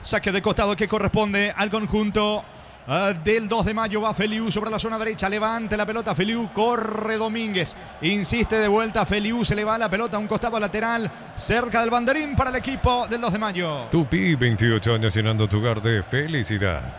Saque de costado que corresponde al conjunto del 2 de mayo. Va Feliu sobre la zona derecha, levante la pelota Feliu, corre Domínguez, insiste de vuelta Feliu, se le va la pelota a un costado lateral, cerca del banderín para el equipo del 2 de mayo. Tupi, 28 años llenando tu hogar de felicidad.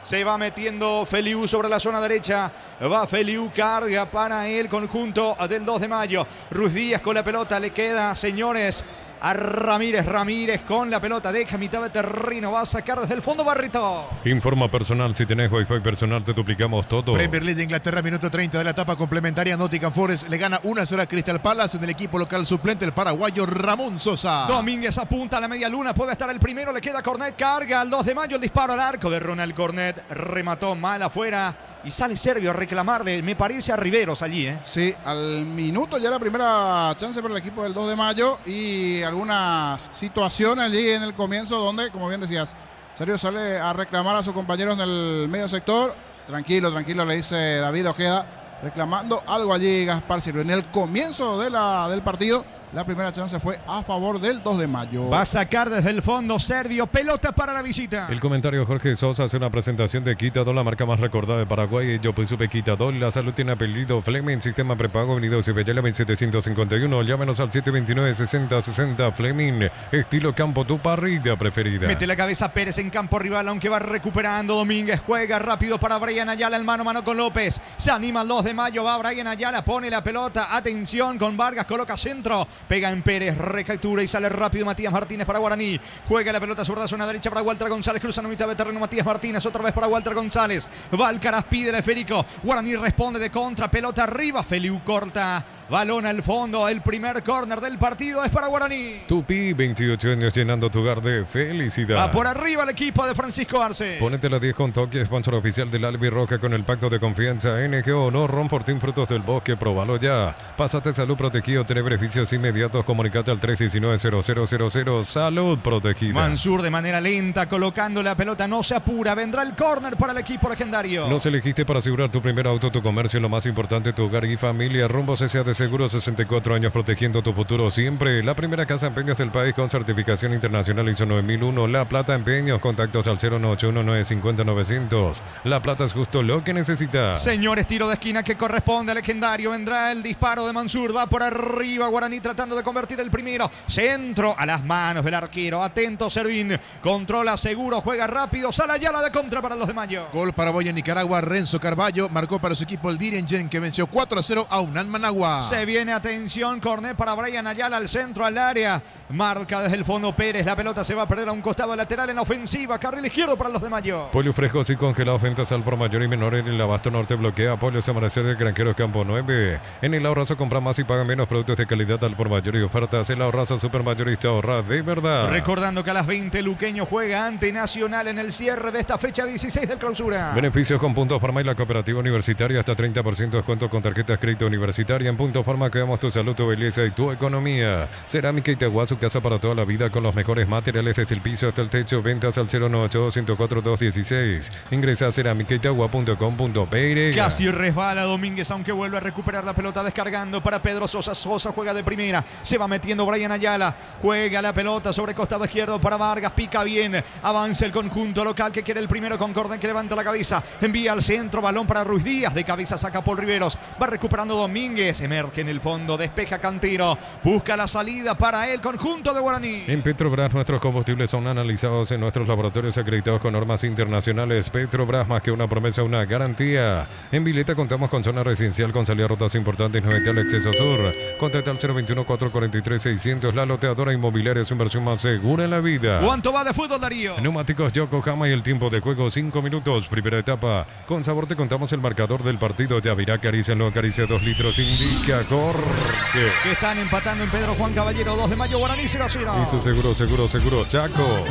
Se va metiendo Feliu sobre la zona derecha. Va Feliu, carga para el conjunto del 2 de mayo. Ruiz Díaz con la pelota, le queda, señores, a Ramírez. Ramírez con la pelota, deja mitad de terreno, va a sacar desde el fondo Barrito. Informa personal, si tenés Wi-Fi personal te duplicamos todo. Premier League de Inglaterra, minuto 30 de la etapa complementaria. Nottingham Forest le gana 1-0 a Crystal Palace en el equipo local suplente, el paraguayo Ramón Sosa. Domínguez apunta a la media luna, puede estar el primero, le queda Cornet, carga al 2 de mayo, el disparo al arco de Ronald Cornet, remató mal afuera y sale Servio a reclamarle, me parece, a Riveros allí. Sí, al minuto ya la primera chance para el equipo del 2 de mayo y algunas situaciones allí en el comienzo donde, como bien decías, Sergio sale a reclamar a sus compañeros en el medio sector. Tranquilo, le dice David Ojeda, reclamando algo allí Gaspar Silva. En el comienzo del partido, la primera chance fue a favor del 2 de mayo. Va a sacar desde el fondo Servio, pelota para la visita. El comentario Jorge Sosa hace una presentación de Quitadol, la marca más recordada de Paraguay. Yo pues supe Quitadol, la salud tiene apellido Fleming, sistema prepago, Avenida Cibellera 1751. Llámenos al 729-6060 Fleming, estilo campo, tu parrilla preferida. Mete la cabeza Pérez en campo rival, aunque va recuperando Domínguez, juega rápido para Brian Ayala, el mano a mano con López. Se anima el 2 de mayo, va Brian Ayala, pone la pelota, atención con Vargas, coloca centro. Pega en Pérez, recaptura y sale rápido Matías Martínez para Guaraní. Juega la pelota sobre la zona derecha para Walter González. Cruza la mitad de terreno Matías Martínez. Otra vez para Walter González. Va Alcaraz, pide el esférico. Guaraní responde de contra. Pelota arriba. Feliu corta. Balón al fondo. El primer córner del partido es para Guaraní. Tupi, 28 años llenando tu hogar de felicidad. Va por arriba el equipo de Francisco Arce. Ponete la 10 con Toque, sponsor oficial del Albirroja con el pacto de confianza NGO. No Ron Fortín Frutos del Bosque. Próbalo ya. Pásate salud protegido. Tiene beneficios inmediatos. Comunicate al 319-0000. Salud protegida. Mansur de manera lenta colocando la pelota, no se apura, vendrá el córner para el equipo legendario. Nos elegiste para asegurar tu primer auto, tu comercio, lo más importante, tu hogar y familia. Rumbo CCA de Seguro, 64 años protegiendo tu futuro siempre. La primera casa de empeños del país con certificación internacional ISO 9001. La Plata Empeños, contactos al 091-950-900. La Plata es justo lo que necesitas. Señores, tiro de esquina que corresponde al legendario. Vendrá el disparo de Mansur, va por arriba Guaraní tratando de convertir el primero. Centro a las manos del arquero. Atento Servín. Controla seguro. Juega rápido. Sale Ayala de contra para los de Mayo. Gol paraguayo en Nicaragua. Renzo Carballo marcó para su equipo el Dirigen, que venció 4-0 a Unán Managua. Se viene, atención. Cornet para Brian Ayala al centro, al área. Marca desde el fondo Pérez. La pelota se va a perder a un costado lateral en ofensiva. Carril izquierdo para los de Mayo. Pollo frescos y congelados. Ventas al por mayor y menor en el Abasto Norte. Bloquea Pollos Amanecer del Granjero Campo 9. En el Ahorrazo compra más y paga menos productos de calidad al por mayor y ofertas. El Ahorrazo Supermayorista, ahorra de verdad. Recordando que a las 20 Luqueño juega ante Nacional en el cierre de esta fecha 16 del clausura. Beneficios con Puntos Farma y la Cooperativa Universitaria. Hasta 30% de descuento con tarjetas crédito universitaria. En Puntos Farma cuidamos tu salud, tu belleza y tu economía. Cerámica Itagua, su casa para toda la vida con los mejores materiales desde el piso hasta el techo. Ventas al 098-104-216. Ingresa a cerámicaitagua.com.py. Casi resbala Domínguez, aunque vuelve a recuperar la pelota descargando para Pedro Sosa. Sosa juega de primera. Se va metiendo Brian Ayala. Juega la pelota sobre costado izquierdo para Vargas. Pica bien. Avanza el conjunto local que quiere el primero con Corden, que levanta la cabeza. Envía al centro. Balón para Ruiz Díaz. De cabeza saca Paul Riveros. Va recuperando Domínguez. Emerge en el fondo. Despeja Cantero. Busca la salida para el conjunto de Guaraní. En Petrobras nuestros combustibles son analizados en nuestros laboratorios acreditados con normas internacionales. Petrobras, más que una promesa, una garantía. En Vileta contamos con zona residencial con salida a rutas importantes. No está el exceso sur. Contacta al 021-443-600. La loteadora inmobiliaria es su inversión más segura en la vida. ¿Cuánto va de fútbol, Darío? Neumáticos Yokohama y el tiempo de juego 5 minutos. Primera etapa. Con Sabor te contamos el marcador del partido. Yavirá, acarícialo, acaricia 2 litros. Indica Jorge. Que están empatando en Pedro Juan Caballero. 2 de mayo, Guaraní 0-0. Hizo seguro, Chaco.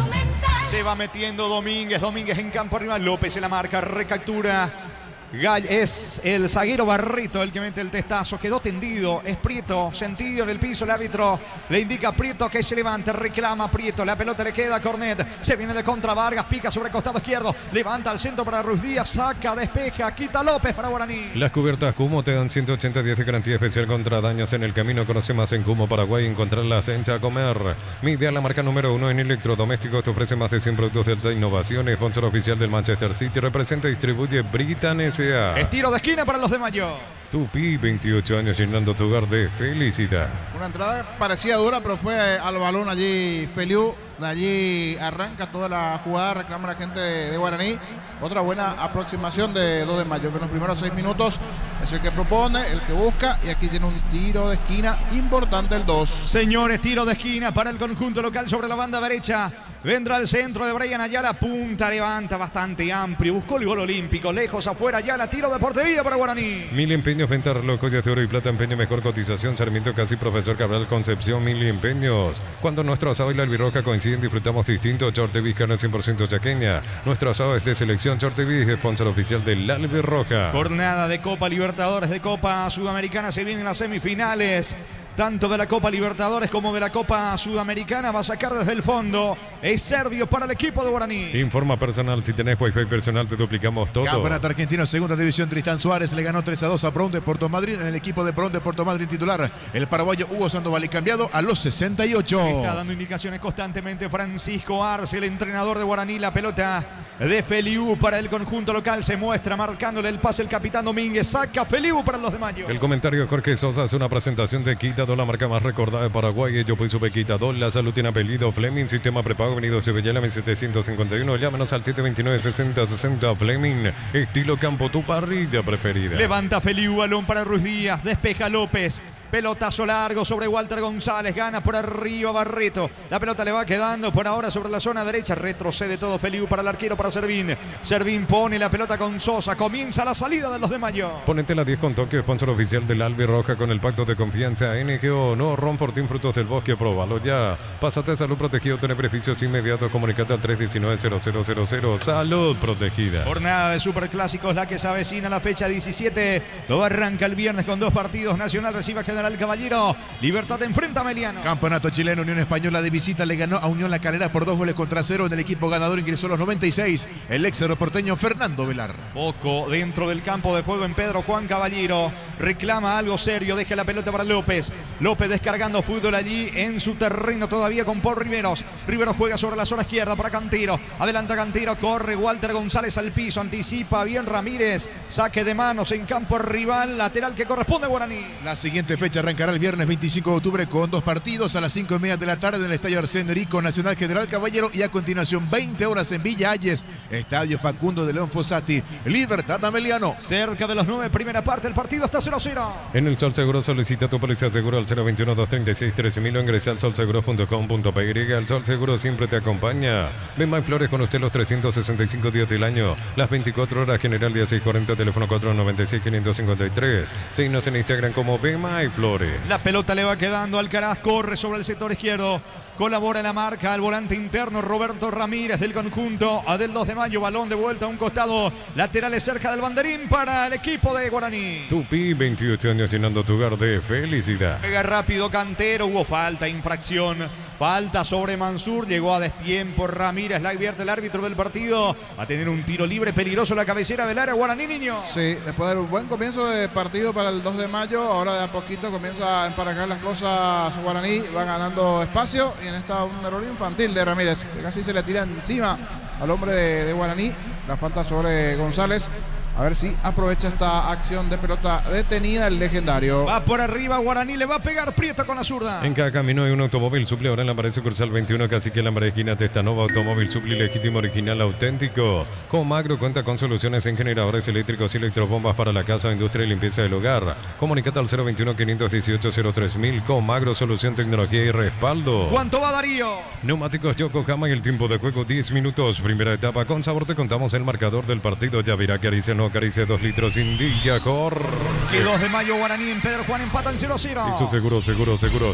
Se va metiendo Domínguez en campo arriba. López se la marca, recaptura. Es el zaguero Barreto el que mete el testazo. Quedó tendido. Es Prieto. Sentido en el piso. El árbitro le indica a Prieto que se levante. Reclama Prieto. La pelota le queda a Cornet. Se viene de contra Vargas. Pica sobre el costado izquierdo. Levanta al centro para Ruiz Díaz. Saca, despeja. Quita López para Guaraní. Las cubiertas Cumo te dan 180 días de garantía especial contra daños en el camino. Conoce más en Cumo, Paraguay. Encontrarlas en Chacomer. Midea, la marca número 1 en electrodomésticos. Te ofrece más de 100 productos de alta innovación. Sponsor oficial del Manchester City. Representa y distribuye Britan S.A. Es tiro de esquina para los de Mayo. Tupi, 28 años llenando tu hogar de felicidad. Una entrada parecía dura, pero fue al balón allí Feliu. De allí arranca toda la jugada, reclama la gente de Guaraní. Otra buena aproximación de 2 de Mayo, que en los primeros 6 minutos es el que propone, el que busca. Y aquí tiene un tiro de esquina importante el 2. Señores, tiro de esquina para el conjunto local sobre la banda derecha. Vendrá al centro de Brian Ayala. Punta, levanta bastante amplio. Buscó el gol olímpico. Lejos afuera. Ayala, tiro de portería para Guaraní. Mil empeños, venta reloj, joyas de oro y plata, empeño, mejor cotización. Sarmiento Casi, Profesor Cabral, Concepción, Mil empeños. Cuando nuestro asado y la albirroja coinciden, disfrutamos distinto. Chortevis, carne 100% chaqueña. Nuestro asado es de selección Chortevis, sponsor oficial del albirroja. Jornada de Copa Libertadores, de Copa Sudamericana. Se vienen las semifinales. Tanto de la Copa Libertadores como de la Copa Sudamericana. Va a sacar desde el fondo. Es Servio para el equipo de Guaraní. Informa personal. Si tenés Wi-Fi personal, te duplicamos todo. Campeonato argentino, segunda división. Tristán Suárez le ganó 3-2 a Brown de Puerto Madryn. En el equipo de Brown de Puerto Madryn titular, el paraguayo Hugo Sandoval, cambiado a los 68. Está dando indicaciones constantemente Francisco Arce, el entrenador de Guaraní. La pelota de Feliu para el conjunto local. Se muestra marcándole el pase el capitán Domínguez. Saca Feliu para los de Mayo. El comentario de Jorge Sosa es una presentación de Quitador, la marca más recordada de Paraguay. Yo pues supe Quitador. La salud tiene apellido Fleming. Sistema prepago venido Sevillana 1751. Llámenos al 729-6060 Fleming. Estilo campo, tu parrilla preferida. Levanta Feliu, balón para Ruiz Díaz. Despeja López. Pelotazo largo sobre Walter González. Gana por arriba Barreto. La pelota le va quedando por ahora sobre la zona derecha. Retrocede todo Feliu para el arquero, para Servín. Servín pone la pelota con Sosa. Comienza la salida de los de Mayo. Ponete la 10 con toque, sponsor oficial del Albirroja con el pacto de confianza NGO. No Ron Fortín Frutos del Bosque. Próbalo ya. Pásate a Salud Protegido. Tiene beneficios inmediatos. Comunicate al 319-0000. Salud Protegida. Jornada de Superclásicos, la que se avecina la fecha 17. Todo arranca el viernes con 2 partidos. Nacional recibe a General Caballero. Libertad enfrenta a Meliano. Campeonato chileno, Unión Española de visita le ganó a Unión La Calera por 2-0 en el equipo ganador. Ingresó a los 96 el ex aeroporteño Fernando Velar. Poco dentro del campo de juego en Pedro Juan Caballero. Reclama algo serio. Deja la pelota para López. López descargando fútbol allí en su terreno todavía con Paul Riveros. Riveros juega sobre la zona izquierda para Cantero. Adelanta Cantero. Corre Walter González al piso. Anticipa bien Ramírez. Saque de manos en campo rival. Lateral que corresponde a Guaraní. La siguiente fecha arrancará el viernes 25 de octubre con 2 partidos a las 5:30 de la tarde en el Estadio Arsène Rico, Nacional General Caballero, y a continuación 20 horas en Villa Hayes, Estadio Facundo de León Fossati, Libertad Ameliano. Cerca de los 9, primera parte, el partido está 0-0. En el Sol Seguro solicita tu póliza seguro al 021-236-13.000 o ingresa al solseguros.com.py. El Sol Seguro siempre te acompaña. Ven más Flores con usted los 365 días del año, las 24 horas. General día 640, teléfono 496-553. Síguenos en Instagram como Ven más Flores. La pelota le va quedando. Alcaraz corre sobre el sector izquierdo. Colabora en la marca al volante interno Roberto Ramírez del conjunto del 2 de Mayo. Balón de vuelta a un costado. Laterales cerca del banderín para el equipo de Guaraní. Tupi, 28 años llenando tu hogar de felicidad. Pega rápido Cantero. Hubo falta, infracción. Falta sobre Mansur. Llegó a destiempo Ramírez. La advierte el árbitro del partido. A tener un tiro libre peligroso la cabecera del área. Guaraní, niño. Sí, después del buen comienzo de partido para el 2 de Mayo, ahora de a poquito comienza a emparejar las cosas Guaraní. Va ganando espacio. Y en esta un error infantil de Ramírez, que casi se le tira encima al hombre de Guaraní. La falta sobre González. A ver si aprovecha esta acción de pelota detenida el legendario. Va por arriba Guaraní, le va a pegar Prieto con la zurda. En cada camino hay un automóvil Supli. Ahora en la pared sucursal 21, casi que en la pared esquina Testanova. Automóvil Supli legítimo, original, auténtico. Comagro cuenta con soluciones en generadores eléctricos y electrobombas para la casa, industria y limpieza del hogar. Comunicate al 021-518-03.000. Comagro, solución, tecnología y respaldo. ¿Cuánto va Darío? Neumáticos Yokohama y el tiempo de juego 10 minutos. Primera etapa. Con sabor te contamos el marcador del partido. Ya verá que acaricia 2 litros Indica Cor. Que 2 de Mayo Guaraní en Pedro Juan empatan 0-0. Y su seguro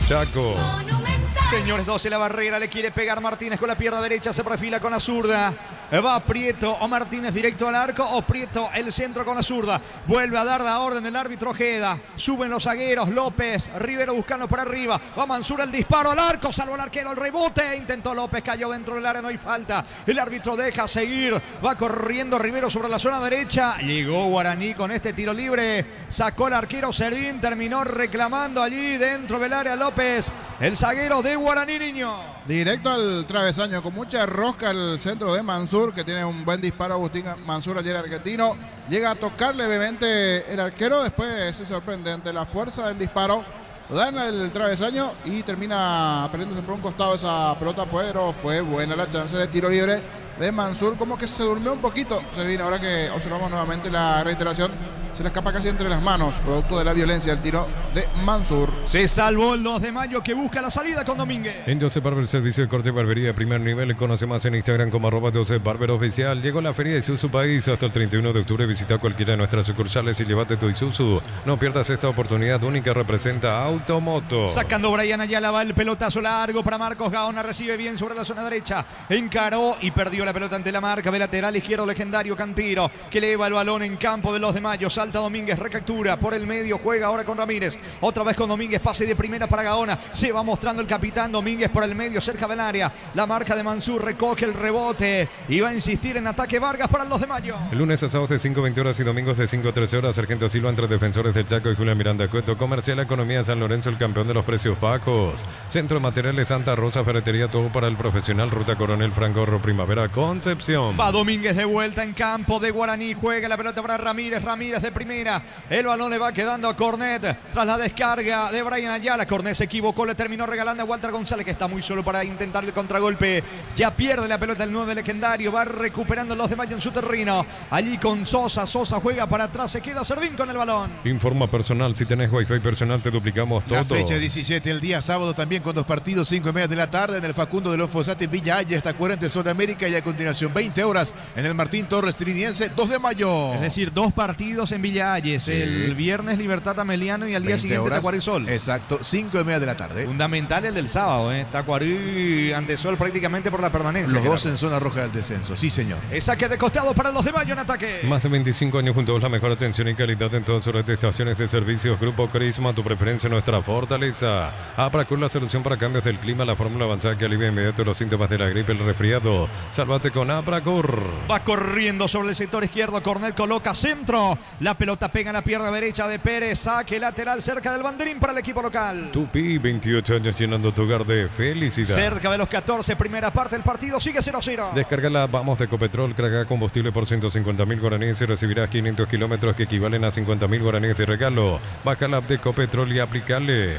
Chaco. Monumental. Señores, 12 la barrera, le quiere pegar Martínez con la pierna derecha, se perfila con la zurda. Va Prieto o Martínez directo al arco o Prieto el centro con la zurda. Vuelve a dar la orden el árbitro Ojeda. Suben los zagueros, López, Rivero buscando por arriba. Va Mansur el disparo al arco, salvo el arquero, el rebote. Intentó López, cayó dentro del área, no hay falta. El árbitro deja seguir. Va corriendo Rivero sobre la zona derecha. Llegó Guaraní con este tiro libre. Sacó el arquero Servín, terminó reclamando allí dentro del área López. El zaguero de Guaraní, niño. Directo al travesaño, con mucha rosca el centro de Mansur, que tiene un buen disparo. Agustín Mansur, ayer argentino, llega a tocar levemente el arquero, después se sorprende ante la fuerza del disparo, dan el travesaño y termina perdiéndose por un costado esa pelota, pero fue buena la chance de tiro libre de Mansur. Como que se durmió un poquito Servín, ahora que observamos nuevamente la reiteración. Se le escapa casi entre las manos, producto de la violencia, el tiro de Mansur. Se salvó el 2 de mayo que busca la salida con Domínguez. En 12 Barber, servicio de corte y barbería de primer nivel. Conoce más en Instagram como @12 Barber Oficial. Llegó la Feria de Isuzu País hasta el 31 de octubre. Visita cualquiera de nuestras sucursales y llévate tu Isuzu. No pierdas esta oportunidad única, representa Automoto. Sacando Brian Ayala, va el pelotazo largo para Marcos Gaona. Recibe bien sobre la zona derecha. Encaró y perdió la pelota ante la marca de lateral izquierdo legendario Cantiro, que eleva el balón en campo de los de Mayo. Salta Domínguez, recaptura por el medio, juega ahora con Ramírez. Otra vez con Domínguez, pase de primera para Gaona. Se va mostrando el capitán Domínguez por el medio, cerca del área. La marca de Mansur recoge el rebote y va a insistir en ataque Vargas para el 2 de mayo. El lunes a sábados de 5:20 horas y domingos de 5 a 13 horas. Sargento Silva entre Defensores del Chaco y Julián Miranda Cueto. Comercial Economía San Lorenzo, el campeón de los precios bajos. Centro de Materiales Santa Rosa, ferretería, todo para el profesional. Ruta Coronel Franco Ro, Primavera, Concepción. Va Domínguez de vuelta en campo de Guaraní. Juega la pelota para Ramírez. Ramírez de primera. El balón le va quedando a Cornet tras la descarga de Brian Ayala. Cornet se equivocó, le terminó regalando a Walter González, que está muy solo para intentar el contragolpe. Ya pierde la pelota el 9 legendario. Va recuperando los de Mayo en su terreno. Allí con Sosa. Sosa juega para atrás. Se queda Servín con el balón. Informa personal. Si tenés Wi-Fi personal, te duplicamos todo. La fecha 17, el día sábado también con 2 partidos, 5:30 de la tarde en el Facundo de León Fossati, Villa Haya, hasta 40 Sol de América, y a continuación 20 horas en el Martín Torres Triniense, 2 de mayo. Es decir, 2 partidos en Villa Hayes. Sí. El viernes Libertad Ameliano y al día siguiente Tacuarí Sol. Exacto, 5:30 de la tarde. Fundamental el del sábado, Tacuarí ante Sol prácticamente por la permanencia. Los dos en zona roja del descenso, sí señor. El saque de costado para los de Mayo en ataque. Más de 25 años juntos, la mejor atención y calidad en todas sus estaciones de servicios. Grupo Crisma, tu preferencia, nuestra fortaleza. Abracur, la solución para cambios del clima, la fórmula avanzada que alivia inmediato los síntomas de la gripe, el resfriado. Sálvate con Abracur. Va corriendo sobre el sector izquierdo, Cornet coloca centro. La pelota pega en la pierna derecha de Pérez. Saque lateral cerca del banderín para el equipo local. Tupi, 28 años llenando tu hogar de felicidad. Cerca de los 14, primera parte del partido, sigue 0-0. Descárgala, vamos de Ecopetrol, carga combustible por 150.000 guaraníes y recibirás 500 kilómetros que equivalen a 50.000 guaraníes de regalo. Baja la app de Ecopetrol y aplicale.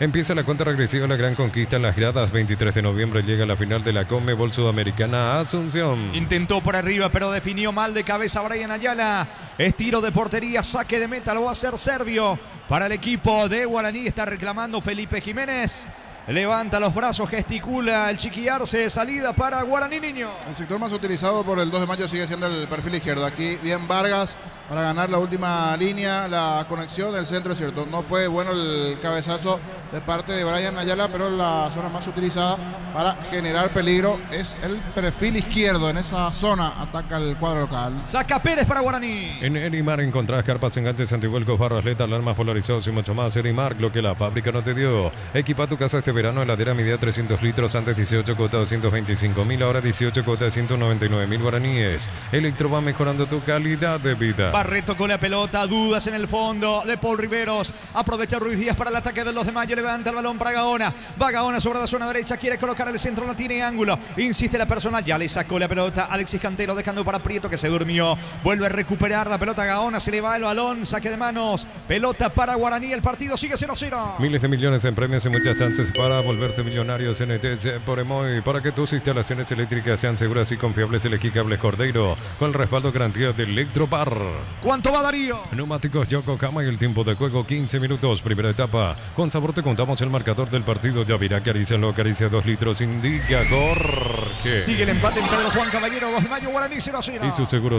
Empieza la cuenta regresiva, la gran conquista en las gradas. 23 de noviembre llega la final de la Conmebol Sudamericana Asunción. Intentó por arriba, pero definió mal de cabeza Brian Ayala. Es tiro de portería, saque de meta, lo va a hacer Servio. Para el equipo de Guaraní está reclamando Felipe Jiménez. Levanta los brazos, gesticula el chiquiarse, salida para Guaraní, niño. El sector más utilizado por el 2 de mayo sigue siendo el perfil izquierdo. Aquí bien Vargas para ganar la última línea, la conexión del centro, es cierto. No fue bueno el cabezazo de parte de Brian Ayala, pero la zona más utilizada para generar peligro es el perfil izquierdo. En esa zona ataca el cuadro local. Saca Pérez para Guaraní. En Erimar encontrás carpas, enganches, antivuelcos, barras, letas, alarmas polarizados y mucho más. Erimar, lo que la fábrica no te dio. Equipa tu casa este verano, heladera medida 300 litros, antes 18 cuota 225.000, ahora 18 cuota 199.000 guaraníes. Electro va mejorando tu calidad de vida. Barreto con la pelota, dudas en el fondo de Paul Riveros. Aprovecha Ruiz Díaz para el ataque de los de Mayo. Levanta el balón para Gaona. Va Gaona sobre la zona derecha. Quiere colocar el centro, no tiene ángulo. Insiste la persona. Ya le sacó la pelota Alexis Cantero, dejando para Prieto, que se durmió. Vuelve a recuperar la pelota Gaona. Se le va el balón. Saque de manos. Pelota para Guaraní. El partido sigue 0-0. Miles de millones en premios y muchas chances para volverte millonario. CNT por Emoy. Para que tus instalaciones eléctricas sean seguras y confiables, elegí Cables Cordeiro con el respaldo garantía de Electropar. ¿Cuánto va Darío? Neumáticos Yokohama y el tiempo de juego 15 minutos. Primera etapa. Con sabor te contamos el marcador del partido. Yavirá, acarícialo, acaricia 2 litros. Indica Jorge. Sigue el empate en Pedro Juan Caballero. 2 de mayo, Guaraní 0-0. Y su seguro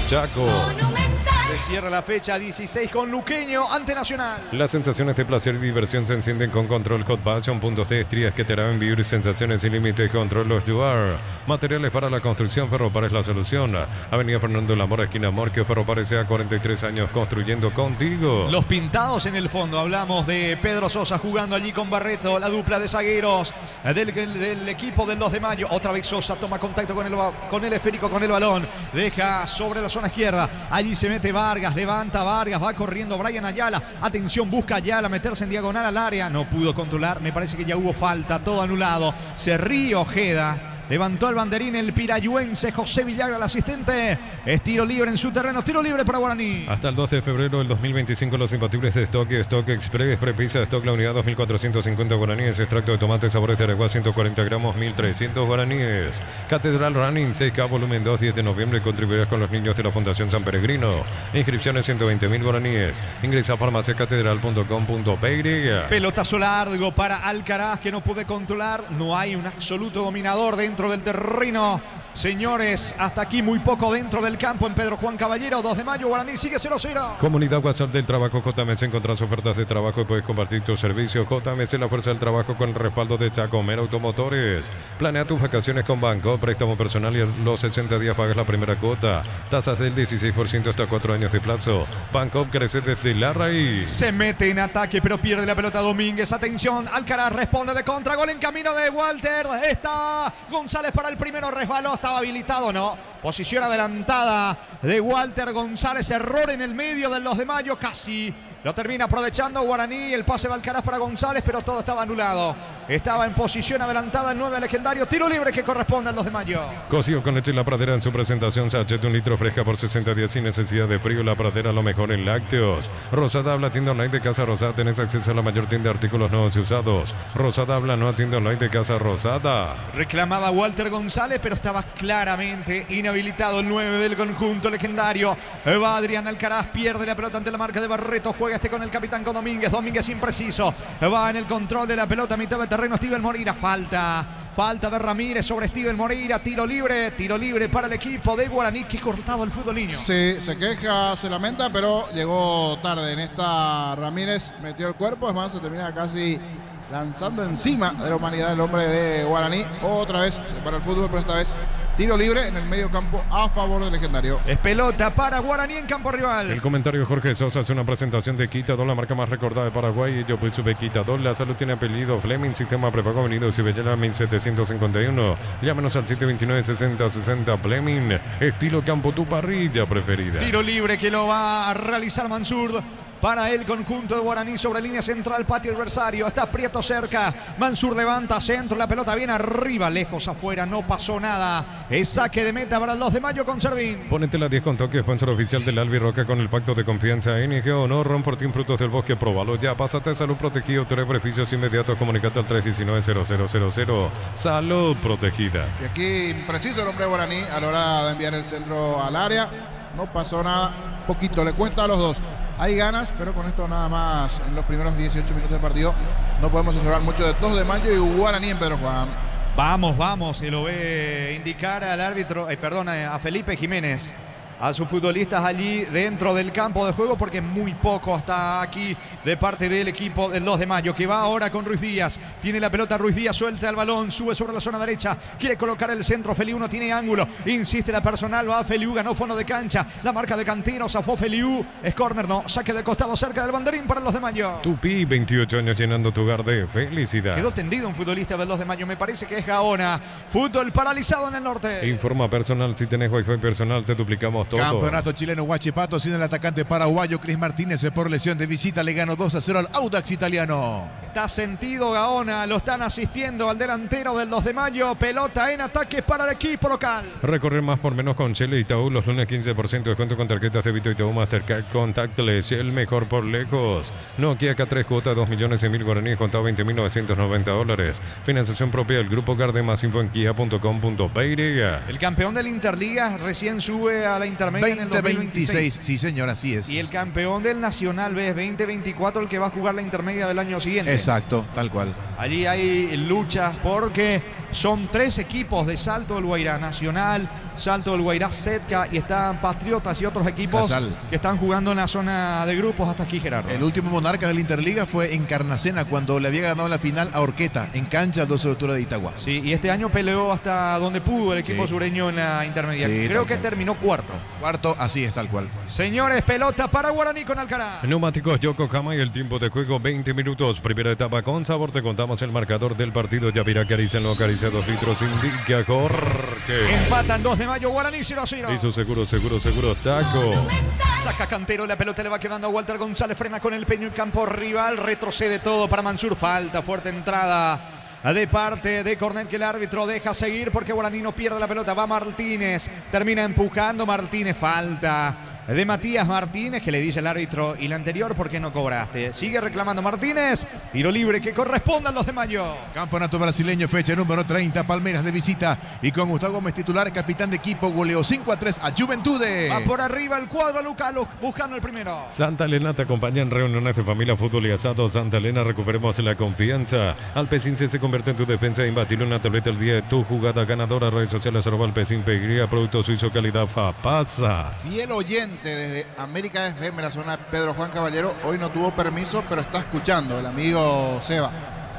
Chaco. Monumental. Se cierra la fecha 16 con Luqueño ante Nacional. Las sensaciones de placer y diversión se encienden con Control Hot Passion. Puntos de estrías que te harán vivir sensaciones sin límites. Control Los Duar. Materiales para la construcción. Ferropar es la solución. Avenida Fernando Lamora, esquina Morquio. Ferropar sea 43 años construyendo contigo. Los pintados en el fondo. Hablamos de Pedro Sosa jugando allí con Barreto. La dupla de zagueros del equipo del 2 de mayo. Otra vez Sosa toma contacto con el esférico, con el balón. Deja sobre la zona izquierda. Allí se mete Vargas. Levanta Vargas. Va corriendo Brian Ayala. Atención, busca Ayala meterse en diagonal al área. No pudo controlar. Me parece que ya hubo falta. Todo anulado. Se ríe Ojeda. Levantó el banderín el pirayuense José Villagra, el asistente. Es tiro libre en su terreno. Tiro libre para Guaraní. Hasta el 12 de febrero del 2025 los impatibles de Stock y Stock Express. Prepisa Stock la unidad 2.450 guaraníes. Extracto de tomate sabores de Areguá 140 gramos 1.300 guaraníes. Catedral Running 6K volumen 2 10 de noviembre. Contribuirás con los niños de la Fundación San Peregrino. Inscripciones 120.000 guaraníes. Ingresa a farmaciacatedral.com.py. Pelotazo largo para Alcaraz que no puede controlar. No hay un absoluto dominador dentro del terreno. Señores, hasta aquí muy poco dentro del campo en Pedro Juan Caballero. 2 de mayo, Guaraní sigue 0-0. Comunidad WhatsApp del Trabajo JMS. Encontrás ofertas de trabajo y puedes compartir tus servicios. JMS, la fuerza del trabajo con el respaldo de Chacomer Automotores. Planea tus vacaciones con Banco. Préstamo personal y a los 60 días pagas la primera cuota. Tasas del 16% hasta 4 años de plazo. Banco crece desde la raíz. Se mete en ataque pero pierde la pelota Domínguez. Atención, Alcaraz responde de contra. Gol en camino de Walter. Está González para el primero. Resbaló. Estaba habilitado, ¿no? Posición adelantada de Walter González. Error en el medio del 2 de mayo. Casi lo termina aprovechando Guaraní. El pase de Alcaraz para González, pero todo estaba anulado. Estaba en posición adelantada el 9 legendario. Tiro libre que corresponde al 2 de mayo. Cocido con leche La Pradera en su presentación. Sachet 1 litro fresca por 60 días sin necesidad de frío. La Pradera, lo mejor en lácteos. Rosada Habla, tienda online de Casa Rosada. Tenés acceso a la mayor tienda de artículos nuevos y usados. Rosada Habla, nueva tienda online de Casa Rosada. Reclamaba Walter González, pero estaba claramente inhabilitado el 9 del conjunto legendario. Va Adrián Alcaraz, pierde la pelota ante la marca de Barreto. Juega con el capitán con Domínguez. Domínguez impreciso. Va en el control de la pelota. Mitad de terreno Steven Moreira. Falta de Ramírez sobre Steven Moreira. Tiro libre para el equipo de Guaraní. Que cortado el futbolino. Sí, se queja, se lamenta, pero llegó tarde. En esta Ramírez metió el cuerpo. Es más, se termina casi lanzando encima de la humanidad el hombre de Guaraní. Otra vez se para el fútbol, pero esta vez tiro libre en el medio campo a favor del legendario. Es pelota para Guaraní en campo rival. El comentario de Jorge Sosa hace una presentación de Quitador, la marca más recordada de Paraguay. Yo pues sube Quitador. La salud tiene apellido Fleming. Sistema prepago Avenida Cibellera 1751. Llámenos al 729-6060 Fleming. Estilo campo, tu parrilla preferida. Tiro libre que lo va a realizar Mansur. Para el conjunto de Guaraní sobre línea central, patio adversario. Está Prieto cerca. Mansur levanta centro. La pelota viene arriba, lejos afuera. No pasó nada. Es saque de meta para el 2 de mayo con Servín. Ponete la 10 con toque. Sponsor oficial del Albi Roca con el pacto de confianza. NG Honor, Ron Fortín, Frutos del Bosque. Próbalo ya. Pásate a Salud Protegido. Obtener beneficios inmediatos. Comunicate al 319-0000. Salud Protegida. Y aquí impreciso el hombre de Guaraní a la hora de enviar el centro al área. No pasó nada. Poquito. Le cuesta a los dos. Hay ganas, pero con esto nada más en los primeros 18 minutos de partido no podemos observar mucho de 2 de mayo y Guaraní en Pedro Juan. Vamos, se lo ve indicar al árbitro, a Felipe Jiménez, a sus futbolistas allí dentro del campo de juego, porque muy poco hasta aquí de parte del equipo del 2 de mayo, que va ahora con Ruiz Díaz. Tiene la pelota Ruiz Díaz, suelta el balón, sube sobre la zona derecha, quiere colocar el centro. Feliu no tiene ángulo, insiste la personal, va Feliu, ganó fondo de cancha, la marca de Cantero, zafó Feliu, es córner, no, saque de costado cerca del banderín para el 2 de mayo. Tupi, 28 años llenando tu hogar de felicidad. Quedó tendido un futbolista del 2 de mayo, me parece que es Gaona. Fútbol paralizado en el norte. Informa personal, si tenés wifi personal te duplicamos todo. Campeonato chileno Huachipato sin el atacante paraguayo Cris Martínez por lesión de visita. Le ganó 2-0 al Audax italiano. Está sentido Gaona, lo están asistiendo al delantero del 2 de mayo. Pelota en ataque para el equipo local. Recorrer más por menos con Shell y Itaú. Los lunes 15% de descuento con tarjetas de débito Itaú Mastercard Contactless. El mejor por lejos. Nokia K3 cuota 2.100.000 guaraníes contado $20.990. Financiación propia del Grupo Garde. Más info en kia.com.py. El campeón de la Interliga recién sube a la intermedia en el 2026. Sí, señor, así es. Y el campeón del Nacional B 2024, el que va a jugar la intermedia del año siguiente. Exacto, tal cual. Allí hay luchas porque son 3 equipos de Salto del Guairá, Nacional, Salto del Guairá, Setka, y están Patriotas y otros equipos Casal, que están jugando en la zona de grupos hasta aquí, Gerardo. el último monarca de la Interliga fue en Carnacena cuando le había ganado la final a Orqueta en cancha el 12 de octubre de Itagua. Sí, y este año peleó hasta donde pudo el equipo sureño en la intermedia. Sí, Creo tal que cual. terminó cuarto. Cuarto, así es, tal cual. Señores, pelota para Guaraní con Alcaraz. Neumáticos Yokohama y el tiempo de juego 20 minutos. Primera etapa con sabor. Te contamos el marcador del partido. Yavira acaricia en lo acaricia 2 litros. Indica Jorge. Empatan 2 de mayo, Guaraní 0-0. Hizo seguro, Chaco. Saca Cantero, la pelota le va quedando a Walter González, frena con el peño en campo rival, retrocede todo para Mansur, falta, fuerte entrada de parte de Cornet que el árbitro deja seguir porque Guaraní no pierde la pelota, va Martínez, termina empujando Martínez, falta de Matías Martínez que le dice el árbitro, y la anterior ¿por qué no cobraste? Sigue reclamando Martínez, tiro libre que corresponde a los de Mayo. Campeonato brasileño, fecha número 30, Palmeiras de visita y con Gustavo Gómez titular, capitán de equipo, goleó 5-3 a Juventude. Va por arriba el cuadro Lucalo buscando el primero. Santa Elena te acompaña en reuniones de familia, fútbol y asado. Santa Elena, recuperemos la confianza. Alpecinse se convierte en tu defensa imbatible, una tableta el día de tu jugada ganadora. Redes sociales @Alpecin Pegría, producto suizo calidad Fapasa. Fiel oyente desde América FM, la zona de Pedro Juan Caballero. Hoy no tuvo permiso, pero está escuchando el amigo Seba.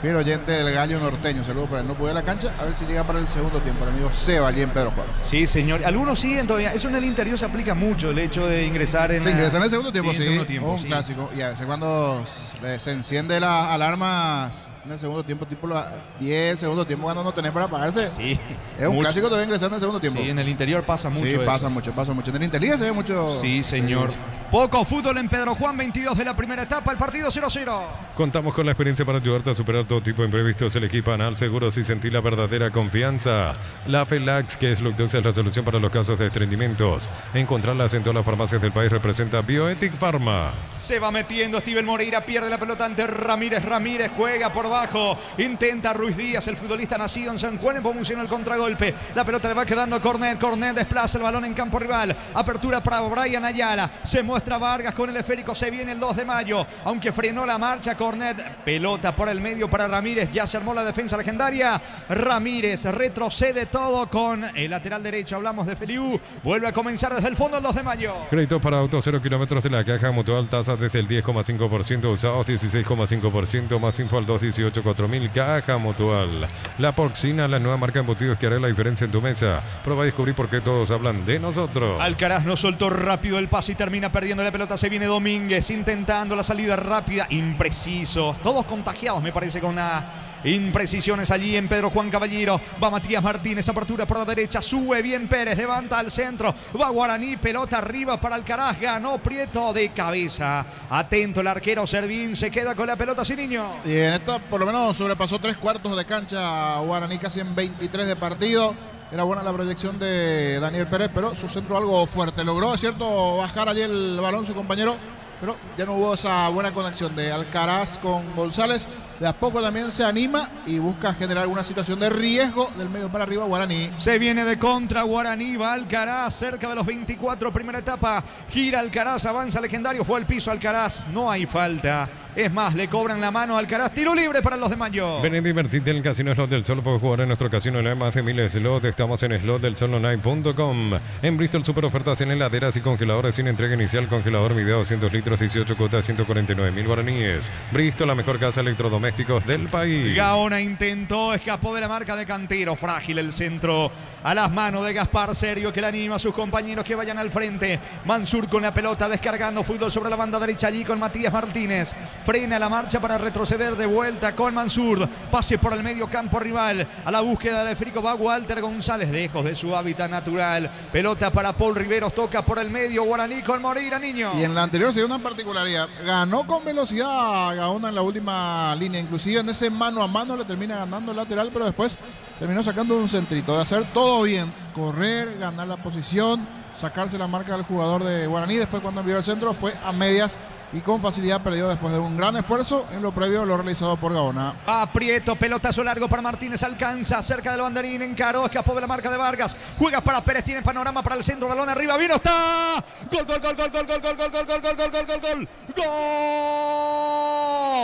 Fiel oyente del Gallo Norteño. Saludos para él. No pudo ir a la cancha. A ver si llega para el segundo tiempo. El amigo Seba allí en Pedro Juan. Sí, señor. Algunos siguen todavía. Eso en el interior se aplica mucho, el hecho de ingresar en... Se ingresa en el segundo tiempo, sí. sí. En el segundo tiempo, Un sí. clásico. Y a veces cuando se enciende la alarma en el segundo tiempo, tipo los 10 segundo tiempo, cuando no tenés para pagarse. Sí. Es un Mucho. clásico todavía ingresando en el segundo tiempo. Sí, en el interior pasa mucho Sí, eso. pasa mucho. En el Interliga se ve mucho. Sí, señor. Sí. Poco fútbol en Pedro Juan, 22 de la primera etapa, el partido 0-0. Contamos con la experiencia para ayudarte a superar todo tipo de imprevistos. El equipo Anal Seguros y sentir la verdadera confianza. La FELAX, que es Luctosa, es la solución para los casos de estreñimientos. Encontrarlas en todas las farmacias del país. Representa Bioethic Pharma. Se va metiendo Steven Moreira, pierde la pelota ante Ramírez. Ramírez juega por bajo, intenta Ruiz Díaz, el futbolista nacido en San Juan, en promoción el contragolpe. La pelota le va quedando a Cornet. Cornet desplaza el balón en campo rival. Apertura para Brian Ayala. Se muestra Vargas con el esférico. Se viene el 2 de mayo. Aunque frenó la marcha Cornet. Pelota por el medio para Ramírez. Ya se armó la defensa legendaria. Ramírez retrocede todo con el lateral derecho. Hablamos de Feliu. Vuelve a comenzar desde el fondo el 2 de mayo. Créditos para autos 0 kilómetros de la Caja Mutual. Tasas desde el 10,5%. Usados 16,5%. Más info al 218-4000. Caja Mutual. La Porcina, la nueva marca de embutidos que hará la diferencia en tu mesa. Prueba a descubrir por qué todos hablan de nosotros. Alcaraz no soltó rápido el pase y termina perdiendo la pelota. Se viene Domínguez intentando la salida rápida. Impreciso. Todos contagiados, me parece, con una imprecisiones allí en Pedro Juan Caballero. Va Matías Martínez, apertura por la derecha. Sube bien Pérez, levanta al centro. Va Guaraní, pelota arriba para Alcaraz. Ganó Prieto de cabeza. Atento el arquero Servín. Se queda con la pelota sin niño. Y en esta por lo menos sobrepasó 3/4 de cancha Guaraní, casi en 23 de partido. Era buena la proyección de Daniel Pérez, pero su centro algo fuerte. Logró, es cierto, bajar allí el balón su compañero, pero ya no hubo esa buena conexión de Alcaraz con González. De a poco también se anima y busca generar alguna situación de riesgo del medio para arriba Guaraní. Se viene de contra Guaraní, va Alcaraz cerca de los 24, primera etapa. Gira Alcaraz, avanza legendario, fue al piso Alcaraz, no hay falta. Es más, le cobran la mano a Alcaraz, tiro libre para los de Mayo. Ven y divertirte en el Casino Slot del Sol. Puedes jugar en nuestro casino online, más de 1000 slots. Estamos en slotdelsolonline.com. En Bristol, super ofertas en heladeras y congeladores sin entrega inicial. Congelador Midea 200 litros, 18 cuotas, 149.000 guaraníes. Bristol, la mejor casa electrodomésticos del país. Gaona intentó, escapó de la marca de Cantero. Frágil el centro a las manos de Gaspar Serio, que le anima a sus compañeros que vayan al frente. Mansur con la pelota, descargando fútbol sobre la banda derecha allí con Matías Martínez. Frena la marcha para retroceder de vuelta con Mansur. Pase por el medio campo rival. A la búsqueda de Frico va Walter González, lejos de su hábitat natural. Pelota para Paul Riveros, toca por el medio Guaraní con Moreira, niño. Y en la anterior se dio una particularidad. Ganó con velocidad Gaona en la última línea. Inclusive en ese mano a mano le termina ganando el lateral, pero después terminó sacando un centrito. De hacer todo bien. Correr, ganar la posición, sacarse la marca del jugador de Guaraní. Después cuando envió el centro fue a medias y con facilidad perdió después de un gran esfuerzo en lo previo lo realizado por Gaona. Aprieto, pelotazo largo para Martínez, alcanza cerca del banderín, encaró, escapó de la marca de Vargas, juega para Pérez, tiene panorama para el centro, balón arriba, vino, está, gol, gol, gol, gol, gol, gol, gol, gol, gol, gol, gol, gol, gol, gol, gol,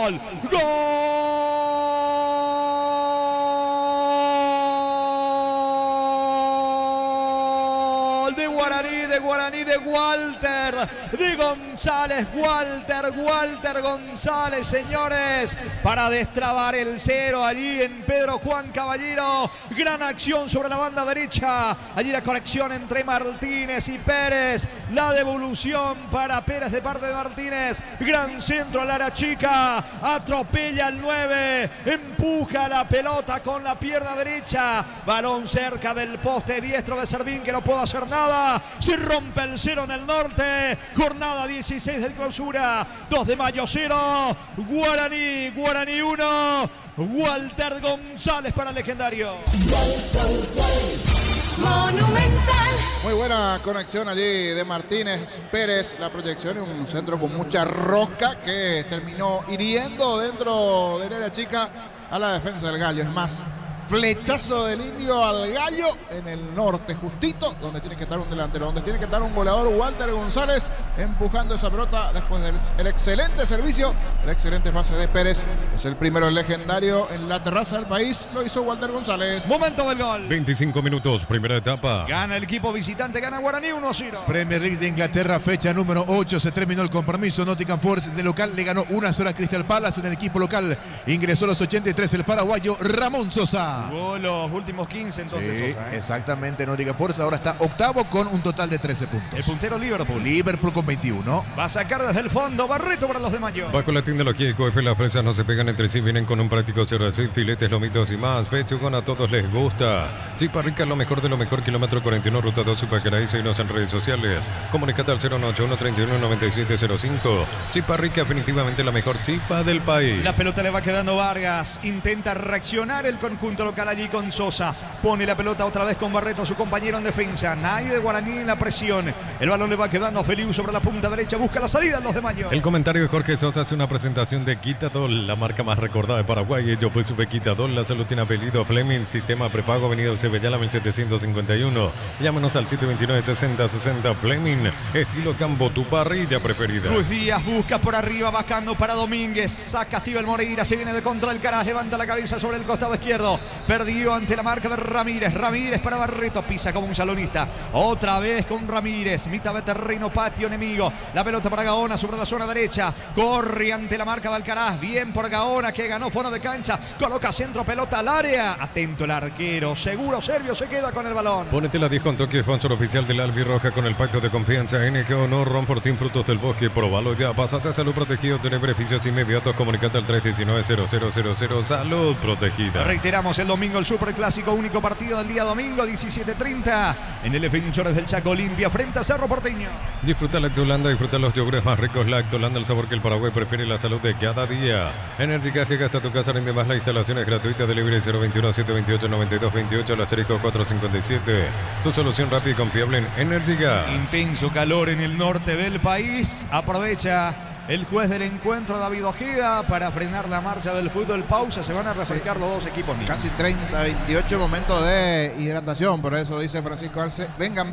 gol, gol. Guaraní de Walter, de González, Walter González, señores, para destrabar el 0 allí en Pedro Juan Caballero. Gran acción sobre la banda derecha, allí la conexión entre Martínez y Pérez, la devolución para Pérez de parte de Martínez, gran centro al área chica, atropella al 9, empuja la pelota con la pierna derecha, balón cerca del poste diestro de Servín, que no puede hacer nada, se rompe el 0 en el norte, jornada 16 del clausura, 2 de mayo 0, Guaraní 1, Walter González para el legendario. Monumental. Muy buena conexión allí de Martínez Pérez, la proyección y un centro con mucha rosca que terminó hiriendo dentro del área chica a la defensa del Gallo. Es más, flechazo del Indio al Gallo en el norte, justito donde tiene que estar un delantero, donde tiene que estar un goleador, Walter González, empujando esa pelota después del excelente servicio, el excelente pase de Pérez. Es el primero legendario en la terraza del país, lo hizo Walter González. Momento del gol. 25 minutos, primera etapa. Gana el equipo visitante, gana Guaraní 1-0. Premier League de Inglaterra, fecha número 8. Se terminó el compromiso. Nottingham Forest de local le ganó 1-0 a Crystal Palace. En el equipo local ingresó a los 83 el paraguayo Ramón Sosa. Jugó los últimos 15 entonces Sí, Sosa, exactamente. Nottingham Forest ahora está octavo con un total de 13 puntos. El puntero Liverpool. Liverpool con 21. Va a sacar desde el fondo Barreto para los de Mayo. Bajo la tecnología de Coefe, las fresas no se pegan entre sí, vienen con un práctico 0-6, filetes, lomitos y más. Pechugón a todos les gusta. Chipa rica, lo mejor de lo mejor, kilómetro 41, ruta 2, Supacaraíso, y nos en redes sociales. Comunicate al 091-31-9705. Chipa rica, definitivamente la mejor chipa del país. La pelota le va quedando Vargas. Intenta reaccionar el conjunto local allí con Sosa. Pone la pelota otra vez con Barreto, su compañero en defensa. Nadie de Guaraní en la presión. El balón le va quedando a Feliu sobre la punta derecha. Busca la salida en los de Mayo. El comentario de Jorge Sosa es una presentación de Quitadol, la marca más recordada de Paraguay. Yo pues supe Quitadol, la salud tiene apellido Fleming, sistema prepago, avenida Eusebio 1751. Llámenos al 729-6060 Fleming, estilo Cambo, tu parrilla preferida. Ruiz Díaz busca por arriba, bajando para Domínguez. Saca Steven Moreira, se viene de contra el Caras, levanta la cabeza sobre el costado izquierdo. Perdió ante la marca de Ramírez. Ramírez para Barreto, pisa como un salonista. Otra vez con Ramírez, mitad de terreno, patio enemigo. La pelota para Gaona sobre la zona derecha. Corre ante la marca de Alcaraz. Bien por Gaona, que ganó fuera de cancha. Coloca centro, pelota al área. Atento el arquero. Seguro Servio se queda con el balón. Ponete la 10 con Tokio, sponsor oficial del Albirroja con el pacto de confianza NG Honor, Ron Fortín, Frutos del Bosque. Probalo ya. Pasate a Salud Protegido, tener beneficios inmediatos. Comunicate al 319-0000. Salud Protegida. Reiteramos, el domingo el Superclásico, único partido del día domingo, 17:30 en el Defensores del Chaco, Olimpia frente a Cerro Porteño. Disfruta Lactolanda, disfruta los yogures más ricos Lactolanda, el sabor que el Paraguay prefiere y la salud de cada día. Energy Gas llega hasta tu casa, rinde más, la instalación es gratuita, delivery 021-728-9228, al asterisco 457. Tu solución rápida y confiable en Energy Gas. Intenso calor en el norte del país. Aprovecha el juez del encuentro, David Ojeda, para frenar la marcha del fútbol. Pausa, se van a refrescar los dos equipos. Casi 28 momentos de hidratación, por eso dice Francisco Arce, vengan.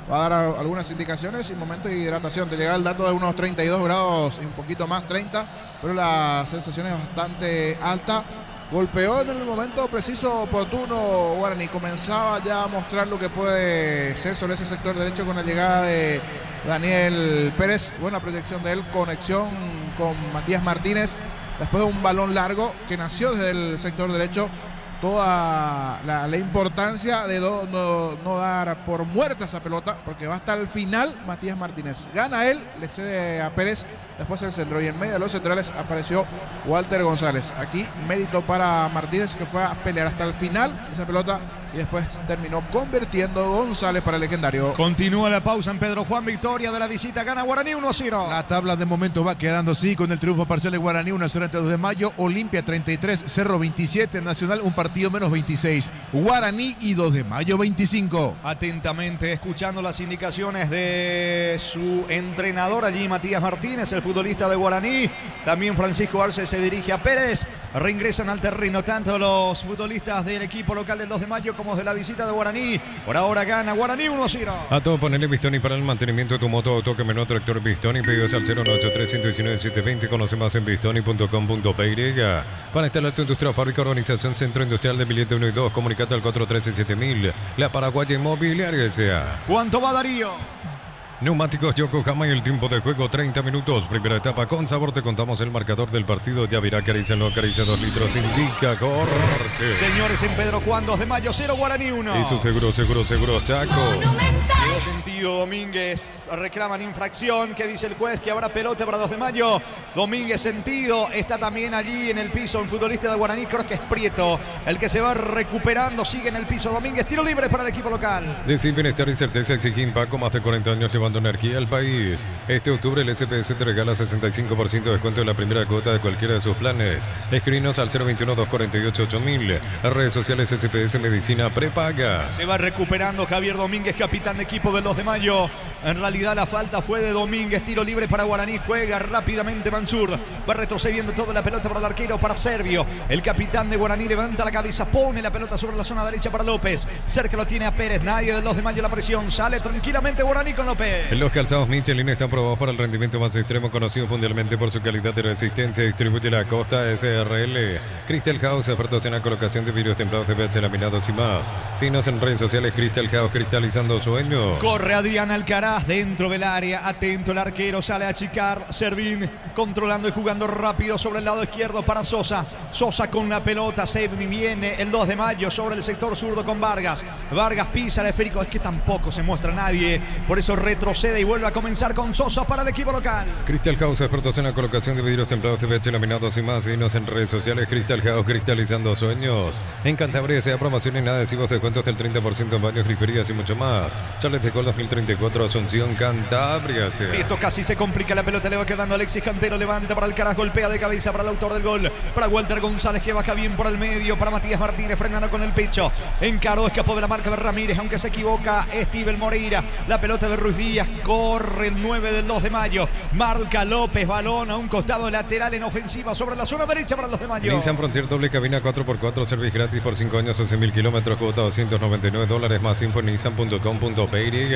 Va a dar algunas indicaciones y momento de hidratación. Te llega el dato de unos 32 grados y un poquito más, 30, pero la sensación es bastante alta. Golpeó en el momento preciso, oportuno Guaraní. Comenzaba ya a mostrar lo que puede ser sobre ese sector derecho con la llegada de Daniel Pérez. Buena proyección de él, conexión con Matías Martínez. Después de un balón largo que nació desde el sector derecho. Toda la importancia de no dar por muerta esa pelota, porque va hasta el final Matías Martínez. Gana él, le cede a Pérez, después el centro, y en medio de los centrales apareció Walter González. Aquí mérito para Martínez, que fue a pelear hasta el final esa pelota y después terminó convirtiendo González para el legendario. Continúa la pausa en Pedro Juan, victoria de la visita, gana Guaraní 1-0. La tabla de momento va quedando así con el triunfo parcial de Guaraní 1-0 ante 2 de mayo, Olimpia 33, Cerro 27, Nacional un partido menos 26, Guaraní y 2 de mayo 25. Atentamente escuchando las indicaciones de su entrenador allí, Matías Martínez, el futbolista de Guaraní. También Francisco Arce se dirige a Pérez. Reingresan al terreno tanto los futbolistas del equipo local del 2 de mayo como Hablamos de la visita de Guaraní. Por ahora gana Guaraní 1-0. A todo ponerle Bistoni para el mantenimiento de tu moto, auto, camioneta, tractor Bistoni. Pedidos al 093-119-720. Conoce más en bistoni.com.py. Para instalar tu industria, fábrica, organización, centro industrial de billete 1 y 2. Comunicate al 413-7000. La Paraguaya Inmobiliaria S.A. ¿Cuánto va Darío? Neumáticos Yokohama y el tiempo de juego 30 minutos. Primera etapa con sabor. Te contamos el marcador del partido. Ya verá, acaricia, no acaricia 2 litros. Indica corte. Señores, en Pedro Juan, 2 de mayo, 0 Guaraní 1. Y su seguro, Chaco. Llegó sentido Domínguez, reclaman infracción. ¿Qué dice el juez? Que habrá pelota para 2 de mayo. Domínguez sentido, está también allí en el piso un futbolista de Guaraní, creo que es Prieto, el que se va recuperando, sigue en el piso Domínguez, tiro libre para el equipo local. Decir bienestar y certeza exige Impaco, más de 40 años llevando energía al país. Este octubre el SPS te regala 65% de descuento en la primera cuota de cualquiera de sus planes. Escribinos al 021-248-8000. Redes sociales SPS Medicina Prepaga. Se va recuperando Javier Domínguez, capitán de equipo del 2 de mayo. En realidad la falta fue de Domínguez. Tiro libre para Guaraní. Juega rápidamente Mansur. Va retrocediendo toda la pelota para el arquero, para Servio. El capitán de Guaraní levanta la cabeza, pone la pelota sobre la zona derecha para López. Cerca lo tiene a Pérez. Nadie del 2 de mayo la presión. Sale tranquilamente Guaraní con López. Los calzados Michelin están probados para el rendimiento más extremo, conocido mundialmente por su calidad de resistencia. Distribuye la Costa SRL. Crystal House, ofertas en la colocación de vidrios templados de PH laminados y más. Síguenos en redes sociales. Crystal House, cristalizando sueños. Corre Adrián Alcaraz dentro del área. Atento el arquero, sale a achicar. Servín controlando y jugando rápido sobre el lado izquierdo para Sosa. Sosa con la pelota. Se viene el 2 de mayo sobre el sector zurdo con Vargas. Vargas pisa el esférico. Es que tampoco se muestra nadie. Por eso retrocede y vuelve a comenzar con Sosa para el equipo local. Crystal House, expertos en la colocación de vidrios templados de PH laminados y más. Síguenos en redes sociales. Crystal House, cristalizando sueños. En Cantabria sea promoción y nada, adhesivos, descuentos del 30% en baños, griperías y mucho más. Charles de Gol 2034, Asunción, Cantabria. Esto casi se complica, la pelota le va quedando Alexis Cantero, levanta para Alcaraz, golpea de cabeza para el autor del gol, para Walter González que baja bien por el medio, para Matías Martínez frenando con el pecho, encaró, escapó de la marca de Ramírez, aunque se equivoca Estivel Moreira, la pelota de Ruiz Díaz, corre el 9 del 2 de mayo, marca López, balón a un costado lateral en ofensiva sobre la zona derecha para el 2 de mayo. Nissan Frontier doble cabina 4x4, service gratis por 5 años o 100.000 kilómetros, cuota $299, más info en nissan.com.py.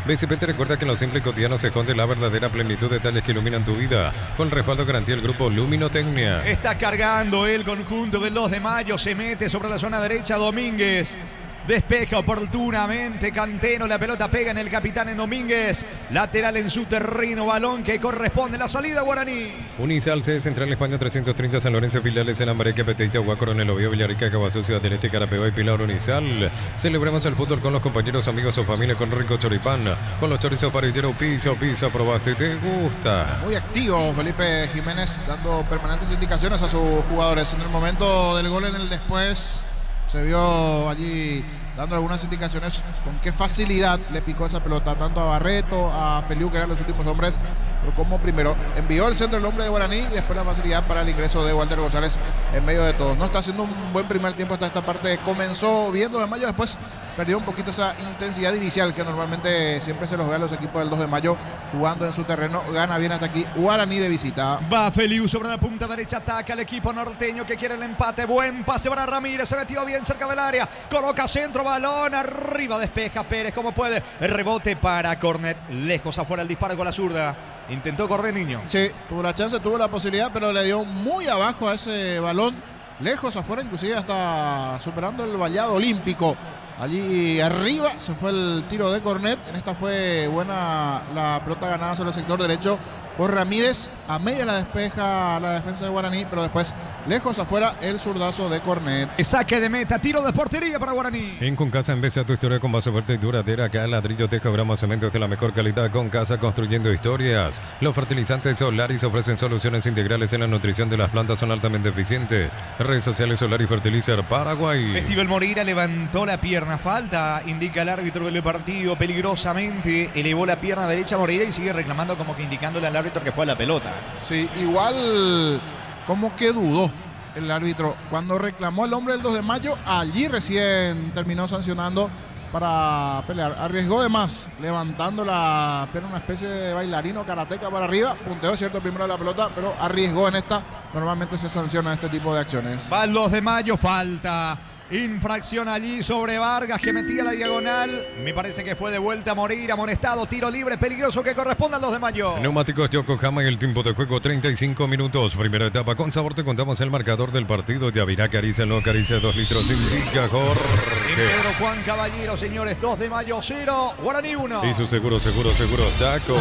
BCP te recuerda que en lo simple y cotidiano se esconde la verdadera plenitud de detalles que iluminan tu vida. Con el respaldo garantía del grupo Luminotecnia. Está cargando el conjunto del 2 de mayo, se mete sobre la zona derecha Domínguez. Despeja oportunamente Cantero, la pelota pega en el capitán en Domínguez, lateral en su terreno, balón que corresponde a la salida Guaraní. Unisal, sede central España 330, San Lorenzo, Pilares, en Ambareque, Peteita, Huaco, en el Obvio, Villarrica, Caguazú, Ciudad del Este, Carapeó y Pilar. Unisal. Celebramos el fútbol con los compañeros, amigos o familia con rico choripán, con los chorizos parrilleros, pizza, probaste, ¿te gusta? Muy activo Felipe Jiménez, dando permanentes indicaciones a sus jugadores. En el momento del gol, en el después, se vio allí dando algunas indicaciones con qué facilidad le picó esa pelota tanto a Barreto, a Feliu, que eran los últimos hombres, pero como primero envió el centro el hombre de Guaraní y después la facilidad para el ingreso de Walter González en medio de todos. No está haciendo un buen primer tiempo hasta esta parte. Comenzó viendo de mayo, después perdió un poquito esa intensidad inicial que normalmente siempre se los ve a los equipos del 2 de mayo jugando en su terreno. Gana bien hasta aquí Guaraní de visita. Va Feliu sobre la punta derecha, ataca al equipo norteño que quiere el empate. Buen pase para Ramírez, se metió bien cerca del área, coloca centro, balón arriba, despeja Pérez como puede. El rebote para Cornet, lejos afuera el disparo con la zurda. Intentó Cornet, Niño. Sí, tuvo la chance, tuvo la posibilidad, pero le dio muy abajo a ese balón, lejos afuera, inclusive hasta superando el vallado olímpico. Allí arriba se fue el tiro de Cornet. En esta fue buena la pelota ganada sobre el sector derecho por Ramírez. A media la despeja la defensa de Guaraní, pero después lejos afuera el zurdazo de Cornet. Saque de meta, tiro de portería para Guaraní. En Concasa, empieza tu historia con base fuerte y duradera. Acá ladrillo, teja, gramos, cementos de la mejor calidad. Concasa, construyendo historias. Los fertilizantes Solaris ofrecen soluciones integrales en la nutrición de las plantas, son altamente eficientes. Redes sociales Solaris Fertilizer Paraguay. Estivel Moreira levantó la pierna, falta, indica el árbitro del partido, peligrosamente elevó la pierna derecha Moreira y sigue reclamando como que indicándole al árbitro que fue a la pelota. Sí, igual como que dudó el árbitro cuando reclamó el hombre del 2 de mayo, allí recién terminó sancionando para pelear. Arriesgó de más, levantando la pierna, una especie de bailarino karateca para arriba, punteó cierto primero la pelota, pero arriesgó en esta. Normalmente se sanciona este tipo de acciones. Va el 2 de mayo, falta Infracción allí sobre Vargas que metía la diagonal. Me parece que fue de vuelta a Moreira, amonestado, tiro libre peligroso que corresponde al 2 de mayo. Neumáticos Yokohama en el tiempo de juego 35 minutos. Primera etapa con sabor. Te contamos el marcador del partido. Yavirá acaricia, no acaricia 2 litros. Indica Jorge. Pedro Juan Caballero, señores, 2 de mayo 0, Guaraní 1. Y su seguro, Chaco.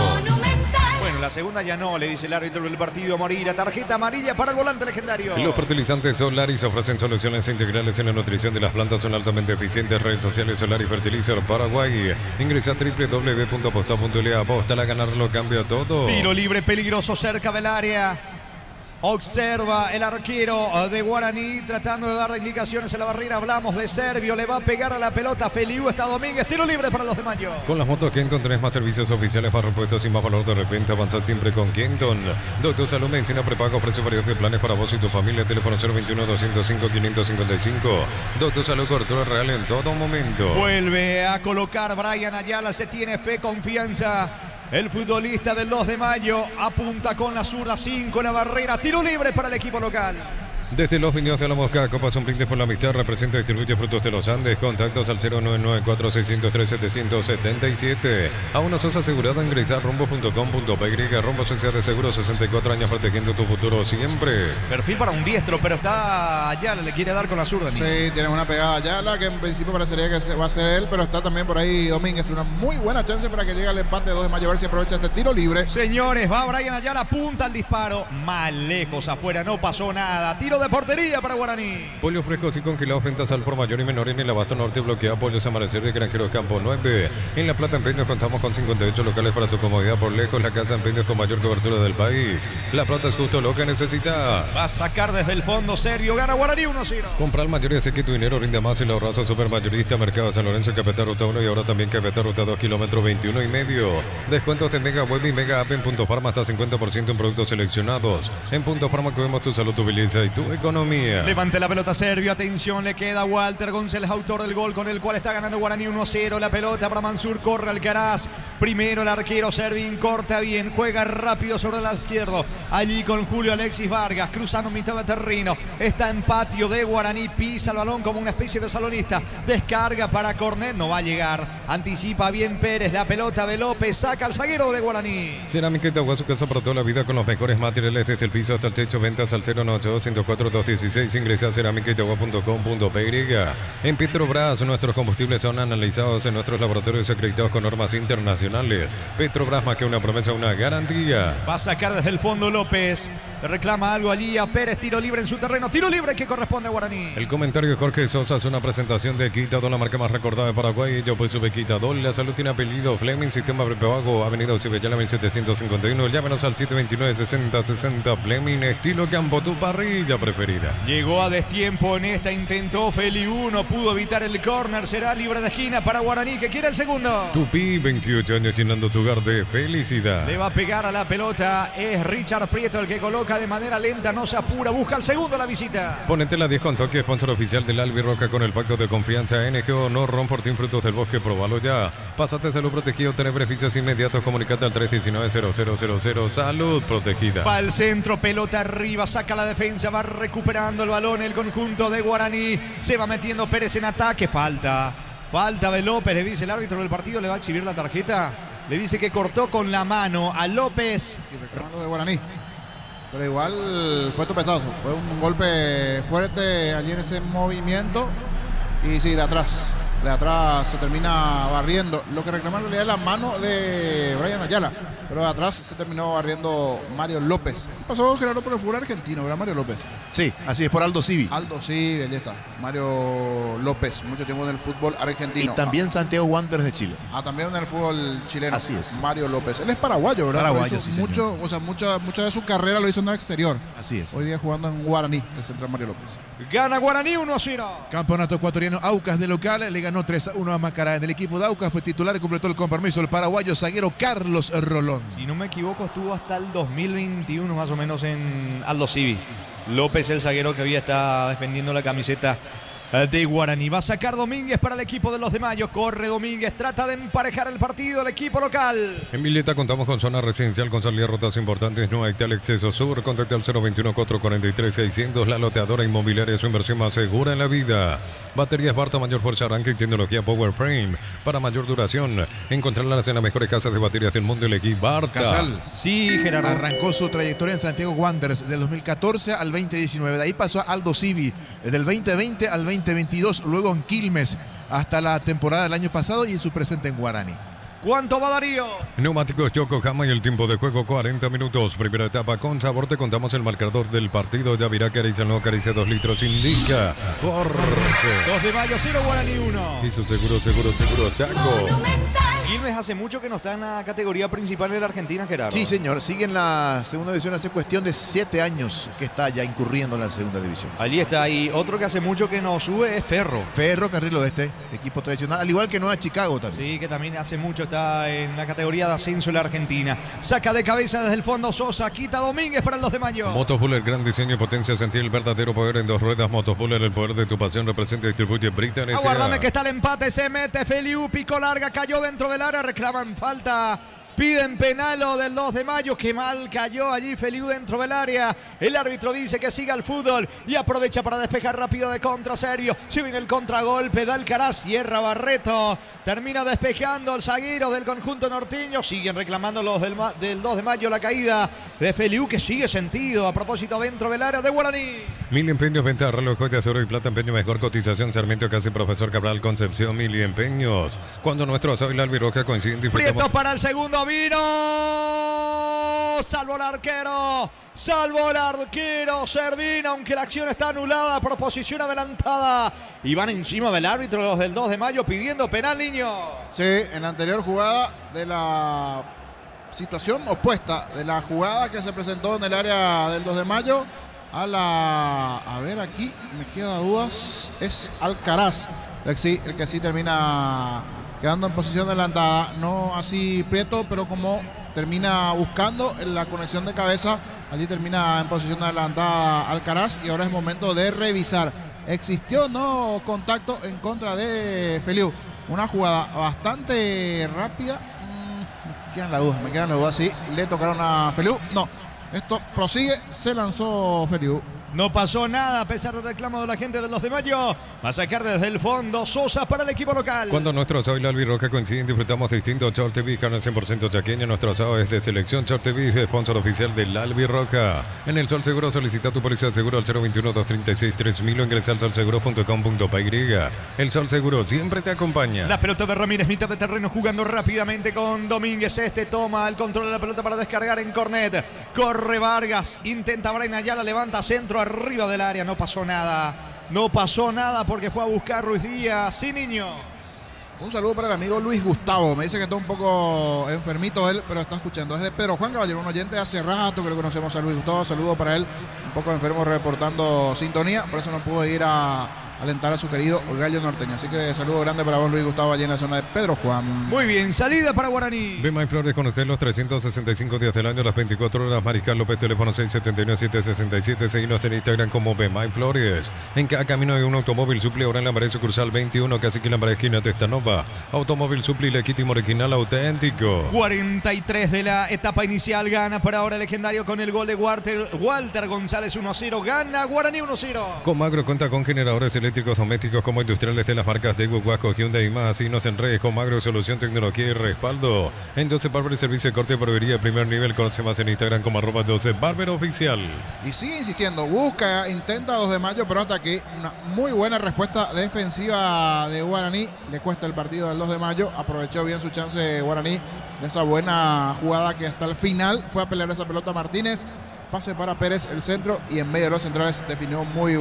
Bueno, la segunda ya no, le dice el árbitro del partido Moreira. Tarjeta amarilla para el volante legendario. Los fertilizantes Solaris ofrecen soluciones integrales en la nutrición de las plantas. Son altamente eficientes. Redes sociales Solaris Fertilizer Paraguay. Ingresa a www.aposta.le. Aposta a ganar lo cambia todo. Tiro libre peligroso cerca del área. Observa el arquero de Guaraní tratando de dar indicaciones en la barrera. Hablamos de Servio, le va a pegar a la pelota. Feliu está Domínguez, tiro libre para los de Mayo. Con las motos Kenton tenés más servicios oficiales para repuestos y más valor de repente. Avanzad siempre con Kenton. Doctor Salud, Medicina Prepago, precio varios de planes para vos y tu familia. Teléfono 021-205-555. Doctor Salud, cobertura real en todo momento. Vuelve a colocar Brian Ayala, se tiene fe, confianza. El futbolista del 2 de mayo apunta con la zurda 5 en la barrera. Tiro libre para el equipo local. Desde los viñedos de la Mosca, Copas un brindis por la amistad. Representa y distribuye frutos de los Andes. Contactos al 0994-603-777. A una sosa asegurada, ingresar rumbo.com.py. Rumbo Sociedad de Seguros, 64 años protegiendo tu futuro siempre. Perfil para un diestro, pero está Ayala, le quiere dar con la zurda. Sí, tiene una pegada Ayala que en principio parecería que va a ser él, pero está también por ahí Domínguez. Una muy buena chance para que llegue al empate de 2 de mayo. A ver si aprovecha este tiro libre. Señores, va Brian Ayala, apunta al disparo. Más lejos afuera, no pasó nada. Tiro de portería para Guaraní. Pollos frescos y congelados, ventas al por mayor y menor en el Abasto Norte. Bloquea pollos Amanecer de Granjeros Campo 9. En La Plata, en Peños, contamos con 58 locales para tu comodidad. Por lejos, la casa en Peños con mayor cobertura del país. La Plata es justo lo que necesitas. Va a sacar desde el fondo Sergio, gana Guaraní 1-0. Comprar mayor y hace que tu dinero rinda más. Y la ahorrazo supermayorista Mercado San Lorenzo, Capital Ruta 1 y ahora también Capital Ruta 2, kilómetro 21 y medio. Descuentos de Mega Web y Mega App en Punto Farma hasta 50% en productos seleccionados. En Punto Farma cuidamos tu salud, tu belleza y tu economía. Levante la pelota Servio, atención, le queda Walter González, autor del gol con el cual está ganando Guaraní 1-0. La pelota para Mansur, corre Alcaraz. Primero el arquero Servín, corta bien, juega rápido sobre el lado izquierdo. Allí con Julio Alexis Vargas, cruzando mitad de terreno. Está en patio de Guaraní, pisa el balón como una especie de salonista. Descarga para Cornet, no va a llegar. Anticipa bien Pérez, la pelota de López, saca al zaguero de Guaraní. Cerámica Itagua, su casa para toda la vida con los mejores materiales desde el piso hasta el techo. Ventas al 098-104-216. Ingresa a cerámicaitagua.com.py. En Petrobras, nuestros combustibles son analizados en nuestros laboratorios acreditados con normas internacionales. Petrobras, más que una promesa, una garantía. Va a sacar desde el fondo López. Le reclama algo allí a Pérez. Tiro libre en su terreno. Tiro libre que corresponde a Guaraní. El comentario de Jorge Sosa es una presentación de Quitadol, la marca más recordada de Paraguay. Yo pues sube Quitadol. La salud tiene apellido. Fleming, sistema prepago. Avenida Ocibellana 1751. Llámenos al 729-6060. Fleming, estilo campo, tu parrilla preferida. Llegó a destiempo en esta, intentó Feliu, no pudo evitar el córner, será libre de esquina para Guaraní que quiere el segundo. Tupi, 28 años llenando tu hogar de felicidad. Le va a pegar a la pelota, es Richard Prieto el que coloca de manera lenta, no se apura, busca el segundo a la visita. Ponete la 10 con toque, sponsor oficial del Albi Roca con el pacto de confianza NGO, no ron por ti, frutos del bosque, probalo ya. Pásate salud protegido, tener beneficios inmediatos, comunicate al 319-0000, salud protegida. Va al centro, pelota arriba, saca la defensa, va recuperando el balón el conjunto de Guaraní, se va metiendo Pérez en ataque, falta de López, le dice el árbitro del partido, le va a exhibir la tarjeta, le dice que cortó con la mano a López. Y reclamando de Guaraní, pero igual fue topetazo, fue un golpe fuerte allí en ese movimiento y sí, de atrás se termina barriendo. Lo que reclama en realidad es la mano de Brian Ayala, pero de atrás se terminó barriendo Mario López. Pasó Gerardo por el fútbol argentino, ¿verdad, Mario López? Sí, así es, por Aldo Civi. Aldo Civi, ya está. Mario López, mucho tiempo en el fútbol argentino. Y también Santiago Wanderers de Chile. También en el fútbol chileno. Así es. Mario López. Él es paraguayo, ¿verdad? Paraguayo, sí, mucho, o sea, mucha de su carrera lo hizo en el exterior. Así es. Hoy día jugando en Guaraní, el central Mario López. Gana Guaraní 1-0. Campeonato ecuatoriano, Aucas de local, le ganó 3-1 a Macará. En el equipo de Aucas fue titular y completó el compromiso el paraguayo zaguero Carlos Rolón. Si no me equivoco, estuvo hasta el 2021 más o menos en Aldo Civi. López, el zaguero que había estado defendiendo la camiseta de Guaraní. Va a sacar Domínguez para el equipo de los de Mayo. Corre Domínguez, trata de emparejar el partido el equipo local. En Villeta contamos con zona residencial con salida de rutas importantes. No hay tal exceso sur. Contacta al 021-443-600. La loteadora inmobiliaria es su inversión más segura en la vida. Baterías Barta, mayor fuerza, arranque y tecnología Power Frame. Para mayor duración, encontrarlas en las mejores casas de baterías del mundo. El equipo Barta. Casal. Sí, Gerardo. Arrancó su trayectoria en Santiago Wanderers del 2014 al 2019. De ahí pasó a Aldo Civi del 2020 al 2022. Luego en Quilmes hasta la temporada del año pasado y en su presente en Guaraní. ¿Cuánto va Darío? Neumáticos Yokohama y el tiempo de juego 40 minutos. Primera etapa con sabor. Te contamos el marcador del partido. Ya virá Caricia, no Caricia 2 litros. Indica Jorge. 2 de Mayo, 0 Guaraní 1. Hizo seguro, Chaco. Quilmes hace mucho que no está en la categoría principal de la Argentina, Gerardo. Sí, señor. Sigue en la segunda división hace cuestión de 7 años que está ya incurriendo en la segunda división. Allí está. Y otro que hace mucho que no sube es Ferro. Ferro Carril Oeste, equipo tradicional, al igual que Nueva Chicago también. Sí, que también hace mucho está en la categoría de ascenso en la Argentina. Saca de cabeza desde el fondo Sosa, quita Domínguez para los de Mayo. Motobuller, gran diseño y potencia. Sentir el verdadero poder en 2 ruedas. Motobuller, el poder de tu pasión. Representa y distribuye Britannia. Aguárdame que está el empate, se mete Feliu, pico larga, cayó dentro del área, reclaman falta. Piden penalo del 2 de Mayo. Qué mal cayó allí Feliu dentro del área. El árbitro dice que siga el fútbol y aprovecha para despejar rápido de contra serio. Se viene el contragolpe de Alcaraz. Cierra Barreto. Termina despejando el zaguero del conjunto norteño. Siguen reclamando los del 2 de Mayo la caída de Feliu, que sigue sentido a propósito dentro del área de Guaraní. 1000 empeños, venta de reloj de acero y plata, empeño mejor cotización. Sarmiento casi Profesor Cabral, Concepción. 1000 empeños. Cuando nuestro azul y la albirroja coinciden, disfrutamos. Prieto para el segundo. Vino, salvo el arquero, Servina, aunque la acción está anulada por posición adelantada. Y van encima del árbitro los del 2 de Mayo pidiendo penal, niño. Sí, en la anterior jugada de la situación opuesta, de la jugada que se presentó en el área del 2 de Mayo, a ver, aquí me queda dudas, es Alcaraz el que sí termina quedando en posición adelantada, no así Prieto, pero como termina buscando en la conexión de cabeza, allí termina en posición adelantada Alcaraz y ahora es momento de revisar. Existió no contacto en contra de Feliu, una jugada bastante rápida. Me quedan las dudas, sí, le tocaron a Feliu, no, esto prosigue, se lanzó Feliu. No pasó nada a pesar del reclamo de la gente de los de Mayo. Va a sacar desde el fondo Sosa para el equipo local. Cuando nuestro asado y la albirroja coinciden, disfrutamos distintos. Short TV, carne 100% chaqueña. Nuestro asado es de selección. Short TV, sponsor oficial de la albirroja. En el Sol Seguro solicita tu póliza de seguro al 021-236-3000 o ingresa al solseguro.com.py. El Sol Seguro siempre te acompaña. La pelota de Ramírez, mitad de terreno, jugando rápidamente con Domínguez. Toma el control de la pelota para descargar en cornet. Corre Vargas, intenta Brian Ayala, levanta centro arriba del área. No pasó nada porque fue a buscar Ruiz Díaz. Sí, niño. Un saludo para el amigo Luis Gustavo. Me dice que está un poco enfermito él, pero está escuchando. Es de Pedro Juan Caballero, un oyente de hace rato que lo conocemos a Luis Gustavo. Saludo para él. Un poco enfermo reportando sintonía, por eso no pudo ir a alentar a su querido Gallo Norteño. Así que saludo grande para vos, Luis Gustavo, allí en la zona de Pedro Juan. Muy bien, salida para Guaraní. Bemay Flores con usted los 365 días del año, las 24 horas. Mariscal López, teléfono 679-767. Seguimos en Instagram como Bemay Flores. En cada camino hay un automóvil supli. Ahora en la pared sucursal 21, casi que en la pared esquina Testanova. Automóvil supli, legítimo, original, auténtico. 43 de la etapa inicial. Gana por ahora el legendario con el gol de Walter González. 1-0. Gana Guaraní 1-0. Comagro cuenta con generadores eléctricos domésticos como industriales de las marcas de Huasco, Hyundai y más. Y no se enredes. Comagro, solución, tecnología y respaldo. En 12 Barber, servicio de corte de barbería de primer nivel. Conoce más en Instagram como @12 Barber Oficial. Y sigue insistiendo, busca, intenta 2 de Mayo, pero hasta aquí una muy buena respuesta defensiva de Guaraní. Le cuesta el partido del 2 de Mayo. Aprovechó bien su chance Guaraní. Esa buena jugada que hasta el final fue a pelear esa pelota Martínez. Pase para Pérez, el centro, y en medio de los centrales definió muy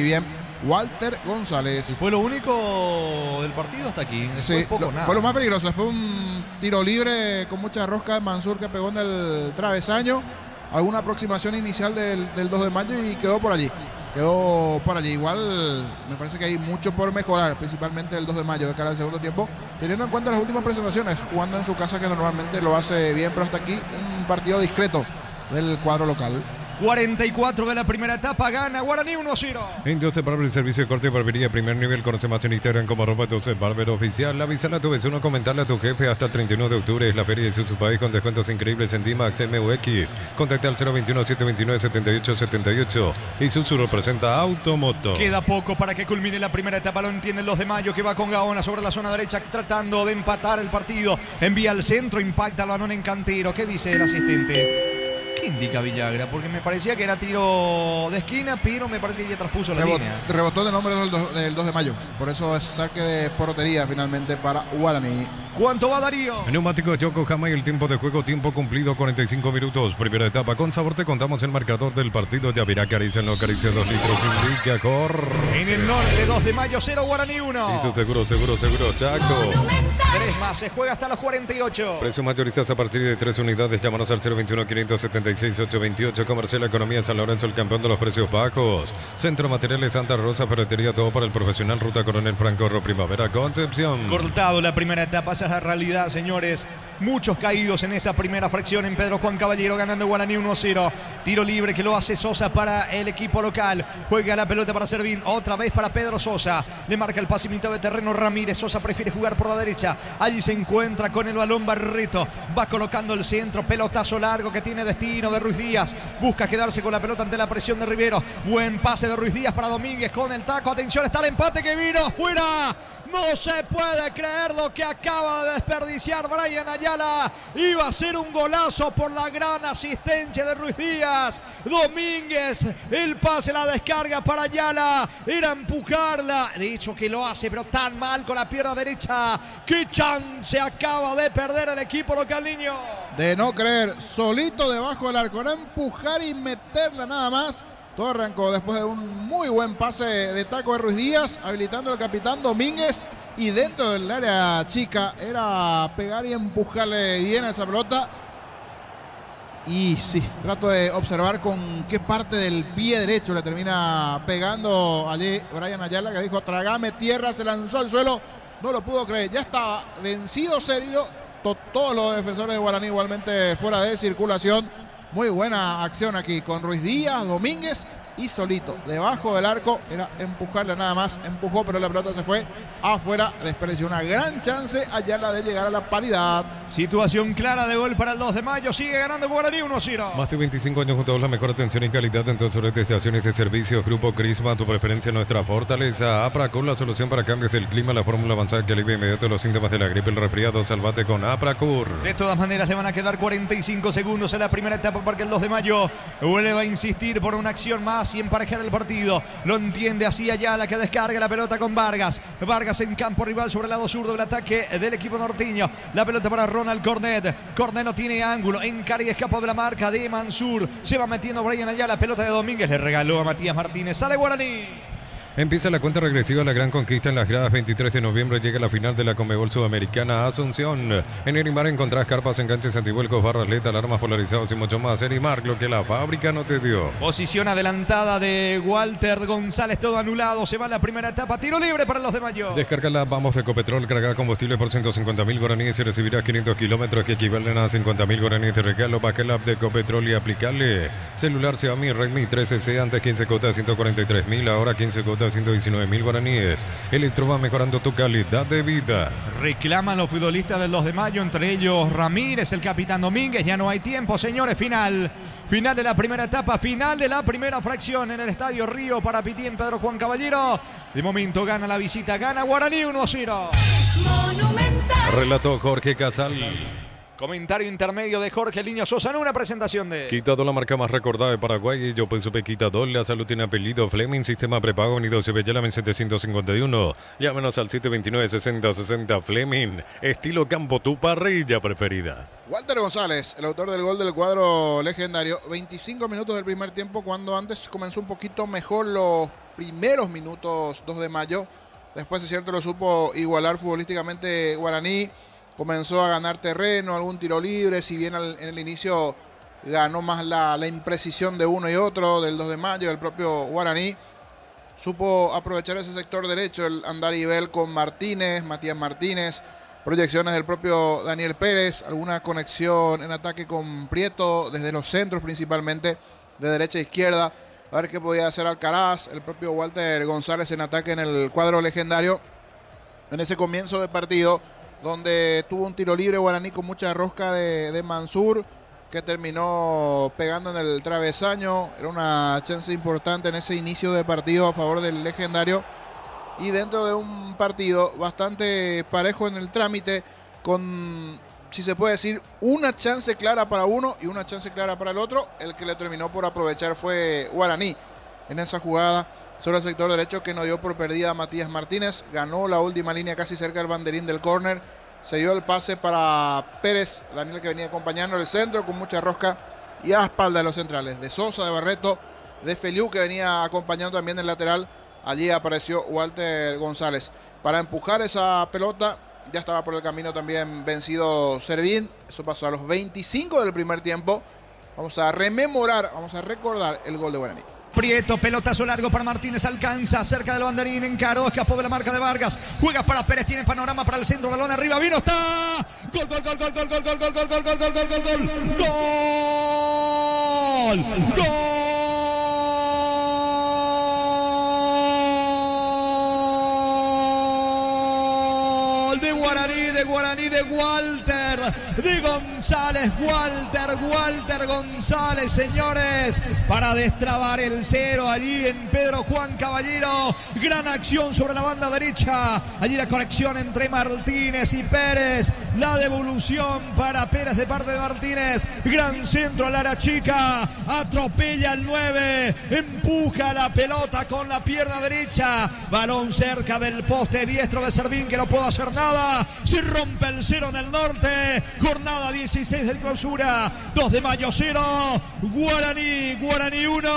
bien Walter González. Y fue lo único del partido hasta aquí. Sí, fue lo más peligroso. Después un tiro libre con mucha rosca de Mansur que pegó en el travesaño. Alguna aproximación inicial del 2 de Mayo y quedó por allí. Igual me parece que hay mucho por mejorar, principalmente el 2 de Mayo de cara al segundo tiempo, teniendo en cuenta las últimas presentaciones, jugando en su casa, que normalmente lo hace bien, pero hasta aquí un partido discreto del cuadro local. 44 de la primera etapa, gana Guaraní 1-0. En Joseph Barber, servicio de corte y barbería primer nivel. Conoce más en Instagram como @Joseph Barber oficial. Avísale a tu vecino, comentarle a tu jefe. Hasta el 31 de octubre es la feria de su país con descuentos increíbles en D-Max MUX. Contacte al 021-729-7878. Y Isuzu representa Automoto. Queda poco para que culmine la primera etapa, lo entienden los de Mayo, que va con Gaona sobre la zona derecha tratando de empatar el partido. Envía al centro, impacta el balón en Cantero. ¿Qué dice el asistente? ¿Qué indica Villagra? Porque me parecía que era tiro de esquina, pero me parece que ya traspuso la línea. Rebotó de nombre del 2 de mayo. Por eso es saque de portería finalmente para Guaraní. ¿Cuánto va Darío? Neumáticos Yokohama y el tiempo de juego, tiempo cumplido 45 minutos. Primera etapa con sabor, te contamos el marcador del partido. Ya verá, acaricienlo, acaricia 2 litros, indica, cor. En el norte, 2 de mayo, 0, Guaraní 1. Y su seguro, Chaco. 3 más, se juega hasta los 48. Precios mayoristas a partir de 3 unidades. Llámanos al 021-576-828. Comercial Economía San Lorenzo, el campeón de los precios bajos. Centro Materiales Santa Rosa, ferretería, todo para el profesional. Ruta Coronel Franco Ro, Primavera, Concepción. Cortado la primera etapa, esa es la realidad, señores. Muchos caídos en esta primera fracción en Pedro Juan Caballero, ganando Guaraní 1-0. Tiro libre que lo hace Sosa para el equipo local. Juega la pelota para Servín, otra vez para Pedro Sosa. Le marca el pase mitad de terreno Ramírez. Sosa prefiere jugar por la derecha. Allí se encuentra con el balón Barreto. Va colocando el centro, pelotazo largo que tiene destino de Ruiz Díaz. Busca quedarse con la pelota ante la presión de Rivero. Buen pase de Ruiz Díaz para Domínguez con el taco. Atención, está el empate que vino afuera. No se puede creer lo que acaba de desperdiciar Brian Ayala. Iba a ser un golazo por la gran asistencia de Ruiz Díaz. Domínguez, el pase, la descarga para Ayala. Era empujarla. De hecho que lo hace, pero tan mal con la pierna derecha. ¡Qué chance acaba de perder el equipo local, niño! De no creer, solito debajo del arco. Era empujar y meterla nada más. Todo arrancó después de un muy buen pase de taco de Ruiz Díaz, habilitando al capitán Domínguez. Y dentro del área chica era pegar y empujarle bien a esa pelota. Y sí, trato de observar con qué parte del pie derecho le termina pegando allí Brian Ayala, que dijo: trágame tierra, se lanzó al suelo. No lo pudo creer, ya estaba vencido serio. Todos los defensores de Guaraní igualmente fuera de circulación. Muy buena acción aquí con Ruiz Díaz, Domínguez y solito. Debajo del arco era empujarle nada más. Empujó, pero la pelota se fue afuera. Desperdició una gran chance Ayala de llegar a la paridad. Situación clara de gol para el 2 de mayo. Sigue ganando Guaraní 1-0. Más de 25 años junto a la mejor atención y calidad en todas sus estaciones de servicio. Grupo Crisma, tu preferencia, nuestra fortaleza. Apracur, la solución para cambios del clima. La fórmula avanzada que alivia inmediato los síntomas de la gripe, el resfriado. Salvate con Apracur. De todas maneras, le van a quedar 45 segundos en la primera etapa porque el 2 de mayo vuelve a insistir por una acción más y emparejar el partido. Lo entiende así Ayala, que descarga la pelota con Vargas. Vargas en campo rival sobre el lado zurdo del ataque del equipo norteño. La pelota para Ronald Cornet. Cornet no tiene ángulo. Encara y escapa de la marca de Mansur. Se va metiendo Brian Ayala. Pelota de Domínguez. Le regaló a Matías Martínez. Sale Guaraní. Empieza la cuenta regresiva a la gran conquista en las gradas. 23 de noviembre llega la final de la Conmebol Sudamericana Asunción. En Erimar encontrás carpas, enganches, antivuelcos, barras LED, alarmas polarizados y mucho más. Erimar, lo que la fábrica no te dio. Posición adelantada de Walter González, todo anulado. Se va la primera etapa. Tiro libre para los de Mayo. Descárgala, vamos de Ecopetrol, carga combustible por 150.000 guaraníes y recibirás 500 kilómetros que equivalen a 50.000 guaraníes de regalo. Baja el app de Ecopetrol y aplicale. Celular Xiaomi Redmi 13C, antes 15 cuotas 143.000, ahora 15 cuotas 119.000 guaraníes. Electro va mejorando tu calidad de vida. Reclaman los futbolistas del 2 de mayo, entre ellos Ramírez, el capitán Domínguez. Ya no hay tiempo, señores. Final de la primera etapa, final de la primera fracción en el Estadio Río para Pití en Pedro Juan Caballero. De momento gana la visita, gana Guaraní 1-0. Relató Jorge Casal. Comentario intermedio de Jorge Liño Sosa en una presentación de Quitador, la marca más recordada de Paraguay. Y yo pues supe Quitador, la salud tiene apellido Fleming, sistema prepago unido Llame 751. Llámenos al 729-6060 Fleming. Estilo campo, tu parrilla preferida. Walter González, el autor del gol del cuadro legendario. 25 minutos del primer tiempo, cuando antes comenzó un poquito mejor los primeros minutos 2 de mayo. Después, es cierto, lo supo igualar futbolísticamente Guaraní. Comenzó a ganar terreno, algún tiro libre, si bien en el inicio ganó más la imprecisión de uno y otro, del 2 de mayo, del propio Guaraní. Supo aprovechar ese sector derecho, el andarivel con Martínez, Matías Martínez, proyecciones del propio Daniel Pérez, alguna conexión en ataque con Prieto, desde los centros principalmente. de derecha a izquierda, a ver qué podía hacer Alcaraz, el propio Walter González en ataque en el cuadro legendario en ese comienzo de partido, donde tuvo un tiro libre Guaraní con mucha rosca de Mansur, que terminó pegando en el travesaño. Era una chance importante en ese inicio de partido a favor del legendario, y dentro de un partido bastante parejo en el trámite, con, si se puede decir, una chance clara para uno y una chance clara para el otro. El que le terminó por aprovechar fue Guaraní en esa jugada sobre el sector derecho, que no dio por perdida a Matías Martínez. Ganó la última línea casi cerca del banderín del córner. Se dio el pase para Pérez, Daniel, que venía acompañando el centro con mucha rosca, y a la espalda de los centrales, de Sosa, de Barreto, de Feliu, que venía acompañando también el lateral. Allí apareció Walter González para empujar esa pelota. Ya estaba por el camino también vencido Servín. Eso pasó a los 25 del primer tiempo. Vamos a rememorar, vamos a recordar el gol de Guaraní. Prieto, pelotazo largo para Martínez, alcanza cerca del banderín, encaró, escapó de la marca de Vargas, juega para Pérez, tiene panorama para el centro, balón arriba, vino, está, gol, gol, gol, gol, gol, gol, gol, gol, gol, gol, gol, gol, gol, gol, gol, gol de Guaraní, de Walter, de González, Walter González, señores, para destrabar el 0 allí en Pedro Juan Caballero. Gran acción sobre la banda derecha, allí la conexión entre Martínez y Pérez, la devolución para Pérez de parte de Martínez, gran centro al área chica, atropella al 9, empuja la pelota con la pierna derecha, balón cerca del poste diestro de Servín, que no puede hacer nada, se rompe el 0 en el norte, jornada 16 del clausura, 2 de mayo 0, Guaraní 1,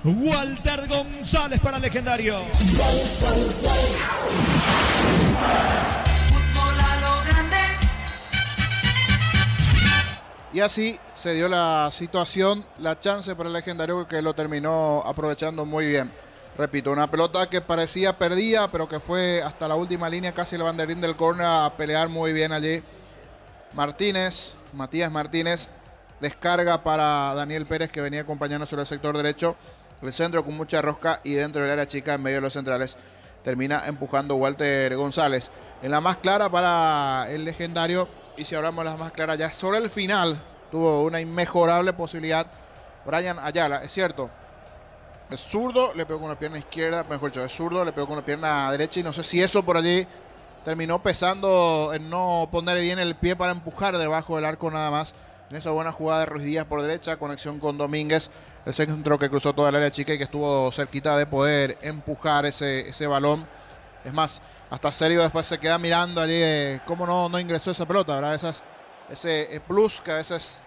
Walter González para el legendario. Y así se dio la situación, la chance para el legendario, que lo terminó aprovechando muy bien. Repito, una pelota que parecía perdida, pero que fue hasta la última línea, casi el banderín del córner, a pelear muy bien allí Matías Martínez. Descarga para Daniel Pérez, que venía acompañando sobre el sector derecho. El centro con mucha rosca, y dentro del área chica, en medio de los centrales, termina empujando Walter González. En la más clara para el legendario, y si hablamos de las más claras, ya sobre el final tuvo una inmejorable posibilidad Brian Ayala. Es cierto, es zurdo, le pegó con la pierna izquierda, mejor dicho, es zurdo, le pegó con la pierna derecha, y no sé si eso por allí terminó pesando en no poner bien el pie para empujar debajo del arco nada más. En esa buena jugada de Ruiz Díaz por derecha, conexión con Domínguez, el centro que cruzó toda el área chica y que estuvo cerquita de poder empujar ese balón. Es más, hasta Serio después se queda mirando allí cómo no ingresó esa pelota, ¿verdad? Ese plus que a veces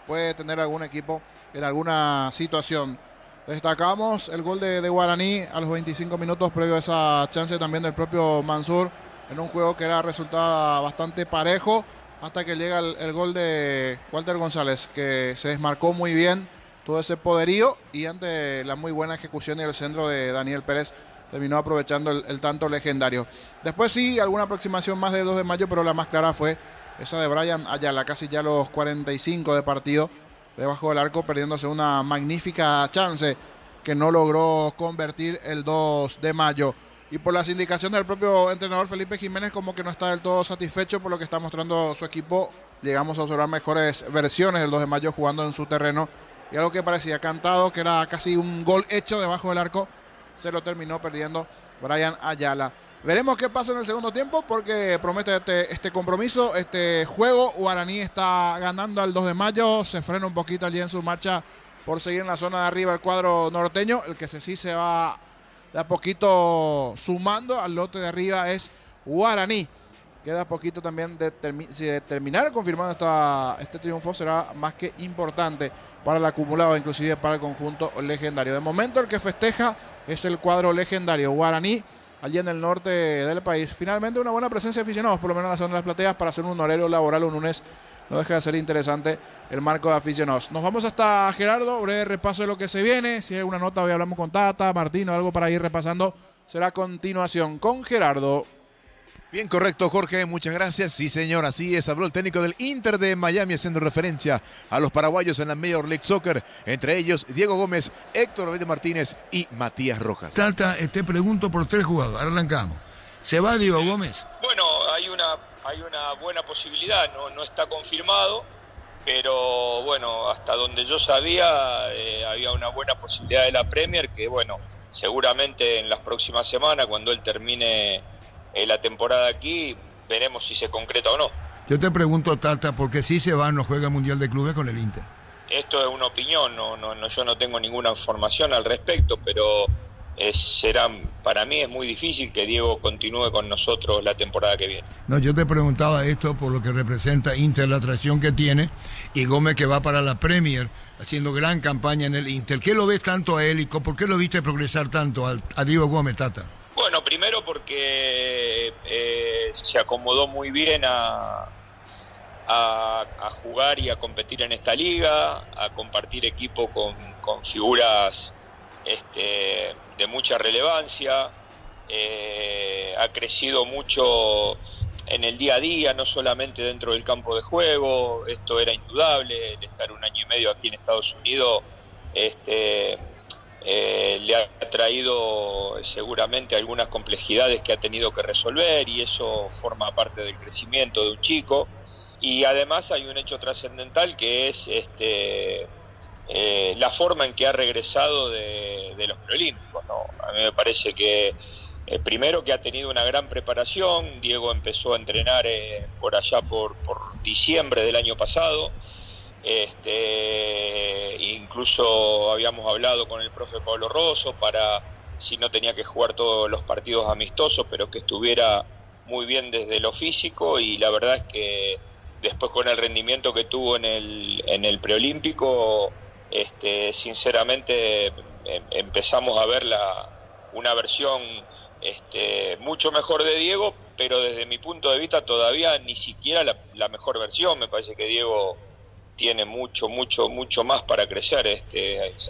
puede tener algún equipo en alguna situación. Destacamos el gol de Guaraní a los 25 minutos, previo a esa chance también del propio Mansur, en un juego que era resultado bastante parejo, hasta que llega el gol de Walter González, que se desmarcó muy bien, todo ese poderío, y ante la muy buena ejecución y el centro de Daniel Pérez, terminó aprovechando el tanto legendario. Después sí, alguna aproximación más de 2 de mayo, pero la más clara fue esa de Brian Ayala, casi ya los 45 de partido, debajo del arco, perdiéndose una magnífica chance que no logró convertir el 2 de mayo. Y por las indicaciones del propio entrenador Felipe Jiménez, como que no está del todo satisfecho por lo que está mostrando su equipo. Llegamos a observar mejores versiones del 2 de mayo jugando en su terreno, y algo que parecía cantado, que era casi un gol hecho debajo del arco, se lo terminó perdiendo Brian Ayala. Veremos qué pasa en el segundo tiempo, porque promete este compromiso, este juego. Guaraní está ganando al 2 de mayo, se frena un poquito allí en su marcha por seguir en la zona de arriba el cuadro norteño. El que sí se va de a poquito sumando al lote de arriba es Guaraní. Queda poquito también de terminar confirmando este triunfo, será más que importante para el acumulado, inclusive para el conjunto legendario. De momento el que festeja es el cuadro legendario. Guaraní, allí en el norte del país. Finalmente una buena presencia de aficionados, por lo menos en la zona de las plateas, para hacer un horario laboral un lunes. No deja de ser interesante el marco de aficionados. Nos vamos hasta Gerardo, breve repaso de lo que se viene. Si hay alguna nota, hoy hablamos con Tata, Martín o algo para ir repasando. Será a continuación con Gerardo. Bien, correcto, Jorge, muchas gracias. Sí, señor, así es. Habló el técnico del Inter de Miami haciendo referencia a los paraguayos en la Major League Soccer, entre ellos Diego Gómez, Héctor David Martínez y Matías Rojas. Tata, te pregunto por 3 jugadores. Arrancamos. ¿Se va Diego Gómez? Bueno, hay una buena posibilidad, no está confirmado, pero bueno, hasta donde yo sabía había una buena posibilidad de la Premier, que bueno, seguramente en las próximas semanas, cuando él termine la temporada aquí, veremos si se concreta o no. Yo te pregunto, Tata, porque si se va, no juega el Mundial de Clubes con el Inter. Esto es una opinión, yo no tengo ninguna información al respecto, pero para mí es muy difícil que Diego continúe con nosotros la temporada que viene. No, yo te preguntaba esto por lo que representa Inter, la atracción que tiene, y Gómez que va para la Premier, haciendo gran campaña en el Inter. ¿Qué lo ves tanto a él y por qué lo viste progresar tanto a Diego Gómez, Tata? Bueno, primero porque se acomodó muy bien a jugar y a competir en esta liga, a compartir equipo con figuras de mucha relevancia, ha crecido mucho en el día a día, no solamente dentro del campo de juego. Esto era indudable, el estar 1 año y medio aquí en Estados Unidos le ha traído seguramente algunas complejidades que ha tenido que resolver, y eso forma parte del crecimiento de un chico. Y además hay un hecho trascendental que es la forma en que ha regresado de los preolímpicos, ¿no? A mí me parece que primero que ha tenido una gran preparación. Diego empezó a entrenar por allá por diciembre del año pasado. Incluso habíamos hablado con el profe Pablo Rosso para si no tenía que jugar todos los partidos amistosos, pero que estuviera muy bien desde lo físico, y la verdad es que después con el rendimiento que tuvo en el preolímpico, sinceramente empezamos a ver una versión mucho mejor de Diego, pero desde mi punto de vista todavía ni siquiera la mejor versión. Me parece que Diego tiene mucho más para crecer.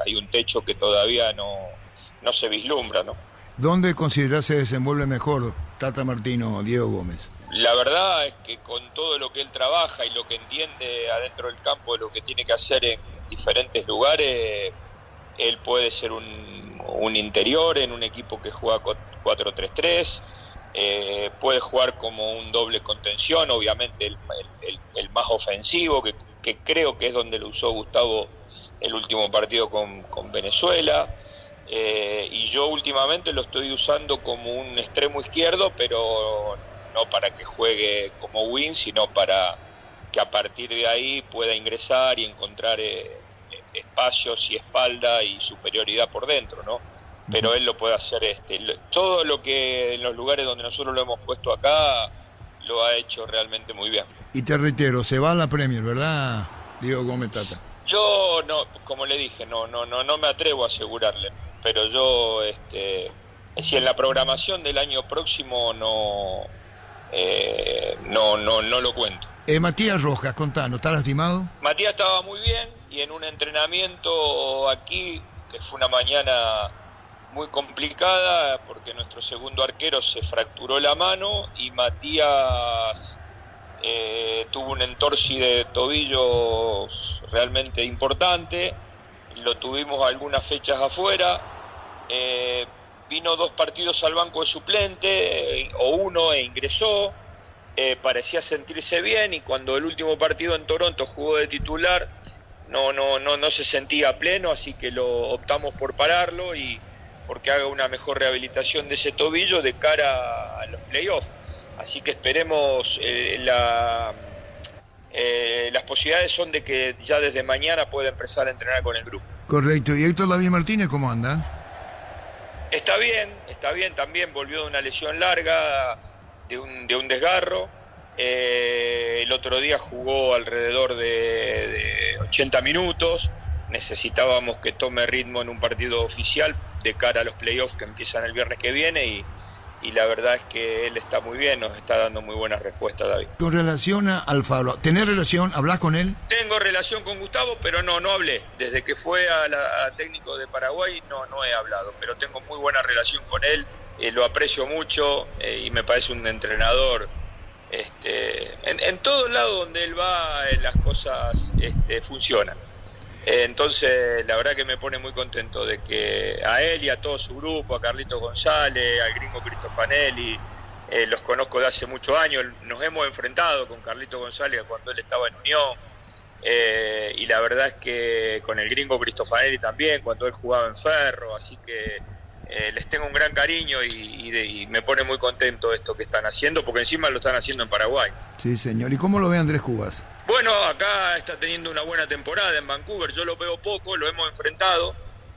Hay un techo que todavía no se vislumbra, ¿no? ¿Dónde considerás se desenvuelve mejor Tata Martino o Diego Gómez? La verdad es que con todo lo que él trabaja y lo que entiende adentro del campo de lo que tiene que hacer en diferentes lugares, él puede ser un interior en un equipo que juega 4-3-3, puede jugar como un doble contención, obviamente el más ofensivo, que creo que es donde lo usó Gustavo el último partido con Venezuela, y yo últimamente lo estoy usando como un extremo izquierdo, pero no para que juegue como wing, sino para que a partir de ahí pueda ingresar y encontrar espacios y espalda y superioridad por dentro, ¿no? Pero él lo puede hacer, todo lo que en los lugares donde nosotros lo hemos puesto acá, lo ha hecho realmente muy bien. Y te reitero, se va a la Premier, ¿verdad, Diego Gómez, Tata? Yo, no, como le dije, no me atrevo a asegurarle, pero yo, si en la programación del año próximo no lo cuento. Matías Rojas, contanos, ¿está lastimado? Matías estaba muy bien, y en un entrenamiento aquí, que fue una mañana muy complicada, porque nuestro segundo arquero se fracturó la mano, y Matías tuvo un entorsi de tobillo realmente importante. Lo tuvimos algunas fechas afuera. Vino 2 partidos al banco de suplente, o uno, e ingresó. Parecía sentirse bien, y cuando el último partido en Toronto jugó de titular, no se sentía pleno, así que lo optamos por pararlo, y porque haga una mejor rehabilitación de ese tobillo de cara a los playoffs. Así que esperemos, las posibilidades son de que ya desde mañana pueda empezar a entrenar con el grupo. Correcto. ¿Y Héctor David Martínez cómo anda? Está bien, también volvió de una lesión larga, de un desgarro. El otro día jugó alrededor de 80 minutos. Necesitábamos que tome ritmo en un partido oficial de cara a los playoffs que empiezan el viernes que viene, y la verdad es que él está muy bien, nos está dando muy buenas respuestas, David. Con relación a Alfaro, ¿tenés relación? ¿Hablás con él? Tengo relación con Gustavo, pero no hablé. Desde que fue a técnico de Paraguay no he hablado, pero tengo muy buena relación con él. lo aprecio mucho y me parece un entrenador. En todo lado donde él va, las cosas funcionan. Entonces, la verdad que me pone muy contento de que a él y a todo su grupo, a Carlito González, al gringo Cristofanelli, los conozco de hace muchos años, nos hemos enfrentado con Carlito González cuando él estaba en Unión, y la verdad es que con el gringo Cristofanelli también, cuando él jugaba en Ferro, así que les tengo un gran cariño y me pone muy contento esto que están haciendo, porque encima lo están haciendo en Paraguay. Sí, señor. ¿Y cómo lo ve Andrés Cubas? Bueno, acá está teniendo una buena temporada en Vancouver, yo lo veo poco, lo hemos enfrentado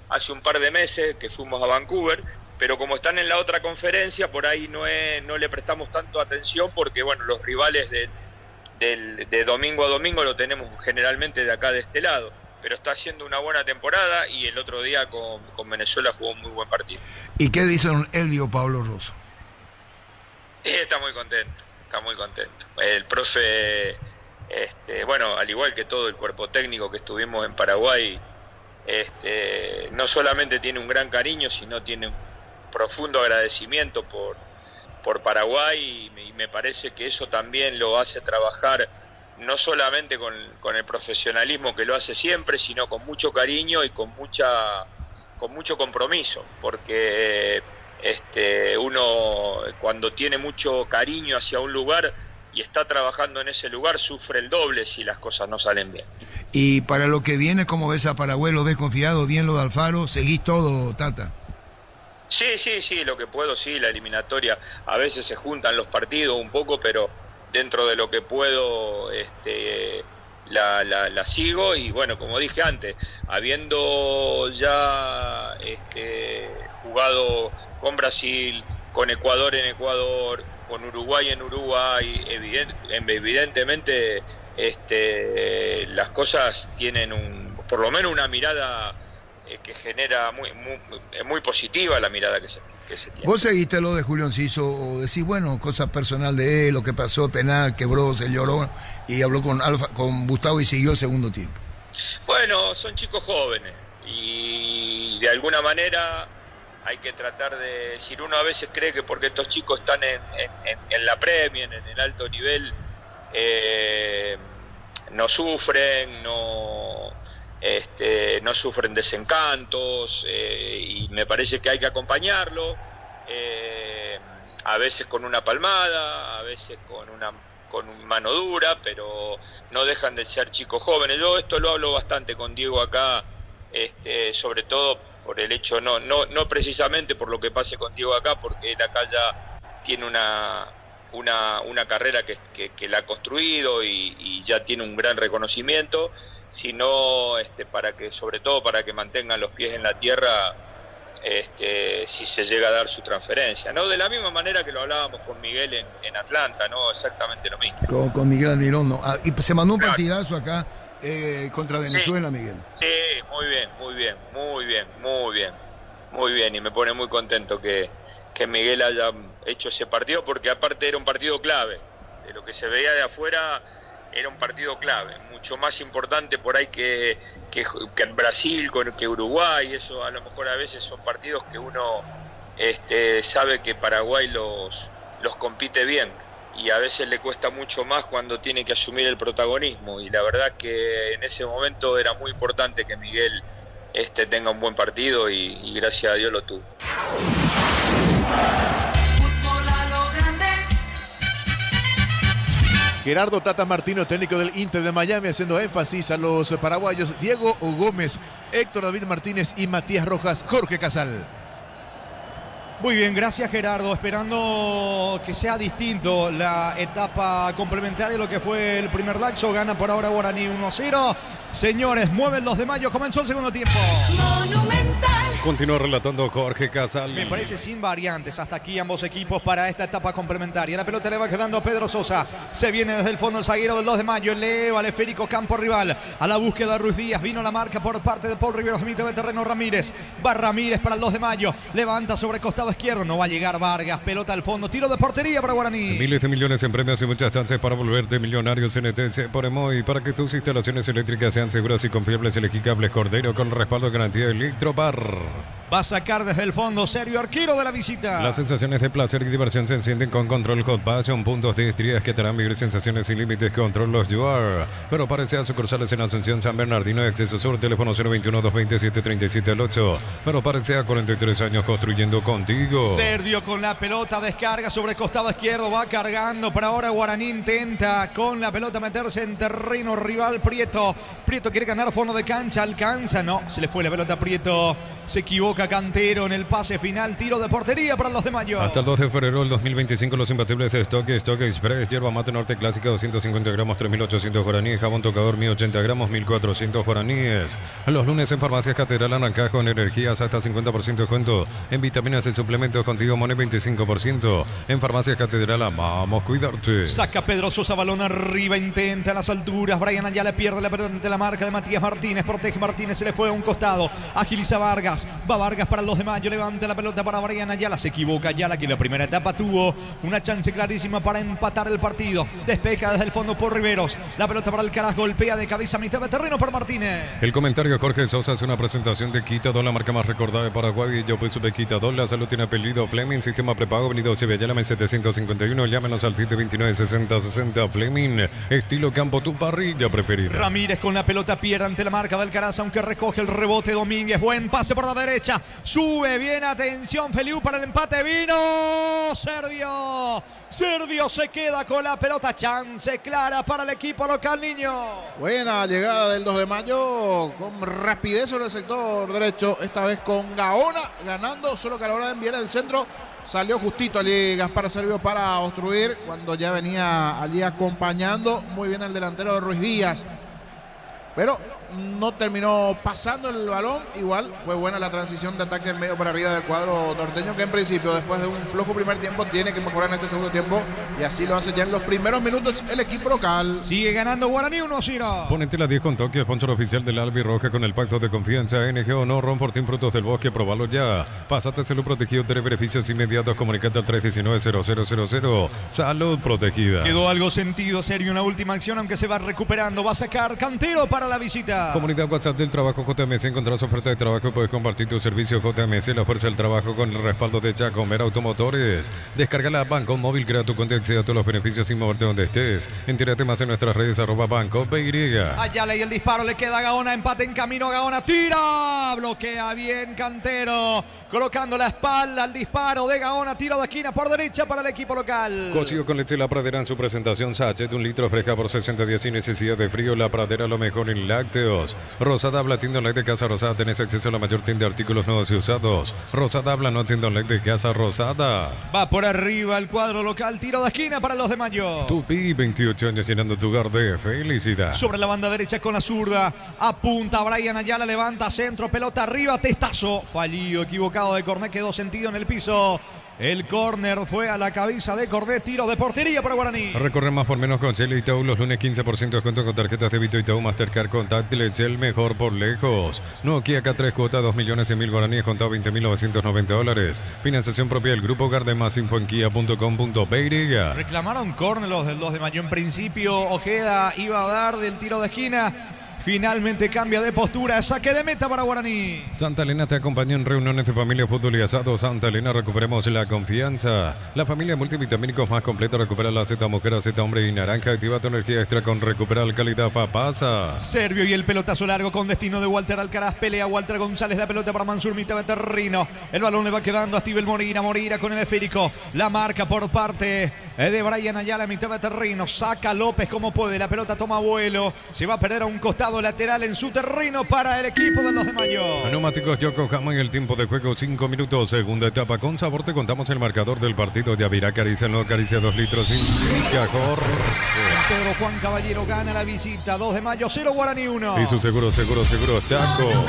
hace un par de meses que fuimos a Vancouver, pero como están en la otra conferencia, por ahí no le prestamos tanto atención porque, bueno, los rivales de domingo a domingo lo tenemos generalmente de acá de este lado, pero está haciendo una buena temporada y el otro día con Venezuela jugó un muy buen partido. ¿Y qué dice don Elvio Pablo Rosso? Está muy contento, El profe, bueno, al igual que todo el cuerpo técnico que estuvimos en Paraguay, no solamente tiene un gran cariño, sino tiene un profundo agradecimiento por Paraguay y me parece que eso también lo hace trabajar no solamente con el profesionalismo que lo hace siempre, sino con mucho cariño y con mucho compromiso, porque uno cuando tiene mucho cariño hacia un lugar y está trabajando en ese lugar sufre el doble si las cosas no salen bien. Y para lo que viene, ¿cómo ves a Paraguay? ¿Lo ves confiado? ¿Bien lo de Alfaro? ¿Seguís todo, Tata? Sí, lo que puedo, sí, la eliminatoria, a veces se juntan los partidos un poco, pero dentro de lo que puedo la sigo y bueno, como dije antes, habiendo ya jugado con Brasil, con Ecuador en Ecuador, con Uruguay en Uruguay, evidentemente las cosas tienen por lo menos una mirada que genera muy positiva, la mirada que se tiene. ¿Vos seguiste lo de Julio Enciso o decís, bueno, cosa personal de él, lo que pasó, penal, quebró, se lloró y habló con Gustavo y siguió el segundo tiempo? Bueno, son chicos jóvenes y de alguna manera hay que tratar de decir, uno a veces cree que porque estos chicos están en la Premier, en el alto nivel, no sufren, no sufren desencantos, y me parece que hay que acompañarlo, a veces con una palmada, a veces con mano dura, pero no dejan de ser chicos jóvenes. Yo esto lo hablo bastante con Diego acá, sobre todo por el hecho, no precisamente por lo que pase con Diego acá, porque él acá ya tiene una carrera que la ha construido y ya tiene un gran reconocimiento, sino sobre todo para que mantengan los pies en la tierra si se llega a dar su transferencia, ¿no? De la misma manera que lo hablábamos con Miguel en Atlanta, ¿no? Exactamente lo mismo. Con Miguel Almirón, ¿no? Y se mandó un Claro. partidazo acá contra Venezuela, sí. Miguel. Sí, muy bien, y me pone muy contento que Miguel haya hecho ese partido, porque aparte era un partido clave, de lo que se veía de afuera era un partido clave, mucho más importante por ahí que Brasil, que Uruguay. Eso a lo mejor a veces son partidos que uno sabe que Paraguay los compite bien y a veces le cuesta mucho más cuando tiene que asumir el protagonismo, y la verdad que en ese momento era muy importante que Miguel tenga un buen partido y gracias a Dios lo tuvo. Gerardo Tata Martino, técnico del Inter de Miami, haciendo énfasis a los paraguayos Diego Gómez, Héctor David Martínez y Matías Rojas. Jorge Casal. Muy bien, gracias Gerardo. Esperando que sea distinto la etapa complementaria, lo que fue el primer lapso. Gana por ahora Guaraní 1-0. Señores, mueven los de Mayo. Comenzó el segundo tiempo. Monumental. Continúa relatando Jorge Casal. Me parece sin variantes hasta aquí ambos equipos para esta etapa complementaria. La pelota le va quedando a Pedro Sosa. Se viene desde el fondo el zaguero del 2 de Mayo. Eleva al esférico campo rival. A la búsqueda de Ruiz Díaz. Vino la marca por parte de Paul Riveros. Mitad de terreno Ramírez. Va Ramírez para el 2 de Mayo. Levanta sobre costado izquierdo. No va a llegar Vargas. Pelota al fondo. Tiro de portería para Guaraní. Miles de millones en premios y muchas chances para volverte millonario. CNTC por Emoy. Para que tus instalaciones eléctricas sean seguras y confiables, elegí Cables Cordero con respaldo de garantía de Electrobar. Va a sacar desde el fondo Sergio, arquero de la visita. Las sensaciones de placer y diversión se encienden con Control Hot Passion, puntos de estrías que te harán vivir sensaciones sin límites. Control los You Are. Pero parece a sucursales en Asunción, San Bernardino y Acceso Sur, teléfono 021-227-3708. Pero parece a 43 años construyendo contigo. Sergio con la pelota, descarga sobre costado izquierdo, va cargando, pero ahora Guaraní intenta con la pelota meterse en terreno rival. Prieto quiere ganar fondo de cancha, alcanza, no, se le fue la pelota a Prieto, se equivoca Cantero en el pase final, tiro de portería para los de Mayo. Hasta el 2 de febrero del 2025 los imbatibles de Stock Express, hierba mate norte clásica 250 gramos 3.800 guaraníes, jabón tocador 1.080 gramos 1.400 guaraníes. Los lunes en Farmacias Catedral Aranca con energías hasta 50% de descuento, en vitaminas y suplementos contigo Mone 25%, en Farmacias Catedral amamos cuidarte. Saca Pedro Sosa, balón arriba, intenta a las alturas, Brian Ayala pierde la pelota ante la marca de Matías Martínez, protege Martínez, se le fue a un costado, agiliza Vargas, va Vargas para los de Mayo, levanta la pelota para Brian Ayala, se equivoca Ayala que en la primera etapa tuvo una chance clarísima para empatar el partido, despeja desde el fondo por Riveros, la pelota para Alcaraz, golpea de cabeza a mitad de terreno por Martínez. El comentario Jorge Sosa es una presentación de Quitador, la marca más recordada de Paraguay. Yo pues Quitador, la salud tiene apellido Fleming, sistema prepago, venido Sevilla, llame 751, llámenos al 729-6060 Fleming, estilo campo, tu parrilla preferida. Ramírez con la pelota pierde ante la marca de Alcaraz, aunque recoge el rebote Domínguez, buen pase por la derecha, sube bien, atención Feliu para el empate, vino Servio se queda con la pelota, chance clara para el equipo local, niño. Buena llegada del 2 de Mayo con rapidez sobre el sector derecho, esta vez con Gaona ganando, solo que a la hora de enviar el centro salió justito allí Gaspar Servio para obstruir cuando ya venía allí acompañando muy bien el delantero de Ruiz Díaz, pero no terminó pasando el balón. Igual fue buena la transición de ataque en medio para arriba del cuadro norteño, que en principio después de un flojo primer tiempo tiene que mejorar en este segundo tiempo, y así lo hace ya en los primeros minutos el equipo local. Sigue ganando Guaraní 1-0. Ponete la 10 con Tokio, sponsor oficial del Albirroja con el pacto de confianza NG Honor, Ron Fortín Frutos del Bosque, probalo ya. Pásate salud protegido, de beneficios inmediatos, comunicate al 319-0000. Salud protegida. Quedó algo sentido Sergio en la última acción, aunque se va recuperando, va a sacar Cantero para la visita. Comunidad WhatsApp del trabajo JMC, encontrás oferta de trabajo, puedes compartir tu servicio JMC, la fuerza del trabajo con el respaldo de Chacomer Automotores. Descarga la Banco Móvil, crea tu cuenta y accede a todos los beneficios sin moverte donde estés. Entérate más en nuestras redes @Banco BY. Ayala y el disparo le queda a Gaona, empate en camino, Gaona tira, bloquea bien Cantero, colocando la espalda al disparo de Gaona, tiro de esquina por derecha para el equipo local. Cocido con leche La Pradera en su presentación, sachet 1 litro fresca por 60 días sin necesidad de frío. La Pradera, lo mejor en lácteos. Rosada Habla, tienda online de Casa Rosada, tenés acceso a la mayor tienda de artículos nuevos y usados. Rosada Habla, no tienda online de Casa Rosada. Va por arriba el cuadro local, tiro de esquina para los de Mayo. Tupi, 28 años llenando tu hogar de felicidad. Sobre la banda derecha con la zurda, apunta Brian Ayala, levanta centro, pelota arriba, testazo, fallido, equivocado de Cornet, quedó sentido en el piso. El córner fue a la cabeza de Cornet, tiro de portería para Guaraní. Recorre más por menos con Shell Itaú, los lunes 15% de descuento con tarjetas de débito Itaú Mastercard Contactless, el mejor por lejos. Nokia K3 cuota 2.100.000 guaraníes, contado $20.990. Financiación propia del Grupo Garden, más info en kia.com.py. Reclamaron córner los del 2 de Mayo. En principio Ojeda iba a dar del tiro de esquina. Finalmente cambia de postura, saque de meta para Guaraní. Santa Elena te acompaña en reuniones de familia, fútbol y asado. Santa Elena, recuperemos la confianza. La familia multivitamínicos más completa, recupera la Z mujer, Z hombre y naranja. Activa tu energía extra con Recuperar Calidad Fapasa. Servio y el pelotazo largo con destino de Walter Alcaraz. Pelea Walter González, la pelota para Mansur, mitad de terreno. El balón le va quedando a Steven Moreira. Moreira con el esférico. La marca por parte de Brian Ayala, mitad de terreno. Saca López como puede. La pelota toma vuelo. Se va a perder a un costado lateral en su terreno para el equipo de los de Mayo. Neumáticos Yokohama en el tiempo de juego 5 minutos, segunda etapa con sabor. Te contamos el marcador del partido de Avirá. Caricia, no caricia 2 litros sin cajor. Pedro Juan Caballero gana la visita. 2 de Mayo, 0 Guaraní 1. Y su seguro Chaco.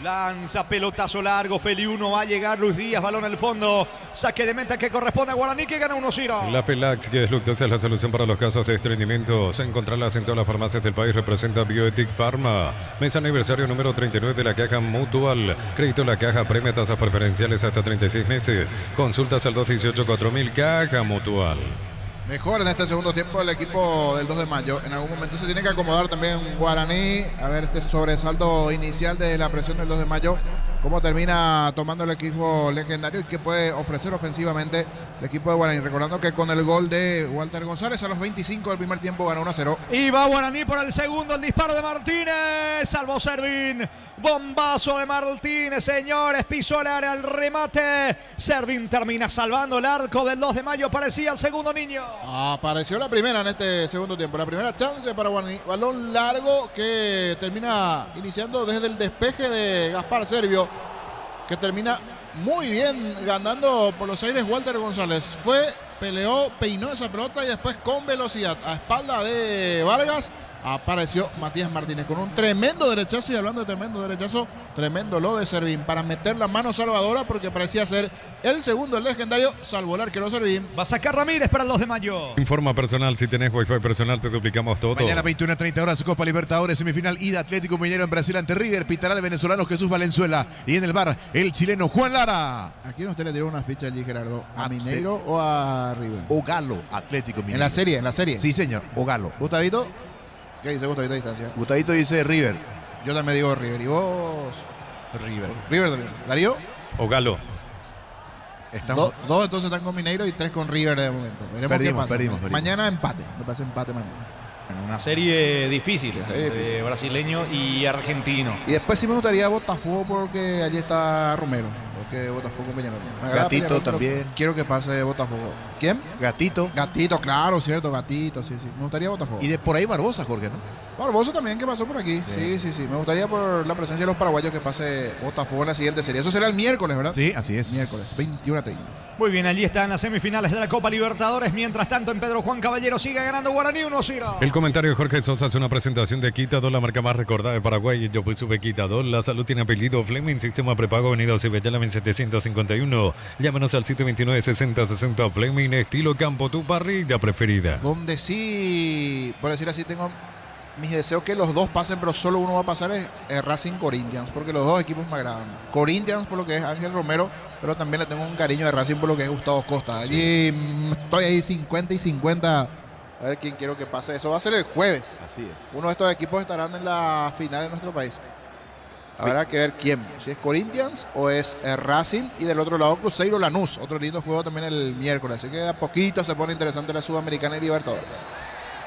Lanza pelotazo largo, Feli 1, va a llegar Luis Díaz, balón al fondo, saque de meta que corresponde a Guaraní, que gana 1-0. La Felax, que es Luctas, es la solución para los casos de estreñimiento. Encontrarlas en todas las farmacias del país. Representa Bioetic Pharma. Mes aniversario número 39 de la Caja Mutual. Crédito La Caja, premia tasas preferenciales hasta 36 meses. Consultas al 218-4000, Caja Mutual. Mejor en este segundo tiempo el equipo del 2 de Mayo. En algún momento se tiene que acomodar también Guaraní. A ver este sobresalto inicial de la presión del 2 de Mayo. cómo termina tomando el equipo legendario y qué puede ofrecer ofensivamente el equipo de Guaraní. Recordando que con el gol de Walter González a los 25 del primer tiempo ganó 1-0. Y va Guaraní por el segundo, el disparo de Martínez, salvó Servín, bombazo de Martínez, señores, pisó el área, el remate, Servín termina salvando el arco del 2 de mayo, parecía el segundo niño. Apareció la primera en este segundo tiempo, la primera chance para Guaraní, balón largo que termina iniciando desde el despeje de Gaspar Servio, que termina muy bien ganando por los aires Walter González. Peleó, peinó esa pelota y después con velocidad a espalda de Vargas apareció Matías Martínez con un tremendo derechazo. Y hablando de tremendo derechazo, tremendo lo de Servín para meter la mano salvadora, porque parecía ser el segundo, el legendario, salvó el arquero Servín. Va a sacar Ramírez para el 2 de mayo. Informa personal, si tenés Wi-Fi personal te duplicamos todo. Mañana 21:30 horas, Copa Libertadores, semifinal ida Atlético Mineiro en Brasil ante River. Pitará el venezolano Jesús Valenzuela y en el bar el chileno Juan Lara. ¿A quién usted le tiró una ficha allí, Gerardo? ¿A Mineiro o a River? O Galo, Atlético Mineiro. En la serie. Sí, señor, o Galo. Gustavito, ¿qué dice Gustavito a distancia? Gustavito dice River. Yo también digo River. ¿Y vos? River. River también. ¿Darío? O Galo. Estamos... Dos entonces están con Mineiro y 3 con River de momento. Veremos qué pasa. Perdimos. Mañana empate. Me parece empate mañana. Una serie difícil, difícil. de brasileño y argentino. Y después sí me gustaría Botafogo, porque allí está Romero. Porque Botafogo Peñarol. Gatito Peñarol, también. Quiero que pase Botafogo. ¿Quién? Gatito. Gatito, claro, cierto, Gatito, sí. Me gustaría Botafogo. Y de por ahí Barbosa, Jorge, ¿no? Barbosa también, que pasó por aquí. Sí. Me gustaría por la presencia de los paraguayos que pase Botafogo en la siguiente serie. Eso será el miércoles, ¿verdad? Sí, así es. Miércoles, 21:30. Muy bien, allí están las semifinales de la Copa Libertadores. Mientras tanto, en Pedro Juan Caballero sigue ganando Guaraní 1-0. El comentario de Jorge Sosa es una presentación de Quitador, la marca más recordada de Paraguay. Yo pues sube Quitador. La salud tiene apellido Fleming, sistema prepago, avenida Cibellala 1751. Llámanos al 729-6060 Fleming, estilo campo, tu parrilla preferida. Donde sí, por decir así, tengo mis deseos que los dos pasen, pero solo uno va a pasar es Racing Corinthians, porque los dos equipos me agradan. Corinthians por lo que es Ángel Romero, pero también le tengo un cariño de Racing por lo que es Gustavo Costa. Allí estoy ahí 50 y 50. A ver quién quiero que pase. Eso va a ser el jueves. Así es. Uno de estos equipos estarán en la final en nuestro país. Habrá que ver quién, si es Corinthians o es Racing, y del otro lado Cruzeiro Lanús, otro lindo juego también el miércoles, así que a poquito se pone interesante la Sudamericana y Libertadores.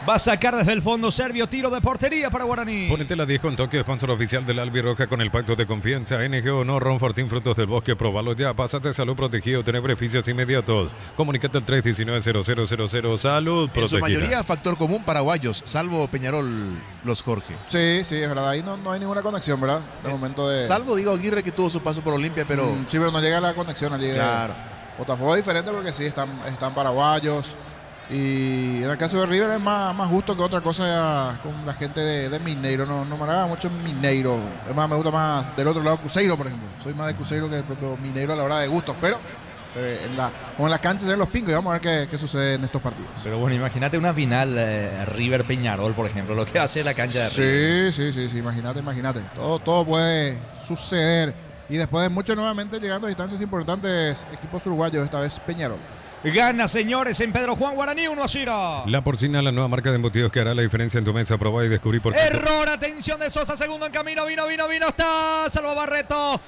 Va a sacar desde el fondo Servio, tiro de portería para Guaraní. Ponete la 10 con toque, sponsor oficial del Albirroja con el pacto de confianza. NG Honor, Ron Fortín, Frutos del Bosque, probalo ya. Pásate salud protegido, tener beneficios inmediatos. Comunicate al 319-0000. Salud En su protegida. mayoría factor común paraguayos, salvo Peñarol, los Jorge. Sí, es verdad, ahí no hay ninguna conexión, ¿verdad? De momento de... Salvo Diego Aguirre, que tuvo su paso por Olimpia, pero... Sí, pero no llega la conexión allí. Claro. Botafogo es diferente porque sí, están paraguayos. Y en el caso de River es más justo que otra cosa con la gente de Mineiro. No me agrada mucho Mineiro. Es más, me gusta más del otro lado Cruzeiro, por ejemplo. Soy más de Cruzeiro que del propio Mineiro a la hora de gustos. Pero se ve como en las canchas se ven los pingos y vamos a ver qué sucede en estos partidos. Pero bueno, imagínate una final River Peñarol, por ejemplo, lo que hace la cancha de River. Sí, imagínate. Todo puede suceder. Y después de mucho nuevamente llegando a distancias importantes, equipos uruguayos, esta vez Peñarol. Gana, señores, en Pedro Juan Guaraní 1-0. La Porcina, la nueva marca de embutidos que hará la diferencia en tu mesa. Probá y descubrí por qué. Error, atención de Sosa, segundo en camino, vino, está, salvo Barreto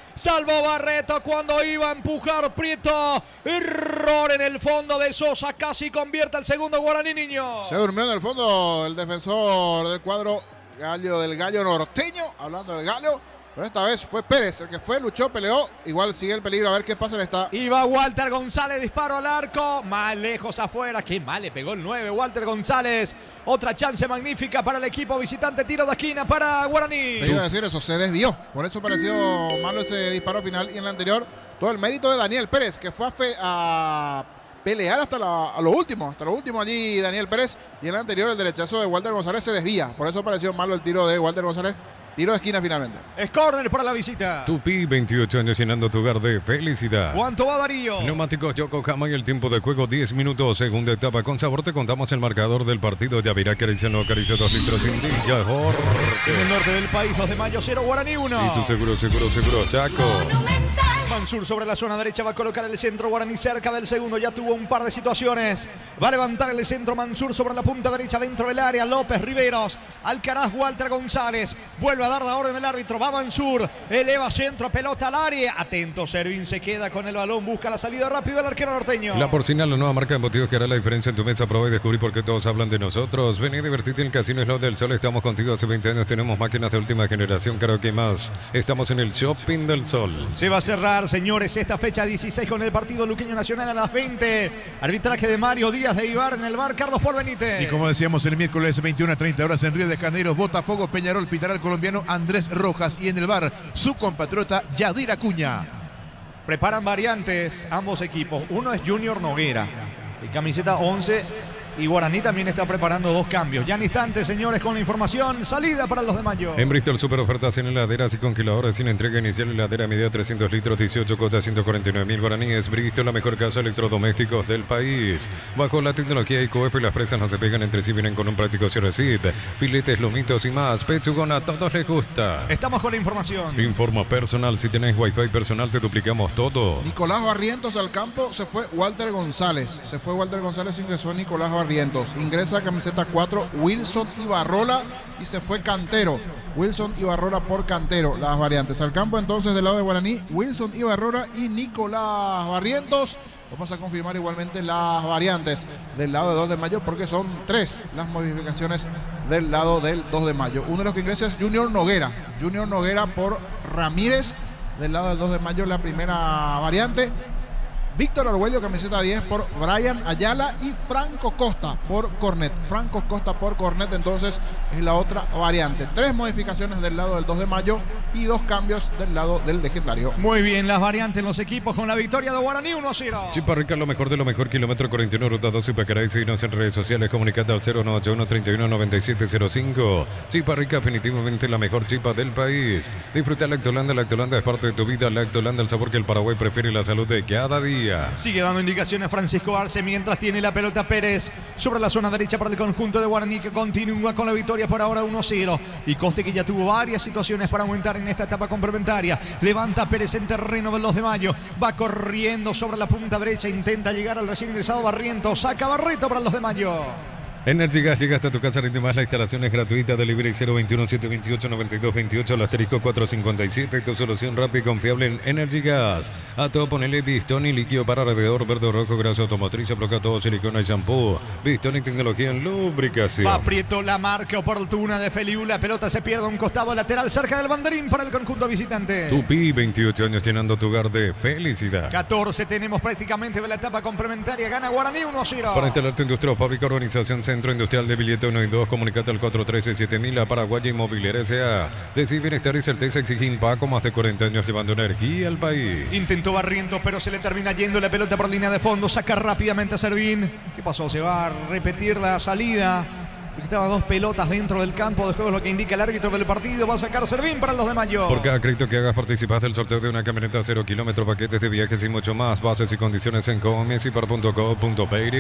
cuando iba a empujar Prieto, error en el fondo de Sosa, casi convierte el segundo Guaraní, niño. Se durmió en el fondo el defensor del cuadro del Gallo norteño, hablando del Gallo. Pero esta vez fue Pérez el que luchó, peleó. Igual sigue el peligro, a ver qué pasa. Iba Walter González, disparo al arco, más lejos afuera. Qué mal le pegó el 9, Walter González. Otra chance magnífica para el equipo visitante, tiro de esquina para Guaraní. Te iba a decir eso, se desvió. Por eso pareció malo ese disparo final. Y en el anterior, todo el mérito de Daniel Pérez, que fue a pelear hasta lo último allí Daniel Pérez. Y en el anterior, el derechazo de Walter González se desvía. Por eso pareció malo el tiro de Walter González. Tiro de esquina finalmente. Es córner para la visita. Tupi, 28 años llenando tu hogar de felicidad. ¿Cuánto va Darío? Neumáticos Yokohama y el tiempo de juego 10 minutos. Segunda etapa con sabor. Te contamos el marcador del partido. Yavirá acaricia 2 litros sin día. En el norte del país, 2 de mayo, 0 Guaraní 1. Y su seguro, Chaco. Mansur sobre la zona derecha, va a colocar el centro. Guaraní cerca del segundo, ya tuvo un par de situaciones. Va a levantar el centro Mansur sobre la punta derecha dentro del área. López, Riveros, Alcaraz, Walter González. Vuelve a dar la orden el árbitro. Va Mansur, eleva centro, pelota al área. Atento, Servín se queda con el balón, busca la salida rápido del arquero norteño. La Porcina, la nueva marca de embutidos que hará la diferencia en tu mesa. Prueba y descubrí por qué todos hablan de nosotros. Vení, divertirte en el Casino Slot del Sol. Estamos contigo hace 20 años. Tenemos máquinas de última generación. Creo que más. Estamos en el Shopping del Sol. Se va a cerrar, señores, esta fecha 16 con el partido Luqueño Nacional a las 20. Arbitraje de Mario Díaz de Ibar en el bar Carlos Paul Benítez. Y como decíamos, el miércoles 21 a 30 horas en Río de Janeiro, Botafogo, Peñarol, pitará el colombiano Andrés Rojas. Y en el bar, su compatriota Yadir Acuña. Preparan variantes ambos equipos. Uno es Junior Noguera, de camiseta 11. Y Guaraní también está preparando 2 cambios. Ya en instantes, señores, con la información. Salida para los de Mayo. En Bristol, super ofertas en heladeras y congeladores sin entrega inicial. Heladera media 300 litros, 18 cuotas, 149.000 guaraníes. Bristol, la mejor casa de electrodomésticos del país. Bajo la tecnología IQF, las presas no se pegan entre sí, vienen con un práctico cierre-zip. Filetes, lomitos y más. Pechugón, a todos les gusta. Estamos con la información. Informa personal. Si tenés Wi-Fi personal, te duplicamos todo. Nicolás Barrientos al campo, se fue Walter González. Ingresó Nicolás Barrientos. Ingresa camiseta 4 Wilson Ibarrola y se fue Cantero. Wilson Ibarrola por Cantero. Las variantes al campo entonces del lado de Guaraní, Wilson Ibarrola y Nicolás Barrientos. Vamos a confirmar igualmente las variantes del lado del 2 de mayo porque son 3 las modificaciones del lado del 2 de mayo. Uno de los que ingresa es Junior Noguera. Junior Noguera por Ramírez del lado del 2 de mayo, la primera variante. Víctor Arguello, camiseta 10 por Brian Ayala y Franco Costa por Cornet. Franco Costa por Cornet, entonces es la otra variante. 3 modificaciones del lado del 2 de mayo y 2 cambios del lado del legendario. Muy bien, las variantes en los equipos con la victoria de Guaraní 1-0. Chipa Rica, lo mejor de lo mejor, kilómetro 41, ruta 12 y Pacaray. Seguinos en redes sociales, comunicate al 0981-319705. Chipa Rica, definitivamente la mejor chipa del país. Disfruta Lactolanda, Lactolanda es parte de tu vida. Lactolanda, el sabor que el Paraguay prefiere y la salud de cada día. Sigue dando indicaciones Francisco Arce mientras tiene la pelota Pérez sobre la zona derecha para el conjunto de Guaraní, que continúa con la victoria por ahora 1-0. Y Coste, que ya tuvo varias situaciones para aumentar en esta etapa complementaria. Levanta Pérez en terreno del 2 de mayo. Va corriendo sobre la punta derecha. Intenta llegar al recién ingresado Barrientos. Saca Barreto para el 2 de mayo. Energy Gas llega hasta tu casa, rinde más. La instalación es gratuita. Delivery 021-728-9228 al asterisco 457. Tu solución rápida y confiable en Energy Gas. A todo ponele Bistoni, líquido para alrededor, verde o rojo, grasa automotriz, bloquea todo, silicona y shampoo. Bistoni, tecnología en lubricación. Va Prieto, la marca oportuna de Feliu. La pelota se pierde a un costado lateral cerca del banderín para el conjunto visitante. Tupi, 28 años llenando tu hogar de felicidad. 14 tenemos prácticamente de la etapa complementaria. Gana Guaraní 1-0. Para instalar tu industria o fábrica, organización Centro Industrial de Billete 1 y 2, comunicate al 413-7000 a Paraguay Inmobiliaria S.A. Decir bienestar y certeza exige Impaco, más de 40 años llevando energía al país. Intentó Barrientos, pero se le termina yendo la pelota por línea de fondo. Saca rápidamente a Servín. ¿Qué pasó? Se va a repetir la salida. Estaban 2 pelotas dentro del campo de juego, es lo que indica el árbitro del partido. Va a sacar Servín para los de mayo. Por cada crédito que hagas, participas del sorteo de una camioneta 0 kilómetros, paquetes de viajes y mucho más. Bases y condiciones en comesipar.co.py.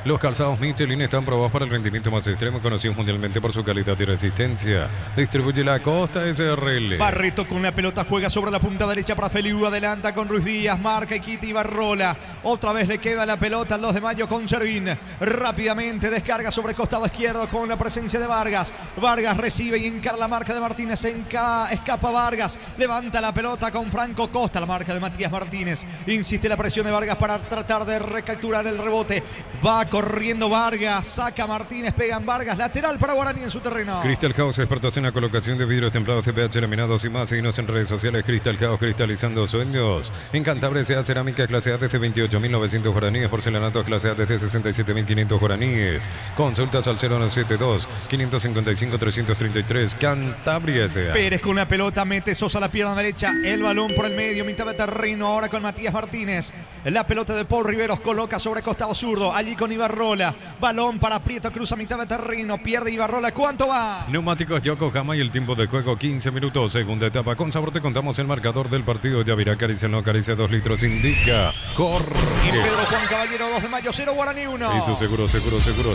Los calzados Michelin están probados para el rendimiento más extremo, conocidos mundialmente por su calidad y resistencia. Distribuye la Costa SRL. Barreto con la pelota, juega sobre la punta derecha para Feliu. Adelanta con Ruiz Díaz, marca y quita Ibarrola. Otra vez le queda la pelota al 2 de mayo con Servín. Rápidamente descarga sobre costado izquierdo con la presencia de Vargas. Vargas recibe y encara la marca de Martínez. Escapa Vargas. Levanta la pelota con Franco Costa. La marca de Matías Martínez. Insiste la presión de Vargas para tratar de recapturar el rebote. Va corriendo Vargas. Saca Martínez. Pega en Vargas. Lateral para Guaraní en su terreno. Crystal House, exportación a colocación de vidrios templados, CPH, laminados y más. Síguenos en redes sociales. Crystal House, cristalizando sueños. En Cantabria se hace cerámica clase A desde 28.900 guaraníes. Porcelanato clase A desde 67.500 guaraníes. Consultas al 092-555-333. Cantabria S.A. Pérez con la pelota, mete Sosa a la pierna derecha, el balón por el medio, mitad de terreno, ahora con Matías Martínez. La pelota de Paul Riveros, coloca sobre costado zurdo, allí con Ibarrola. Balón para Prieto, cruza mitad de terreno, pierde Ibarrola. ¿Cuánto va? Neumáticos Yokohama y el tiempo de juego 15 minutos, segunda etapa. Con sabor te contamos el marcador del partido. Yavirá, acaricia, no acaricia, 2 litros, indica. Corre. Y Pedro Juan Caballero, 2 de mayo, 0 Guaraní 1. Y su seguro,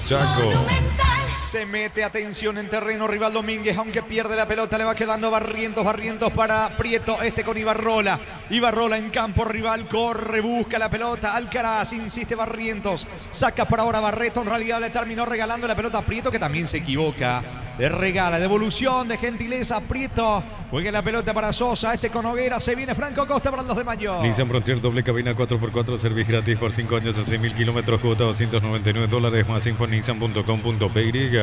Chaco. Monumental. Se mete, atención, en terreno rival Domínguez, aunque pierde la pelota, le va quedando Barrientos para Prieto, con Ibarrola. Ibarrola en campo rival, corre, busca la pelota, Alcaraz, insiste Barrientos, saca por ahora Barreto, en realidad le terminó regalando la pelota a Prieto, que también se equivoca. Le regala, devolución de gentileza, Prieto, juega la pelota para Sosa, con Noguera, se viene Franco Costa para el 2 de mayo. Nissan Frontier doble cabina 4x4, servicio gratis por 5 años o 6.000 kilómetros, cuota $299, más info en nissan.com.py.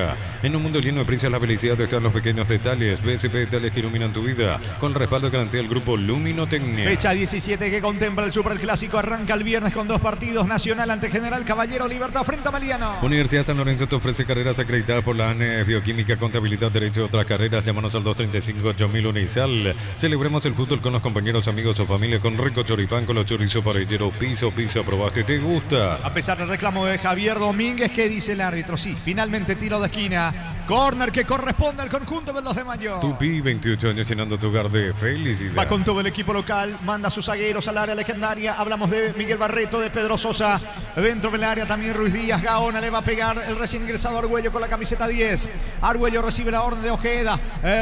En un mundo lleno de prisas, la felicidad está en los pequeños detalles. BSP, detalles que iluminan tu vida, con respaldo y garantía del grupo Luminotecnia. Fecha 17 que contempla el Superclásico, arranca el viernes con 2 partidos, Nacional ante General Caballero, Libertad frente a Meliano. Universidad San Lorenzo te ofrece carreras acreditadas por la ANE, Bioquímica, Contabilidad, Derecho y otras carreras. Llámanos al 235-8000 Unisal. Celebremos el fútbol con los compañeros, amigos o familia, con rico choripán, con los chorizos parrillero, piso, probaste, ¿te gusta? A pesar del reclamo de Javier Domínguez, ¿qué dice el árbitro? Sí, finalmente tiro de esquina, córner que corresponde al conjunto del 2 de mayo. Tupi, 28 años llenando tu hogar de felicidad. Va con todo el equipo local, manda a sus zagueros al área legendaria. Hablamos de Miguel Barreto, de Pedro Sosa, dentro del área también Ruiz Díaz. Gaona le va a pegar el recién ingresado Argüello con la camiseta 10. Argüello recibe la orden de Ojeda,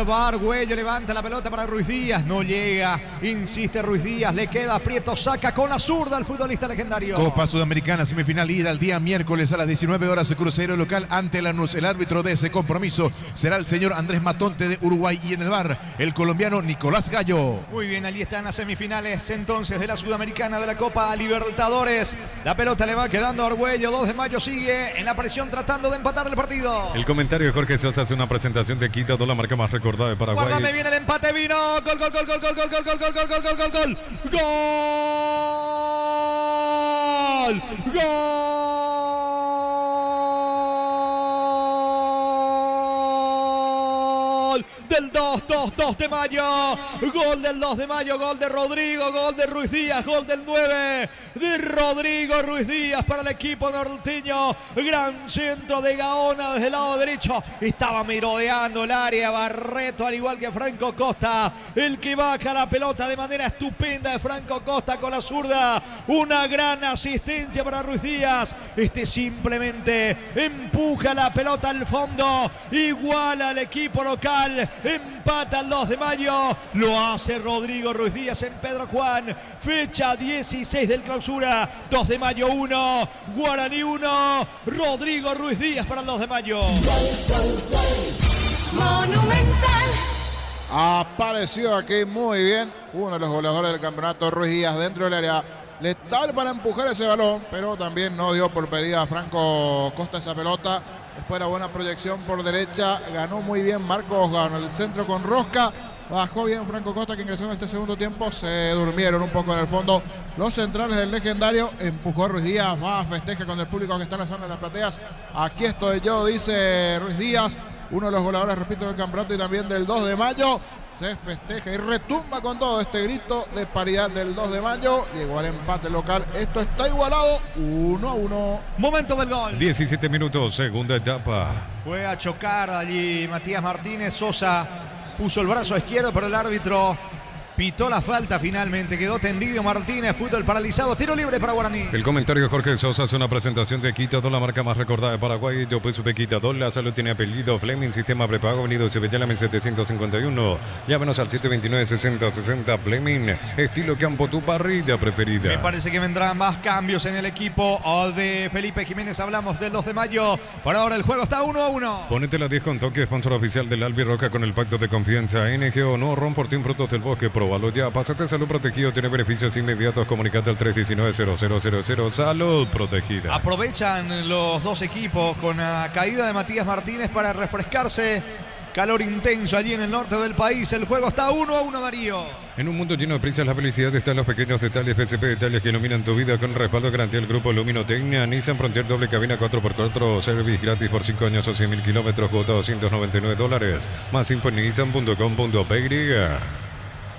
va Argüello, levanta la pelota para Ruiz Díaz, no llega, insiste Ruiz Díaz, le queda Prieto, saca con la zurda al futbolista legendario. Copa Sudamericana, semifinal ida el día miércoles a las 19 horas, Cruzeiro local ante Lanús. El árbitro de ese compromiso será el señor Andrés Matonte de Uruguay, y en el VAR el colombiano Nicolás Gallo. Muy bien, allí están las semifinales entonces de la Sudamericana de la Copa Libertadores. La pelota le va quedando a Argüello, 2 de mayo sigue en la presión tratando de empatar el partido. El comentario de Jorge Sosa hace una presentación de Quito, la marca más recordada de Paraguay. Guárdame bien el empate, vino. Gol. Del 2 de mayo, gol del 2 de mayo, gol de Rodrigo, gol de Ruiz Díaz, gol del 9 de Rodrigo Ruiz Díaz para el equipo norteño. Gran centro de Gaona desde el lado derecho, estaba merodeando el área Barreto, al igual que Franco Costa, el que baja la pelota de manera estupenda de Franco Costa con la zurda. Una gran asistencia para Ruiz Díaz, simplemente empuja la pelota al fondo, iguala al equipo local, empata el 2 de mayo, lo hace Rodrigo Ruiz Díaz en Pedro Juan, fecha 16 del clausura, 2 de mayo 1, Guaraní 1, Rodrigo Ruiz Díaz para el 2 de mayo. Monumental. Apareció aquí muy bien uno de los goleadores del campeonato, Ruiz Díaz, dentro del área, letal para empujar ese balón, pero también no dio por pedida a Franco Costa esa pelota. Después de la buena proyección por derecha, ganó muy bien Marcos Gaona, el centro con rosca, bajó bien Franco Costa, que ingresó en este segundo tiempo. Se durmieron un poco en el fondo los centrales del legendario, empujó a Ruiz Díaz, va a festeja con el público que está en la zona de las plateas. Aquí estoy yo, dice Ruiz Díaz, uno de los goleadores, repito, del campeonato y también del 2 de mayo. Se festeja y retumba con todo este grito de paridad del 2 de mayo. Llegó al empate local. Esto está igualado 1-1. Momento del gol. 17 minutos, segunda etapa. Fue a chocar allí Matías Martínez. Sosa puso el brazo izquierdo, pero el árbitro pitó la falta finalmente. Quedó tendido Martínez, fútbol paralizado, tiro libre para Guaraní. El comentario de Jorge Sosa hace una presentación de Quitador, la marca más recordada de Paraguay. Yo pues supe Quitador, la salud tiene apellido Fleming, sistema prepago, venido Sevillana 1751. Llámenos al 729-6060 Fleming, estilo campo, tu parrilla preferida. Me parece que vendrán más cambios en el equipo de Felipe Jiménez. Hablamos del 2 de mayo. Por ahora el juego está 1-1. Ponete la 10 con toque, sponsor oficial del Albirroca con el pacto de confianza. NGO, no ron por Team Frutos del Bosque, probalo ya. Pásate Salud Protegido, tiene beneficios inmediatos. Comunicate al 319-0000. Salud Protegida. Aprovechan los dos equipos con la caída de Matías Martínez para refrescarse. Calor intenso allí en el norte del país. El juego está 1-1, Darío. En un mundo lleno de prisas, la felicidad está en los pequeños detalles. PSP, detalles que iluminan tu vida, con respaldo garantía del grupo Luminotecnia. Nissan Frontier doble cabina 4x4, service gratis por 5 años o 100.000 kilómetros, cuota $299. Más info en nissan.com.py.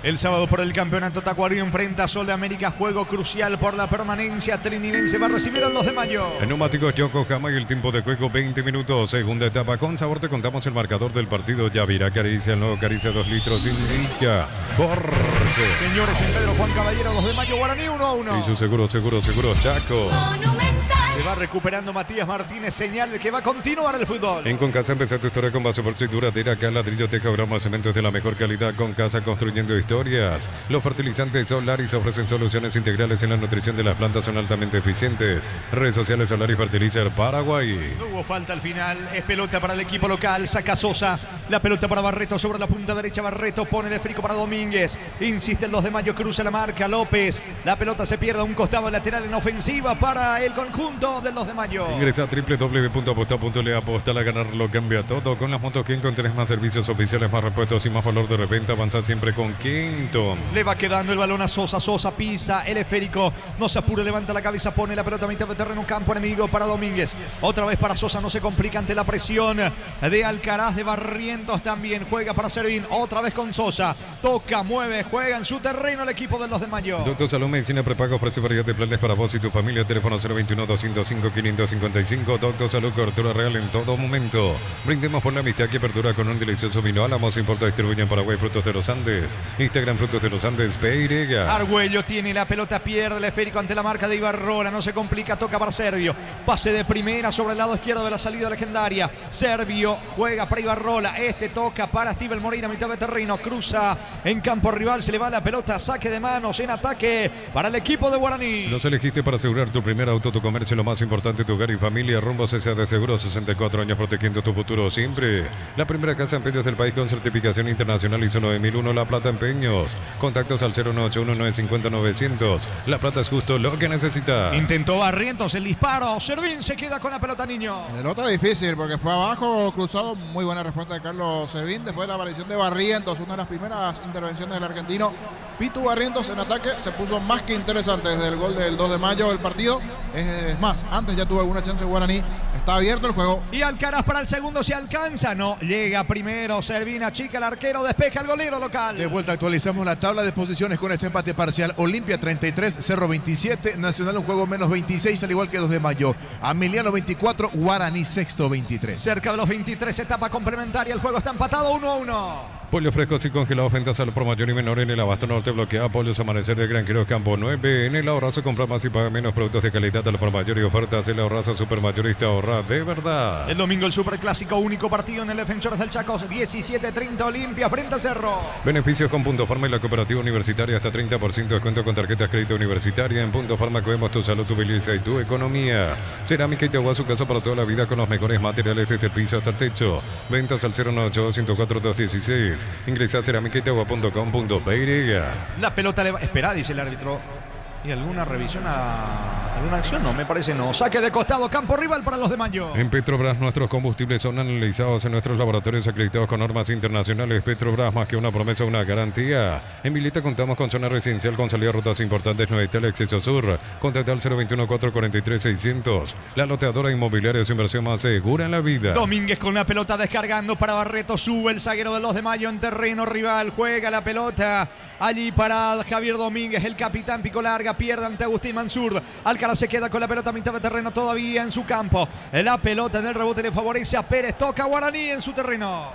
El sábado por el campeonato Tacuario enfrenta a Sol de América, juego crucial por la permanencia. Trinidense va a recibir al 2 de mayo. En neumáticos Yokohama y el tiempo de juego 20 minutos. Segunda etapa con sabor, te contamos el marcador del partido. Yavirá Caricia, el nuevo Caricia 2 litros, indica Jorge. Señores, en Pedro Juan Caballero, 2 de mayo, Guaraní 1-1. Y su seguro Chaco. Monumental. Se Va recuperando Matías Martínez, señal de que va a continuar el fútbol. En Concasa empezar tu historia con base fuerte y duradera, acá ladrillo, teja, broma, cementos de la mejor calidad. Concasa, construyendo historias. Los fertilizantes Solaris ofrecen soluciones integrales en la nutrición de las plantas, son altamente eficientes. Redes sociales Solaris Fertilizer Paraguay. No hubo falta al final, es pelota para el equipo local, saca Sosa, la pelota para Barreto sobre la punta derecha, Barreto pone el esférico para Domínguez, insiste el 2 de mayo, cruza la marca López, la pelota se pierde a un costado lateral en ofensiva para el conjunto del 2 de mayo. Ingresa a www.aposta.le, apostar a ganar lo cambia todo. Con las motos Kenton tenés más servicios oficiales, más repuestos y más valor de reventa. Avanzar siempre con Kenton. Le va quedando el balón a Sosa, Sosa pisa el esférico, no se apura, levanta la cabeza, pone la pelota a mitad de terreno, campo enemigo para Domínguez, otra vez para Sosa, no se complica ante la presión de Alcaraz, de Barrientos también, juega para Servín, otra vez con Sosa, toca, mueve, juega en su terreno el equipo del 2 de mayo. Doctor Salud Medicina Prepago ofrece variedad de planes para vos y tu familia. Teléfono 021-205-555. Doctor Salud, cobertura real en todo momento. Brindemos por la amistad que perdura con un delicioso vino. Álamos importa, distribuye en Paraguay Frutos de los Andes. Instagram Frutos de los Andes, Peirega. Argüello tiene la pelota, pierde el esférico ante la marca de Ibarrola, no se complica, toca para Servio. Pase de primera sobre el lado izquierdo de la salida legendaria. Servio juega para Ibarrola, este toca para Steven Moreira, mitad de terreno, cruza en campo rival, se le va la pelota, saque de manos en ataque para el equipo de Guaraní. Los elegiste para asegurar tu primer auto, tu comercio, lo más importante, tu hogar y familia. Rumbo CSA de Seguro, 64 años protegiendo tu futuro siempre. La primera casa de empeños del país con certificación internacional ISO 9001, La Plata Empeños. Contactos al 091-950-900. La Plata es justo lo que necesitas. Intentó Barrientos el disparo, Servín se queda con la pelota, niño. Pelota difícil porque fue abajo, cruzado. Muy buena respuesta de Carlos Servín después de la aparición de Barrientos, una de las primeras intervenciones del argentino. Pitu Barrientos en ataque se puso más que interesante desde el gol del 2 de mayo del partido. Es más, antes ya tuvo alguna chance Guaraní. Está abierto el juego. Y Alcaraz para el segundo, si alcanza. No, llega primero Servín, achica el arquero, despeja el golero local. De vuelta actualizamos la tabla de posiciones con este empate parcial. Olimpia 33, Cerro 27, Nacional un juego menos 26, al igual que 2 de mayo. Ameliano 24, Guaraní sexto 23. Cerca de los 23, etapa complementaria, el juego está empatado 1-1. Pollo frescos y congelados, ventas al por mayor y menor en el Abasto Norte, bloquea Pollos Amanecer de Granjeros Campo 9. En el Ahorrazo compra más y paga menos, productos de calidad al por mayor y ofertas. El Ahorrazo Supermayorista, ahorra de verdad. El domingo el Superclásico, único partido en el Defensores del Chaco, 17:30 Olimpia frente a Cerro. Beneficios con Punto Farma y la Cooperativa Universitaria, hasta 30% de descuento con tarjetas crédito universitaria. En Punto Farma cuidamos tu salud, tu belleza y tu economía. Cerámica Itagua, su casa para toda la vida con los mejores materiales desde el piso hasta el techo. Ventas al 098-104-216. Ingresa a ceramicaitagua.com.py. La pelota le va... Espera, dice el árbitro. ¿Y alguna revisión alguna acción? No, me parece no. Saque de costado, campo rival para los de Mayo. En Petrobras nuestros combustibles son analizados en nuestros laboratorios acreditados con normas internacionales. Petrobras, más que una promesa, una garantía. En Vileta contamos con zona residencial con salida a rutas importantes, Novetel, Exceso Sur. Contacta al 021-443-600. La loteadora inmobiliaria es su inversión más segura en la vida. Domínguez con la pelota descargando para Barreto. Sube el zaguero de los de Mayo en terreno rival. Juega la pelota allí para Javier Domínguez, el capitán, pico larga. Pierde ante Agustín Mansur. Alcaraz se queda con la pelota a mitad de terreno todavía en su campo. La pelota en el rebote le favorece a Pérez. Toca Guaraní en su terreno.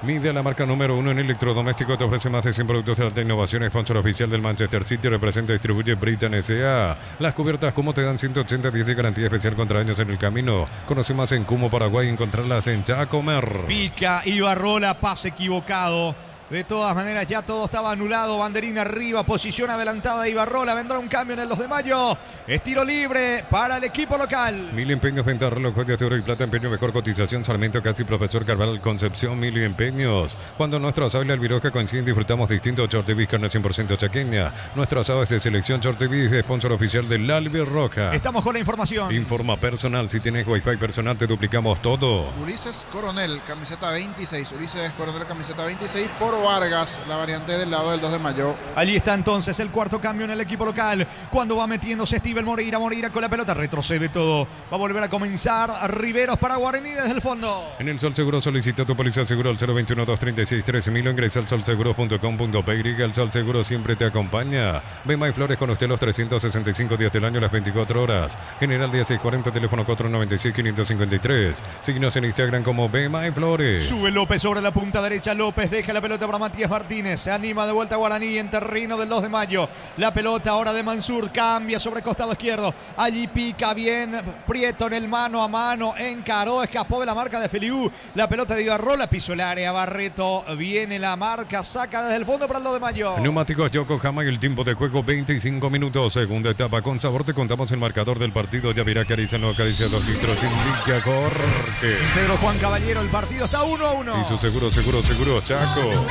Mide la marca número 1 en electrodoméstico. Te ofrece más de 100 productos de alta innovación. Sponsor oficial del Manchester City. Representa y distribuye Britain S.A. Las cubiertas Cumo te dan 180 días de garantía especial contra daños en el camino. Conoce más en Cumo, Paraguay. Encontrarlas en Chacomer. Pica Ibarrola, pase equivocado. De todas maneras, ya todo estaba anulado. Banderina arriba, posición adelantada de Ibarrola. Vendrá un cambio en el 2 de mayo. Es tiro libre para el equipo local. Mil Empeños, venta de relojes de oro y plata, empeño, mejor cotización. Sarmiento, casi Profesor Carvalho, Concepción, Mil Empeños. Cuando nuestro asado y la albiroja coinciden, disfrutamos distintos. Chortibis, carne 100% chaqueña. Nuestro asado es de selección Chortibis, sponsor oficial del la Albirroja. Estamos con la información. Informa personal. Si tienes Wi-Fi personal, te duplicamos todo. Ulises Coronel, camiseta 26. Ulises Coronel, camiseta 26 por Vargas, la variante del lado del 2 de mayo. Allí está entonces el cuarto cambio en el equipo local. Cuando va metiéndose Steven Moreira. Moreira con la pelota, retrocede todo. Va a volver a comenzar. Riveros para Guaraní desde el fondo. En el Sol Seguro solicita tu póliza seguro al 021-236-13.000 o ingresa al solseguro.com.py. El Sol Seguro siempre te acompaña. Bema y Flores con usted los 365 días del año, las 24 horas. General 1640, teléfono 496-553. Síguenos en Instagram como Bema y Flores. Sube López sobre la punta derecha. López deja la pelota para Matías Martínez. Se anima de vuelta Guaraní en terreno del 2 de mayo. La pelota ahora de Mansur. Cambia sobre costado izquierdo. Allí pica bien Prieto en el mano a mano. Encaró, escapó de la marca de Feliu. La pelota de Ibarrola pisó el área. Barreto viene la marca. Saca desde el fondo para el 2 de mayo. Neumáticos Yokohama y el tiempo de juego 25 minutos. Segunda etapa con sabor. Te contamos el marcador del partido. Ya verá acaricia, no acaricia 2 litros. Indica Jorge. Pedro Juan Caballero, el partido está 1-1. Y su seguro, Chaco.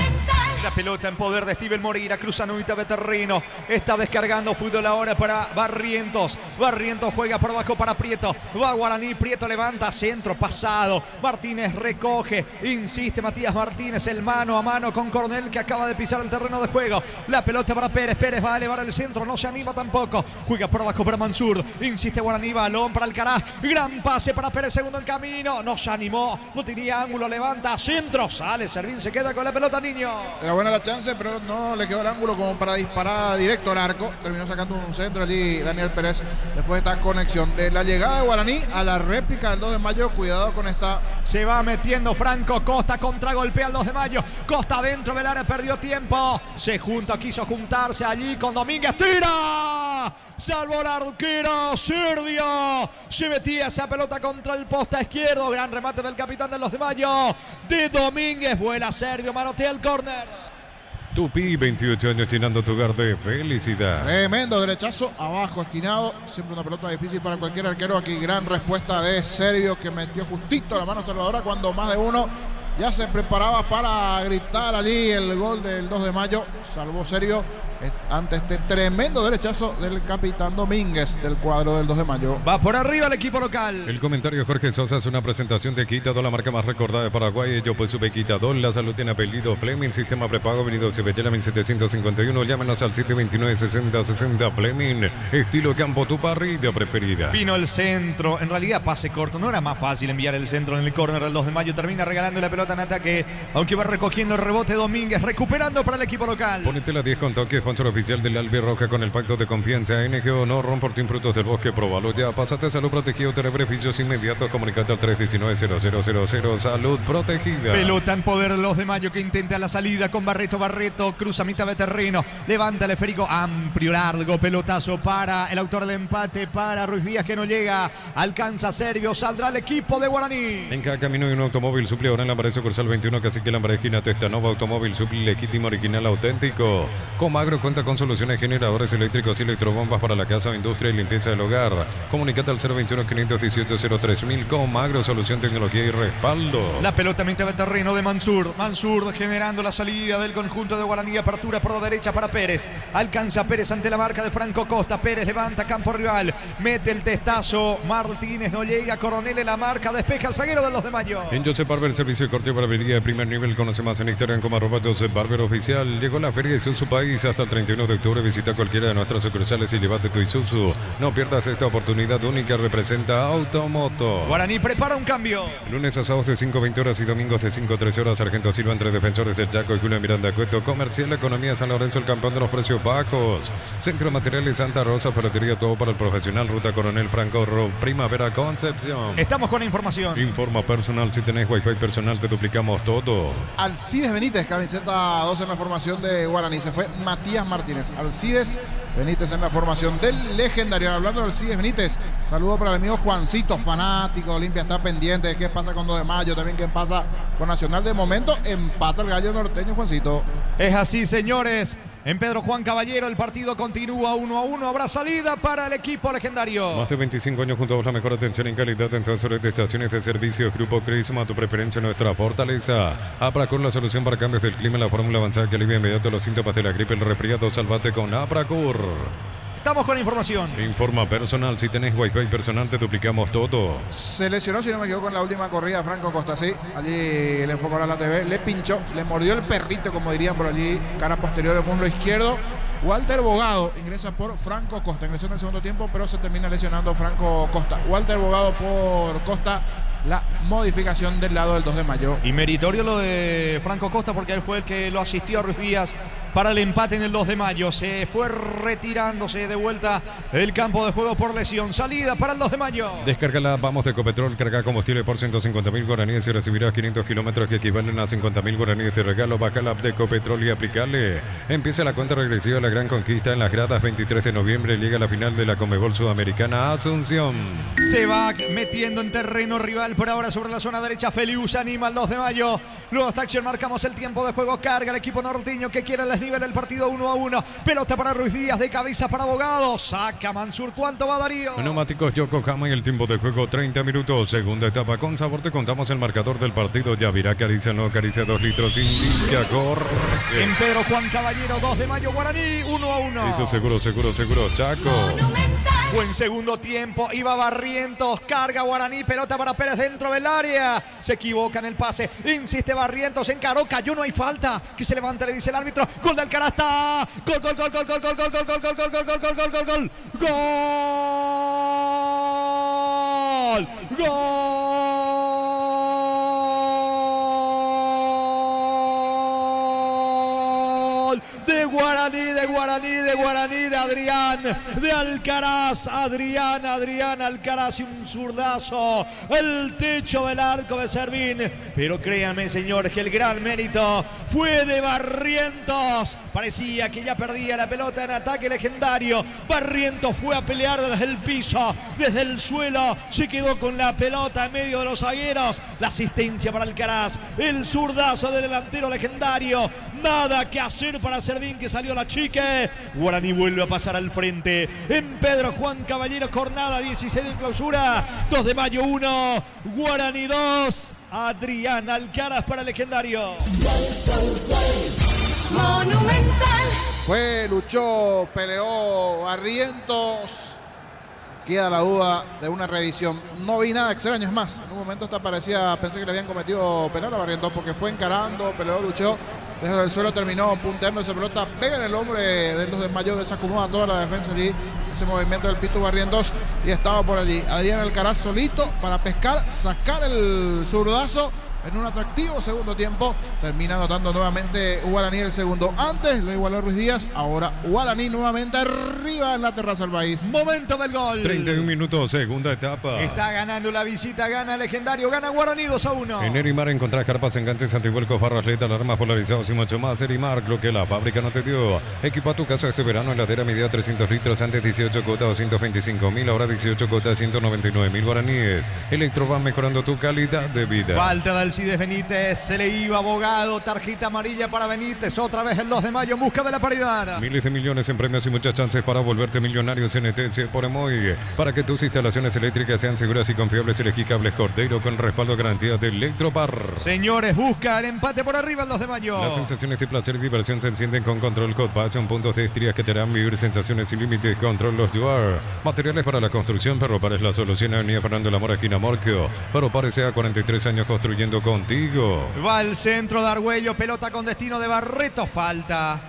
La pelota en poder de Steven Moreira, cruza mitad de terreno, está descargando fútbol ahora para Barrientos. Barrientos juega por abajo para Prieto, va Guaraní, Prieto levanta, centro pasado, Martínez recoge, insiste Matías Martínez, el mano a mano con Coronel que acaba de pisar el terreno de juego. La pelota para Pérez, Pérez va a elevar el centro, no se anima tampoco, juega por abajo para Mansur, insiste Guaraní, balón para Alcaraz, gran pase para Pérez, segundo en camino, no se animó, no tenía ángulo, levanta, centro, sale, Servín se queda con la pelota, Niño. Era buena la chance, pero no le quedó el ángulo como para disparar directo al arco. Terminó sacando un centro allí Daniel Pérez después de esta conexión. De la llegada de Guaraní a la réplica del 2 de mayo, cuidado con esta. Se va metiendo Franco Costa, contragolpea al 2 de mayo. Costa dentro del área, perdió tiempo. Se junta, quiso juntarse allí con Domínguez. ¡Tira! Salvó el arquero Serbio. Se metía esa pelota contra el poste izquierdo. Gran remate del capitán del 2 de mayo. De Domínguez, vuela Serbio, manotea el córner. Tupi, 28 años llenando tu hogar de felicidad. Tremendo derechazo, abajo, esquinado. Siempre una pelota difícil para cualquier arquero. Aquí gran respuesta de Serbio que metió justito la mano salvadora cuando más de uno ya se preparaba para gritar allí el gol del 2 de mayo. Salvó Serbio ante este tremendo derechazo del capitán Domínguez del cuadro del 2 de mayo. Va por arriba el equipo local. El comentario de Jorge Sosa es una presentación de Quitadol, la marca más recordada de Paraguay. Yo pues sube Quitadol, la salud tiene apellido Fleming, sistema prepago, venido Cebellera 1751. Llámenos al 729-6060 Fleming. Estilo campo, tu parrilla preferida. Vino el centro, en realidad pase corto. No era más fácil enviar el centro en el córner del 2 de mayo. Termina regalando la pelota en ataque, aunque va recogiendo el rebote Domínguez, recuperando para el equipo local. Ponete la 10 con toque, sponsor oficial del Albirroja con el pacto de confianza. NGO no por Team Frutos del Bosque, probalo ya. Pásate a Salud Protegido, te beneficios inmediatos. Comunicate al 319-0000. Salud Protegida. Pelota en poder de 2 de mayo que intenta la salida con Barreto. Cruza mitad de terreno, levanta el esférico amplio, largo, pelotazo para el autor del empate, para Ruiz Díaz que no llega, alcanza Serbio, saldrá el equipo de Guaraní. En cada camino hay un automóvil Supli, ahora en la Lambaré sucursal 21, Cacique Lambaré, esquina Testanova, automóvil Supli, legítimo, original, auténtico. Comagro cuenta con soluciones generadores eléctricos y electrobombas para la casa o industria y limpieza del hogar. Comunicate al 021-518-03.000. Comagro, solución, tecnología y respaldo. La pelota mitad de terreno de Mansur generando la salida del conjunto de Guaraní, apertura por la derecha para Pérez, alcanza Pérez ante la marca de Franco Costa, Pérez levanta campo rival, mete el testazo, Martínez no llega, Coronel en la marca, despeja el zaguero de los de mayo. En Joseph Barber, servicio de corte y barbería de primer nivel, conoce más en Instagram como @Joseph Barber Oficial. Llegó la feria de Isuzu País hasta el 31 de octubre, visita cualquiera de nuestras sucursales y llévate tu Isuzu. No pierdas esta oportunidad única, representa Automoto. Guaraní prepara un cambio. Lunes a sábados de 5:20 horas y domingos de 5 a 13 horas. Sargento Silva entre defensores del Chaco y Julio Miranda Cueto. Comercial Economía San Lorenzo, el campeón de los precios bajos. Centro de Materiales Santa Rosa, ferretería todo para el profesional. Ruta Coronel Franco, Primavera Concepción. Estamos con la información. Informa personal, si tenés Wi-Fi personal te duplicamos todo. Alcides Benítez, camiseta 2 en la formación de Guaraní. Se fue Matías Martínez. Alcides Benítez en la formación del legendario. Hablando de Alcides Benítez, saludo para el amigo Juancito, fanático de Olimpia, está pendiente de qué pasa con 2 de mayo, también qué pasa con Nacional. De momento empata el gallo norteño, Juancito. Es así, señores. En Pedro Juan Caballero el partido continúa 1-1. Habrá salida para el equipo legendario. Más de 25 años junto a vos, la mejor atención y calidad en todas horas de estaciones de servicio. Grupo Crisma, tu preferencia, nuestra fortaleza. Apracur, la solución para cambios del clima, la fórmula avanzada que alivia inmediato los síntomas de la gripe, el resfriado. Salvate con Apracur. Estamos con la información. Informa personal, si tenés Wi-Fi personal te duplicamos todo. Se lesionó, si no me equivoco, con la última corrida Franco Costa, sí. Allí le enfocó a la TV, le pinchó, le mordió el perrito, como dirían por allí, cara posterior del muslo izquierdo. Walter Bogado ingresa por Franco Costa. Ingresó en el segundo tiempo, pero se termina lesionando Franco Costa. Walter Bogado por Costa, la modificación del lado del 2 de mayo. Y meritorio lo de Franco Costa, porque él fue el que lo asistió a Ruiz Díaz para el empate en el 2 de mayo. Se fue retirándose de vuelta del campo de juego por lesión. Salida para el 2 de mayo. Descárgala, vamos de Ecopetrol, carga combustible por 150.000 guaraníes y recibirás 500 kilómetros que equivalen a 50.000 guaraníes de regalo. Baja la app de Ecopetrol y aplicarle. Empieza la cuenta regresiva de la gran conquista en las gradas. 23 de noviembre llega la final de la Conmebol Sudamericana Asunción. Se va metiendo en terreno rival por ahora sobre la zona derecha. Felius anima el 2 de mayo. Luego esta acción, marcamos el tiempo de juego. Carga el equipo norteño que quiere el desnivel del partido 1-1. Pelota para Ruiz Díaz, de cabeza para Abogado. Saca Mansur. ¿Cuánto va Darío? Neumáticos Yokohama y el tiempo de juego 30 minutos. Segunda etapa con sabor. Te contamos el marcador del partido. Yavirá, caricia, no caricia, 2 litros. Indica, corre. En Pedro Juan Caballero, 2 de mayo, Guaraní, 1-1. Eso seguro, Chaco. Buen segundo tiempo, iba Barrientos, carga Guaraní, pelota para Pérez dentro del área. Se equivoca en el pase, insiste Barrientos, encaró, cayó, no hay falta. Que se levante, le dice el árbitro. Gol del Alcaraz, está. Gol, gol, gol, gol, gol, gol, gol, gol, gol, gol, gol, gol, gol, gol, gol, gol, gol. Gol. Gol de Guaraní, de Adrián, de Alcaraz, Adrián Alcaraz y un zurdazo, el techo del arco de Servín. Pero créanme, señores, que el gran mérito fue de Barrientos. Parecía que ya perdía la pelota en ataque legendario. Barrientos fue a pelear desde el piso, desde el suelo, se quedó con la pelota en medio de los zagueros. La asistencia para Alcaraz, el zurdazo del delantero legendario. Nada que hacer para Servín, que salió la chique. Guaraní vuelve a pasar al frente. En Pedro Juan Caballero, jornada 16 de clausura. 2 de mayo 1, Guaraní 2. Adrián Alcaraz para el legendario. Monumental. Luchó, peleó Barrientos. Queda la duda de una revisión. No vi nada extraño, es más, en un momento hasta parecía, pensé que le habían cometido penal a Barrientos porque fue encarando, peleó, luchó. Desde el suelo terminó punteando esa pelota, pega en el hombre del 2 de mayo, desacomoda toda la defensa allí, ese movimiento del Pitu Barrientos, y estaba por allí Adrián Alcaraz solito para pescar, sacar el zurdazo en un atractivo segundo tiempo. Termina anotando nuevamente Guaraní el segundo. Antes lo igualó Ruiz Díaz, ahora Guaraní nuevamente arriba en la terraza del país. Momento del gol. 31 minutos, segunda etapa. Está ganando la visita, gana el legendario, gana Guaraní 2-1. En Erimar encontrás carpas, enganches, antivuelcos, barras, letras, alarmas polarizados y mucho más. Erimar, lo que la fábrica no te dio. Equipa tu casa este verano, heladera medida 300 litros, antes 18 cuotas 225.000, ahora 18 cuotas 199.000 guaraníes. Electro va mejorando tu calidad de vida. Falta del Alcides Benítez, se le iba Abogado, tarjeta amarilla para Benítez, otra vez el 2 de mayo en busca de la paridad. Miles de millones en premios y muchas chances para volverte millonario. CNTC por Emoy. Para que tus instalaciones eléctricas sean seguras y confiables, elegí Cables Cordeiro con respaldo garantía de Electropar. Señores, busca el empate por arriba el 2 de mayo. Las sensaciones de placer y diversión se encienden con Control Code Passion, puntos de estrías que te harán vivir sensaciones sin límites. Control Los Duar. Materiales para la construcción, Perro Par es la solución. Avenida Fernando La Mora, esquina Morquio. Perro Par sea 43 años construyendo contigo. Va al centro de Argüello, pelota con destino de Barreto, falta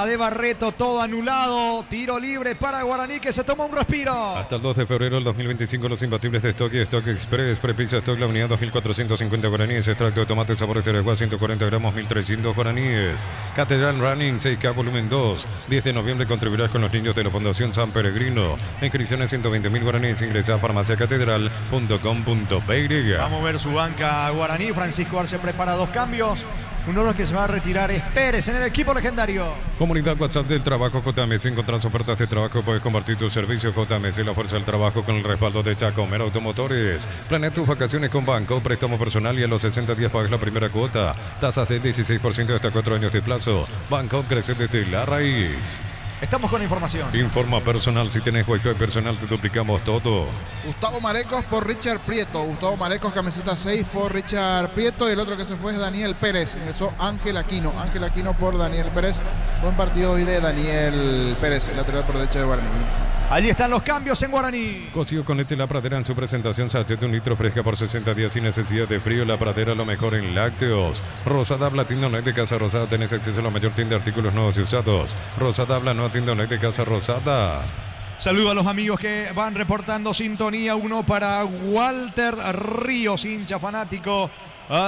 de Barreto, todo anulado, tiro libre para Guaraní que se toma un respiro. Hasta el 2 de febrero del 2025 los imbatibles de Stock y Stock Express, Prepizza Stock, la unidad 2.450 guaraníes, extracto de tomate sabores de agua 140 gramos 1.300 guaraníes. Catedral Running 6K volumen 2, 10 de noviembre contribuirás con los niños de la Fundación San Peregrino. Inscripciones 120.000 guaraníes, ingresa a farmaciacatedral.com.py. Vamos a ver su banca Guaraní. Francisco Arce prepara 2 cambios. Uno de los que se va a retirar es Pérez en el equipo legendario. Comunidad WhatsApp del trabajo JMS. Encontrás ofertas de trabajo, puedes compartir tu servicio JMS, la fuerza del trabajo con el respaldo de Chacomer Automotores. Planea tus vacaciones con Banco, préstamo personal y a los 60 días pagas la primera cuota. Tasas del 16% hasta 4 años de plazo. Banco crece desde la raíz. Estamos con información. Informa personal, si tenés Wi-Fi personal te duplicamos todo. Gustavo Marecos por Richard Prieto. Gustavo Marecos, camiseta 6 por Richard Prieto. Y el otro que se fue es Daniel Pérez. Ingresó Ángel Aquino. Ángel Aquino por Daniel Pérez. Buen partido hoy de Daniel Pérez, el lateral por derecha de Guaraní. Allí están los cambios en Guaraní. Cocido con leche La Pradera en su presentación, sachet de 1 litro fresca por 60 días sin necesidad de frío. La Pradera, lo mejor en lácteos. Rosada Habla, tienda online de Casa Rosada. Tenés acceso a la mayor tienda de artículos nuevos y usados. Rosada Habla, nueva tienda online de Casa Rosada. Saludo a los amigos que van reportando sintonía. Uno para Walter Ríos, hincha fanático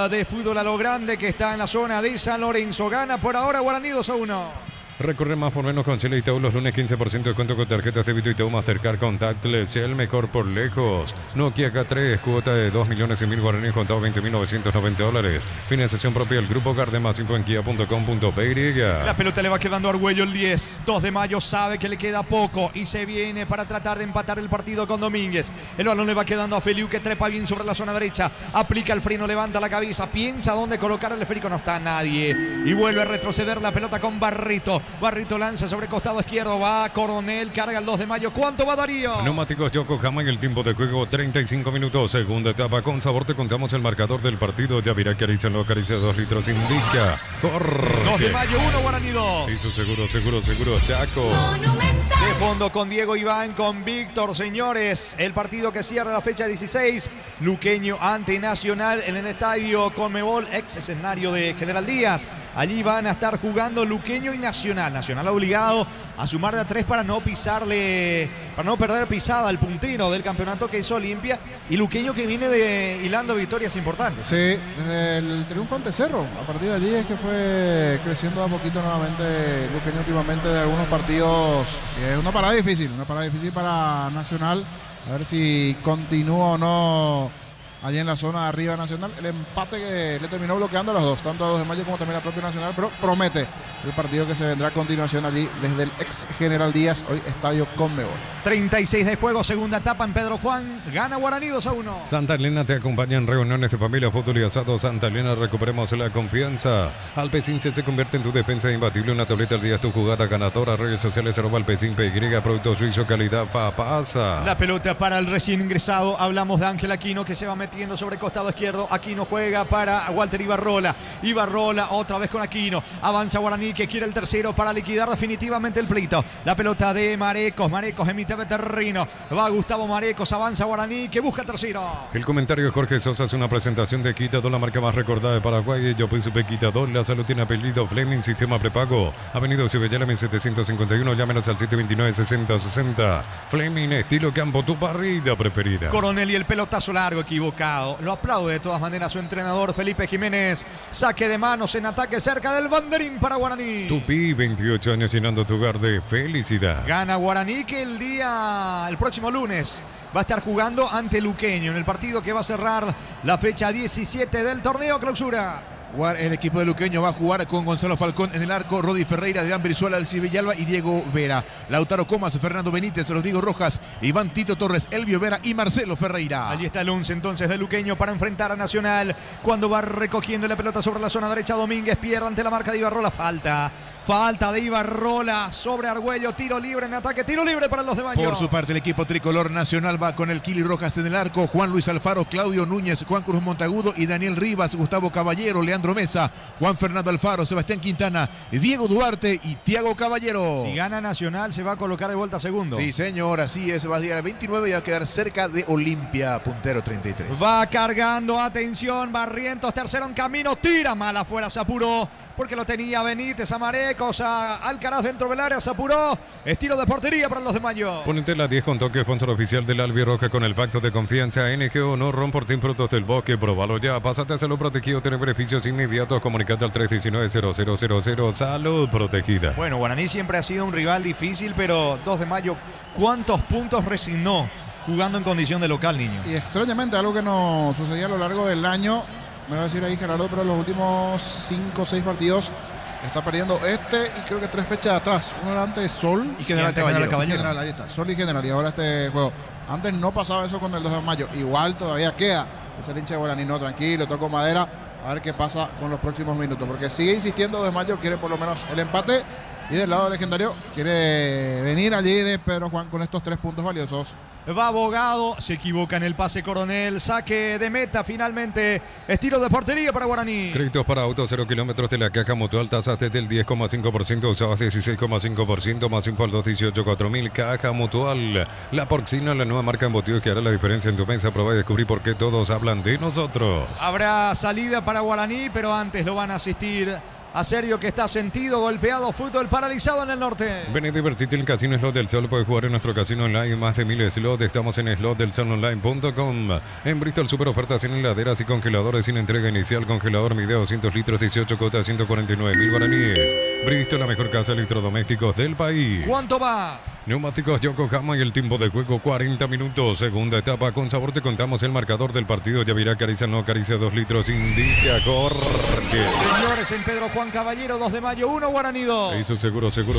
de fútbol a lo grande, que está en la zona de San Lorenzo. Gana por ahora Guaraní 2-1. Recorre más por menos con Chile Itaú los lunes, 15% de descuento con tarjetas débito Itaú Mastercard Contactless, el mejor por lejos. Nokia K3, cuota de 2.100.000 guaraníes, contado $20.990. Financiación propia del Grupo Garden, más info en kia.com.py. La pelota le va quedando a Argüello el 10. 2 de mayo sabe que le queda poco y se viene para tratar de empatar el partido con Domínguez. El balón le va quedando a Feliu, que trepa bien sobre la zona derecha. Aplica el freno, levanta la cabeza, piensa dónde colocar el esférico. No está nadie. Y vuelve a retroceder la pelota con Barrito. Barrito lanza sobre costado izquierdo, va Coronel, carga el 2 de mayo. ¿Cuánto va Darío? Neumáticos Yokohama en el tiempo de juego, 35 minutos. Segunda etapa, con sabor te contamos el marcador del partido. Ya verá que acaricia 2 litros, indica Jorge. 2 de mayo, 1, Guaraní 2. Hizo seguro, Chaco. De fondo con Diego Iván, con Víctor, señores. El partido que cierra la fecha 16. Luqueño ante Nacional en el estadio Conmebol, ex escenario de General Díaz. Allí van a estar jugando Luqueño y Nacional. Nacional obligado a sumar de a 3 para no perder pisada al puntero del campeonato, que es Olimpia, y Luqueño, que viene hilando victorias importantes. Sí, desde el triunfo ante Cerro, a partir de allí es que fue creciendo a poquito nuevamente Luqueño últimamente de algunos partidos. Es una parada difícil para Nacional, a ver si continúa o no allí en la zona de arriba Nacional. El empate que le terminó bloqueando a los dos, tanto a 2 de mayo como también a propio Nacional, pero promete el partido que se vendrá a continuación allí desde el ex General Díaz, hoy estadio Conmebol. 36 de juego, segunda etapa en Pedro Juan. Gana Guaraní 2-1. Santa Elena te acompaña en reuniones de familia, fútbol y asado. Santa Elena, recuperemos la confianza. Alpecince se convierte en tu defensa imbatible. Una tableta al día es tu jugada ganadora. Redes sociales @alpecinpy, producto suizo, calidad Fapasa. La pelota para el recién ingresado. Hablamos de Ángel Aquino, que se va metiendo sobre costado izquierdo. Aquino juega para Walter Ibarrola. Ibarrola otra vez con Aquino. Avanza Guaraní, que quiere el tercero para liquidar definitivamente el pleito. La pelota de Marecos. Marecos en mitad de terreno. Va Gustavo Marecos. Avanza Guaraní, que busca el tercero. El comentario de Jorge Sosa es una presentación de Quitador, la marca más recordada de Paraguay. Yo pues supe Quitador. La salud tiene apellido Fleming, sistema prepago. Avenida Cibellera 1751. Llámenos al 729-6060. Fleming, estilo campo, tu parrilla preferida. Coronel y el pelotazo largo, equivocado. Lo aplaude de todas maneras su entrenador Felipe Jiménez. Saque de manos en ataque cerca del banderín para Guaraní. Tupi, 28 años llenando tu hogar de felicidad. Gana Guaraní, que el próximo lunes va a estar jugando ante Luqueño en el partido que va a cerrar la fecha 17 del torneo clausura. El equipo de Luqueño va a jugar con Gonzalo Falcón en el arco, Rodi Ferreira, Adrián Brizuela, Alci Villalba y Diego Vera. Lautaro Comas, Fernando Benítez, Rodrigo Rojas, Iván Tito Torres, Elvio Vera y Marcelo Ferreira. Allí está el 11 entonces de Luqueño para enfrentar a Nacional. Cuando va recogiendo la pelota sobre la zona derecha, Domínguez pierde ante la marca de Ibarrola. Falta de Ibarrola sobre Argüello. Tiro libre en ataque, tiro libre para los de Mayo. Por su parte, el equipo tricolor Nacional va con el Kili Rojas en el arco, Juan Luis Alfaro, Claudio Núñez, Juan Cruz Montagudo y Daniel Rivas, Gustavo Caballero, Leandro Mesa, Juan Fernando Alfaro, Sebastián Quintana, Diego Duarte y Tiago Caballero. Si gana Nacional, se va a colocar de vuelta segundo. Sí, señor, así es. Va a llegar a 29 y va a quedar cerca de Olimpia, puntero 33. Va cargando, atención, Barrientos, tercero en camino, tira mal afuera, se apuró, porque lo tenía Benítez, a Marecos, a Alcaraz dentro del área, se apuró. Estilo de portería para los de Mayo. Ponete la 10 con toque, sponsor oficial del Albirroja con el pacto de confianza. NGO, no por Team Frutos del Bosque, probalo ya. Pásate a salud protegido, tener beneficios inmediatos. Comunicate al 319-0000. Salud protegida. Bueno, Guaraní siempre ha sido un rival difícil, pero 2 de mayo, ¿cuántos puntos resignó jugando en condición de local, niño? Y extrañamente, algo que no sucedía a lo largo del año, me va a decir ahí Gerardo, pero los últimos 5 o 6 partidos está perdiendo y creo que 3 fechas atrás. Uno era antes Sol y General Caballero. General, ahí está, Sol y General. Y ahora este juego. Antes no pasaba eso con el 2 de mayo. Igual todavía queda ese hincha de Guaraní. No, tranquilo, toco madera. A ver qué pasa con los próximos minutos. Porque sigue insistiendo 2 de mayo, quiere por lo menos el empate. Y del lado legendario quiere venir allí de Pedro Juan con estos 3 puntos valiosos. Va Abogado, se equivoca en el pase Coronel, saque de meta finalmente, estilo de portería para Guaraní. Créditos para autos 0 kilómetros de la Caja Mutual, tasas desde el 10,5%, usabas 16,5%, más info al 218-4000, Caja Mutual. La Porcina, la nueva marca embutidos que hará la diferencia en tu mesa. Prueba y descubrí por qué todos hablan de nosotros. Habrá salida para Guaraní, pero antes lo van a asistir a Sergio, que está sentido, golpeado, fútbol paralizado en el norte. Ven y divertirte en el Casino Slot del Sol. Puedes jugar en nuestro casino online más de 1000 slots. Estamos en slotdelsolonline.com. En Bristol, super ofertas en heladeras y congeladores sin entrega inicial. Congelador Midea 200 litros, 18 cuotas, 149.000 guaraníes. Bristol, la mejor casa de electrodomésticos del país. ¿Cuánto va? Neumáticos Yokohama y el tiempo de juego 40 minutos. Segunda etapa con sabor. Te contamos el marcador del partido. Ya acaricia, no acaricia 2 litros. Indica corte. Señores, en Pedro Juan Caballero, 2 de mayo, 1 Guaraní 2. Hizo seguro, Chaco.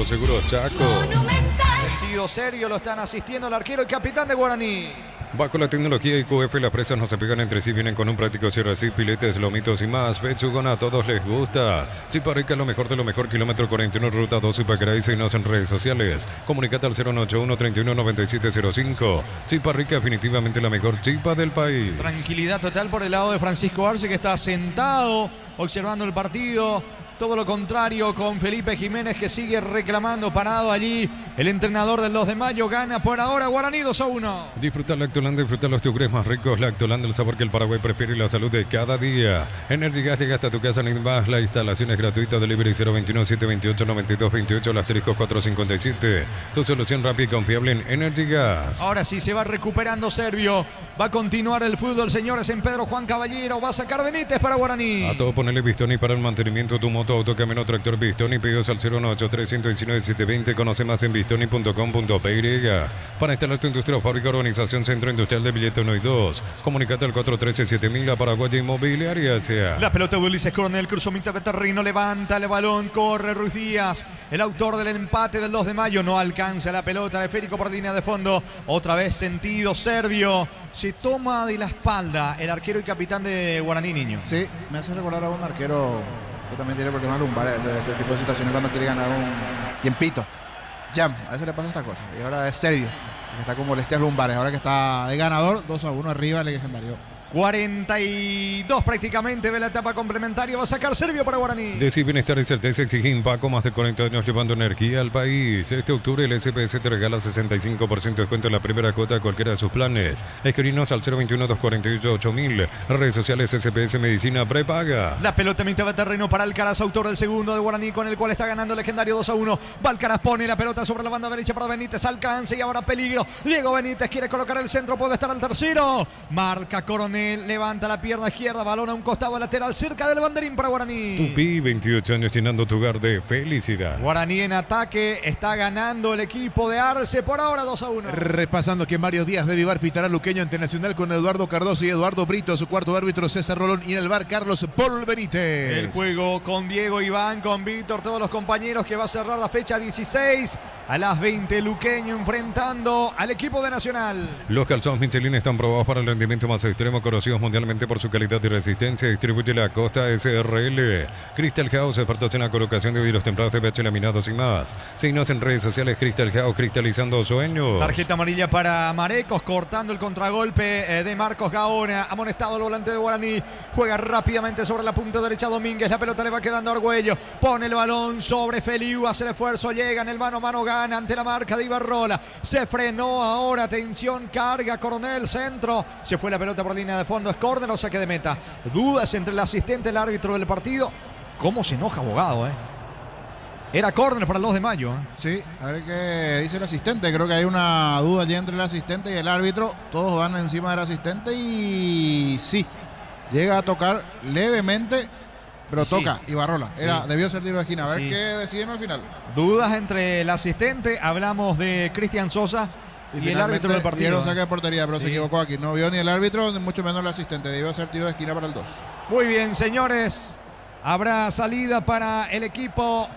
Sentido serio, lo están asistiendo el arquero y capitán de Guaraní. Va con la tecnología IQF, las presas no se pegan entre sí, vienen con un práctico cierre así, piletes, lomitos y más. Pechugona, a todos les gusta. Chipa Rica, lo mejor de lo mejor, kilómetro 41, ruta 2, Ipaquerá, y seguinos en redes sociales. Comunicate al 081-319705. Chipa Rica, definitivamente la mejor chipa del país. Tranquilidad total por el lado de Francisco Arce, que está sentado, observando el partido. Todo lo contrario con Felipe Jiménez, que sigue reclamando, parado allí. El entrenador del 2 de mayo gana por ahora Guaraní 2-1. Disfruta Lactolanda, disfruta los yogures más ricos. Lactolanda, el sabor que el Paraguay prefiere y la salud de cada día. Energy Gas llega hasta tu casa en más. La instalación es gratuita. Delivery 021-728-9228, el asterisco 457. Tu solución rápida y confiable en Energy Gas. Ahora sí se va recuperando Servio. Va a continuar el fútbol, señores, en Pedro Juan Caballero. Va a sacar Benítez para Guaraní. A todo ponerle Bistoni para el mantenimiento de tu moto, auto, camino, tractor. Bistoni, pedidos al 018-319-720. Conoce más en bistoni.com.py. Para instalar tu industria o fábrica, organización, centro industrial de billete 1 y 2. Comunicate al 413-7000, la Paraguaya Inmobiliaria sea. La pelota de Ulises Coronel, cruzó mitad de terreno, levanta el balón, corre Ruiz Díaz, el autor del empate del 2 de mayo, no alcanza la pelota de Férico por línea de fondo, otra vez sentido Servio, se toma de la espalda el arquero y capitán de Guaraní, Niño. Sí, me hace recordar a un arquero que también tiene problemas lumbares de este tipo de situaciones cuando quiere ganar un tiempito. Jam, a veces le pasa esta cosa. Y ahora es Sergio, que está con molestias lumbares. Ahora que está de ganador, 2-1 arriba el legendario. 42 prácticamente de la etapa complementaria. Va a sacar Servio para Guaraní. Decir bienestar y certeza exige Impaco, más de 40 años llevando energía al país. Este octubre el SPS te regala 65% de descuento en la primera cuota de cualquiera de sus planes. Escribinos al 021-248-8000. Redes sociales SPS Medicina Prepaga. La pelota mitad de terreno para Alcaraz, autor del segundo de Guaraní, con el cual está ganando el legendario 2-1. Va Alcaraz, pone la pelota sobre la banda derecha para Benítez. Alcance y ahora peligro. Diego Benítez quiere colocar el centro, puede estar al tercero. Marca Coronel. Levanta la pierna izquierda, balón a un costado lateral cerca del banderín para Guaraní. Tupi, 28 años llenando tu hogar de felicidad. Guaraní en ataque, está ganando el equipo de Arce por ahora 2-1. Repasando que Mario Díaz de Vivar pitará luqueño ante Nacional con Eduardo Cardoso y Eduardo Brito, su cuarto árbitro César Rolón y en el bar Carlos Paul Benítez. El juego con Diego Iván, con Víctor, todos los compañeros, que va a cerrar la fecha 16 a las 20. Luqueño enfrentando al equipo de Nacional. Los calzones Michelin están probados para el rendimiento más extremo, conocidos mundialmente por su calidad y resistencia. Distribuye la Costa SRL. Crystal House, expertos en la colocación de vidrios templados de pH laminados y más. Síguenos en redes sociales. Crystal House, cristalizando sueños. Tarjeta amarilla para Marecos, cortando el contragolpe de Marcos Gaona. Amonestado el volante de Guaraní. Juega rápidamente sobre la punta derecha Domínguez. La pelota le va quedando a Argüello. Pone el balón sobre Feliu. Hace el esfuerzo. Llega en el mano a mano. Gana ante la marca de Ibarrola. Se frenó ahora. Atención. Carga Coronel. Centro. Se fue la pelota por línea de fondo. Es córner o saque de meta. Dudas entre el asistente y el árbitro del partido. ¿Cómo se enoja Abogado, Era córner para el 2 de mayo. Sí, a ver qué dice el asistente. Creo que hay una duda allí entre el asistente y el árbitro. Todos van encima del asistente y sí, llega a tocar levemente, pero sí, toca Ibarrola. Debió ser tiro de esquina. A ver qué deciden al final. Dudas entre el asistente. Hablamos de Cristian Sosa y el árbitro del partido. Dieron saque de portería, pero se equivocó aquí. No vio ni el árbitro, ni mucho menos el asistente. Debió ser tiro de esquina para el 2. Muy bien, señores. Habrá salida para el equipo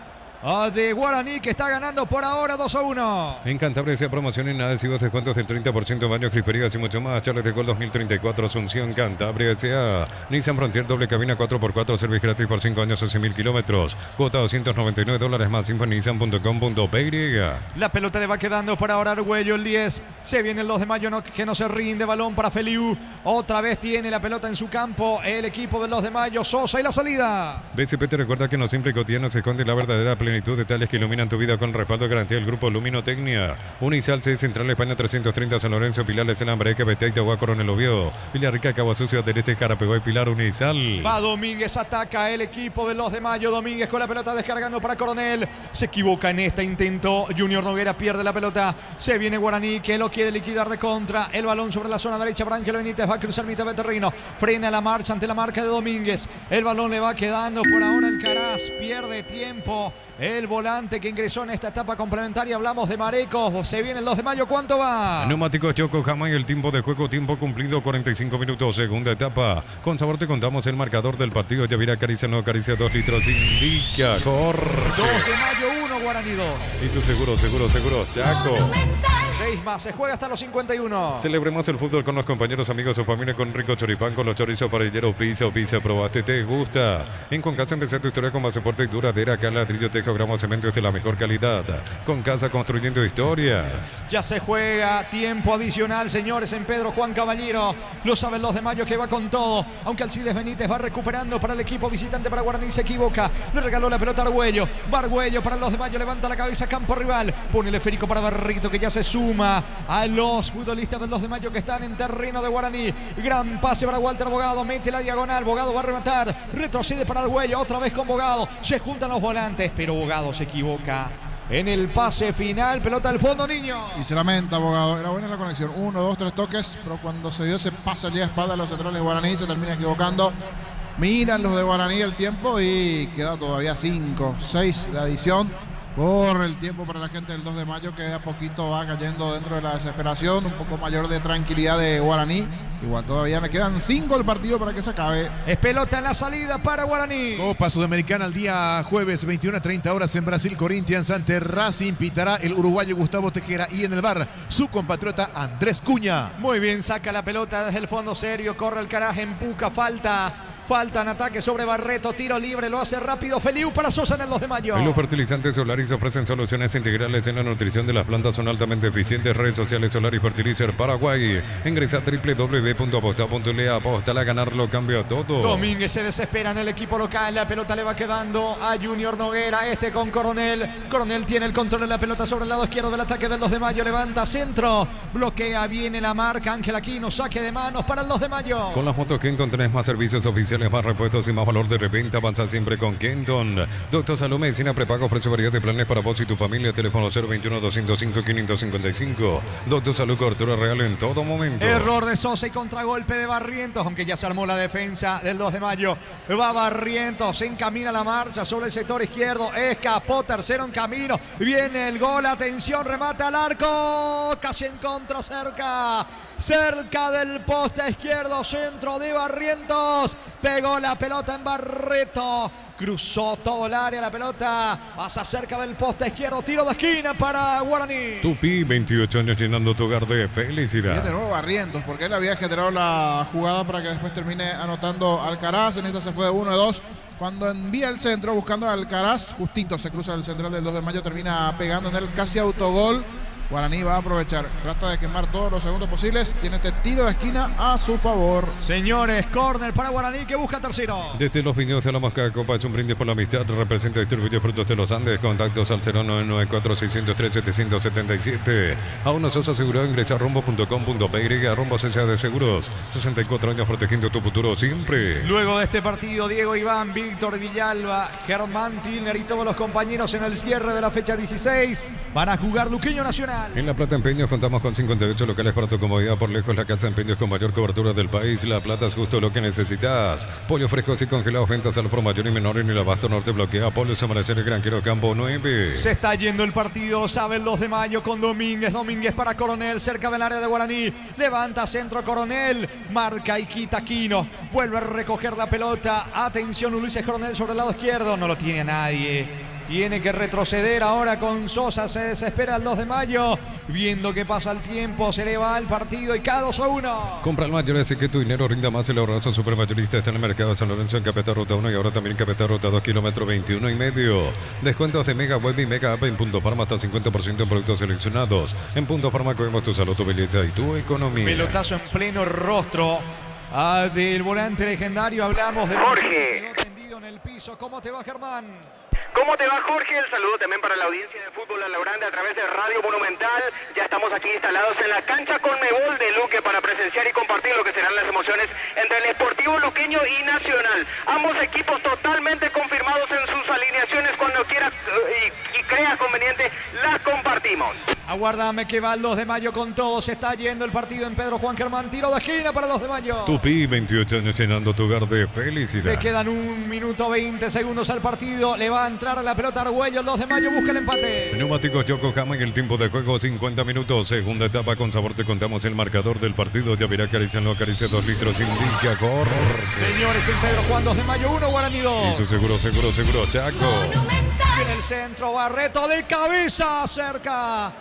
de Guaraní, que está ganando por ahora 2-1. En Cantabria se promocionan adhesivos, descuentos del 30%, baños, crisperías y mucho más. Charles de Gol 2034, Asunción, Cantabria S.A. Nissan Frontier, doble cabina 4x4, servicio gratis por 5 años o 100.000 kilómetros. Cuota $299 más, info en nissan.com.py. La pelota le va quedando por ahora Argüello, el 10. Se viene el 2 de mayo, que no se rinde. Balón para Feliu. Otra vez tiene la pelota en su campo el equipo del 2 de mayo. Sosa y la salida. BCP te recuerda que en lo simple y cotidiano se esconde la verdadera plenitud plenitud, detalles que iluminan tu vida con respaldo y garantía del Grupo Luminotecnia. Unisal C, Central España 330, San Lorenzo, Pilar, Senambre, Quebeté, Itagua, Coronel Oviedo, Villarrica, Cabo Sucio, del Este, Jarapeguay, Pilar, Unisal. Va Domínguez, ataca el equipo de los de Mayo. Domínguez con la pelota descargando para Coronel. Se equivoca en este intento. Junior Noguera pierde la pelota. Se viene Guaraní que lo quiere liquidar de contra. El balón sobre la zona derecha. Ángel Benítez va a cruzar mitad de terreno. Frena la marcha ante la marca de Domínguez. El balón le va quedando por ahora el Caraz. Pierde tiempo el volante que ingresó en esta etapa complementaria. Hablamos de Marecos. Se vienen los de Mayo. ¿Cuánto va? Neumáticos Yokohama y el tiempo de juego, tiempo cumplido, 45 minutos, segunda etapa. Con sabor te contamos el marcador del partido. Yavira acaricia, no acaricia, 2 litros, indica, corre. 2 de Mayo, 1, Guaraní 2. Y su seguro, Chaco. 6 más, se juega hasta los 51. Celebremos el fútbol con los compañeros, amigos o familia con rico choripán, con los chorizos parrilleros, pizza, probaste, te gusta. En Concasa empecé tu historia con base fuerte y duradera, acá ladrillo, tejo, gramo, cemento es de la mejor calidad. Concasa construyendo historias. Ya se juega tiempo adicional, señores, en Pedro Juan Caballero. Lo saben los de Mayo que va con todo. Aunque Alcides Benítez va recuperando para el equipo visitante para Guaraní, se equivoca. Le regaló la pelota a Argüello. Bargüello para los de Mayo, levanta la cabeza, campo rival. Pone el esférico para Barrito que ya se suma a los futbolistas de los de Mayo que están en terreno de Guaraní. Gran pase para Walter Bogado, mete la diagonal. Bogado va a rematar, retrocede para Argüello, otra vez con Bogado. Se juntan los volantes, pero Bogado se equivoca en el pase final. Pelota al fondo, niño. Y se lamenta, Bogado. Era buena la conexión. 1, 2, 3 toques. Pero cuando se dio ese pase allí a espalda a los centrales de Guaraní, se termina equivocando. Miran los de Guaraní el tiempo y queda todavía 5, 6 de adición. Corre el tiempo para la gente del 2 de Mayo que de a poquito va cayendo dentro de la desesperación. Un poco mayor de tranquilidad de Guaraní. Igual todavía le quedan 5 el partido para que se acabe. Es pelota en la salida para Guaraní. Copa Sudamericana el día jueves 21:30 en Brasil. Corinthians ante Racing. Pitará el uruguayo Gustavo Tejera y en el bar su compatriota Andrés Cuña. Muy bien, saca la pelota desde el fondo serio. Corre el caraje, empuja, falta en ataque sobre Barreto, tiro libre, lo hace rápido Feliu para Sosa en el 2 de Mayo. Los fertilizantes Solaris ofrecen soluciones integrales en la nutrición de las plantas, son altamente eficientes. Redes sociales Solaris Fertilizer Paraguay. Ingresa a www.aposta.le, apóstale a ganarlo, cambia todo. Domínguez se desespera en el equipo local, la pelota le va quedando a Junior Noguera, con Coronel. Coronel tiene el control de la pelota sobre el lado izquierdo del ataque del 2 de Mayo, levanta centro, bloquea, viene la marca, Ángel Aquino, saque de manos para el 2 de Mayo. Con las motos Kenton tenés más servicios oficiales, más repuestos y más valor de reventa. Avanza siempre con Kenton. Doctor Salud Medicina Prepago ofrece variedad de planes para vos y tu familia. Teléfono 021-205-555. Doctor Salud, cobertura real en todo momento. Error de Sosa y contragolpe de Barrientos, aunque ya se armó la defensa del 2 de Mayo. Va Barrientos, se encamina la marcha sobre el sector izquierdo. Escapó, tercero en camino. Viene el gol, atención, remata al arco. Casi en contra, cerca del poste izquierdo, centro de Barrientos. Pegó la pelota en Barreto. Cruzó todo el área, la pelota pasa cerca del poste izquierdo, tiro de esquina para Guaraní. Tupi, 28 años llenando tu hogar de felicidad. Y de nuevo Barrientos, porque él había generado la jugada para que después termine anotando Alcaraz. En esta se fue de 1 de 2. Cuando envía el centro buscando a Alcaraz, justito se cruza el central del 2 de Mayo, termina pegando en él casi autogol. Guaraní va a aprovechar, trata de quemar todos los segundos posibles, tiene este tiro de esquina a su favor. Señores, córner para Guaraní que busca tercero. Desde los viñedos de la Mosca Copa es un brindis por la amistad, representa y distribuye frutos de los Andes, contactos al 0994-603-777. Aún no sos asegurado, ingresa a rombo.com.py, Rombo S.A. de Seguros, 64 años protegiendo tu futuro siempre. Luego de este partido, Diego Iván, Víctor Villalba, Germán Tilner y todos los compañeros en el cierre de la fecha 16 van a jugar Luqueño Nacional. En La Plata Empeños contamos con 58 locales para tu comodidad, por lejos la casa de empeños con mayor cobertura del país. La Plata es justo lo que necesitas. Pollo frescos y congelados, ventas al por mayor y menor en el Abasto Norte bloquea. Pollos Amanecer, el Granjero Campo 9. Se está yendo el partido, sabe el 2 de Mayo con Domínguez para Coronel, cerca del área de Guaraní. Levanta centro Coronel, marca y quita Quino. Vuelve a recoger la pelota. Atención, Ulises Coronel sobre el lado izquierdo, no lo tiene a nadie. Tiene que retroceder ahora con Sosa, se desespera el 2 de Mayo, viendo que pasa el tiempo, se le va el partido y cada 2-1. Compra el mayor, hace que tu dinero rinda más. El ahorrazo supermayorista está en el mercado de San Lorenzo en Capital Ruta 1 y ahora también en Capital Ruta 2, kilómetro 21,5. Descuentos de Mega Web y Mega App en Punto Farma, hasta 50% en productos seleccionados. En Punto Farma cuidamos tu salud, tu belleza y tu economía. Pelotazo en pleno rostro del volante legendario, hablamos de Jorge. quedó tendido en el piso. ¿Cómo te va, Germán? ¿Cómo te va, Jorge? El saludo también para la audiencia de Fútbol a la Grande a través de Radio Monumental. Ya estamos aquí instalados en la cancha Conmebol de Luque para presenciar y compartir lo que serán las emociones entre el Sportivo Luqueño y Nacional. Ambos equipos totalmente confirmados en sus alineaciones. Cuando quieras y creas conveniente, las compartimos. Aguárdame que va el 2 de mayo con todo. Se está yendo el partido en Pedro Juan Germán. Tiro de esquina para el 2 de mayo. Tupi, 28 años llenando tu hogar de Le felicidad. quedan 1 minuto 20 segundos al partido. Le va a entrar a la pelota Argüello. El 2 de mayo busca el empate. Neumáticos Yokohama en el tiempo de juego 50 minutos. Segunda etapa con sabor. Te contamos el marcador del partido. Ya verá acariciando, acaricia 2 litros. Indica corre. Señores, en Pedro Juan 2 de mayo 1, Guaraní 2. Hizo seguro, Chaco. En el centro, Barreto de cabeza, cerca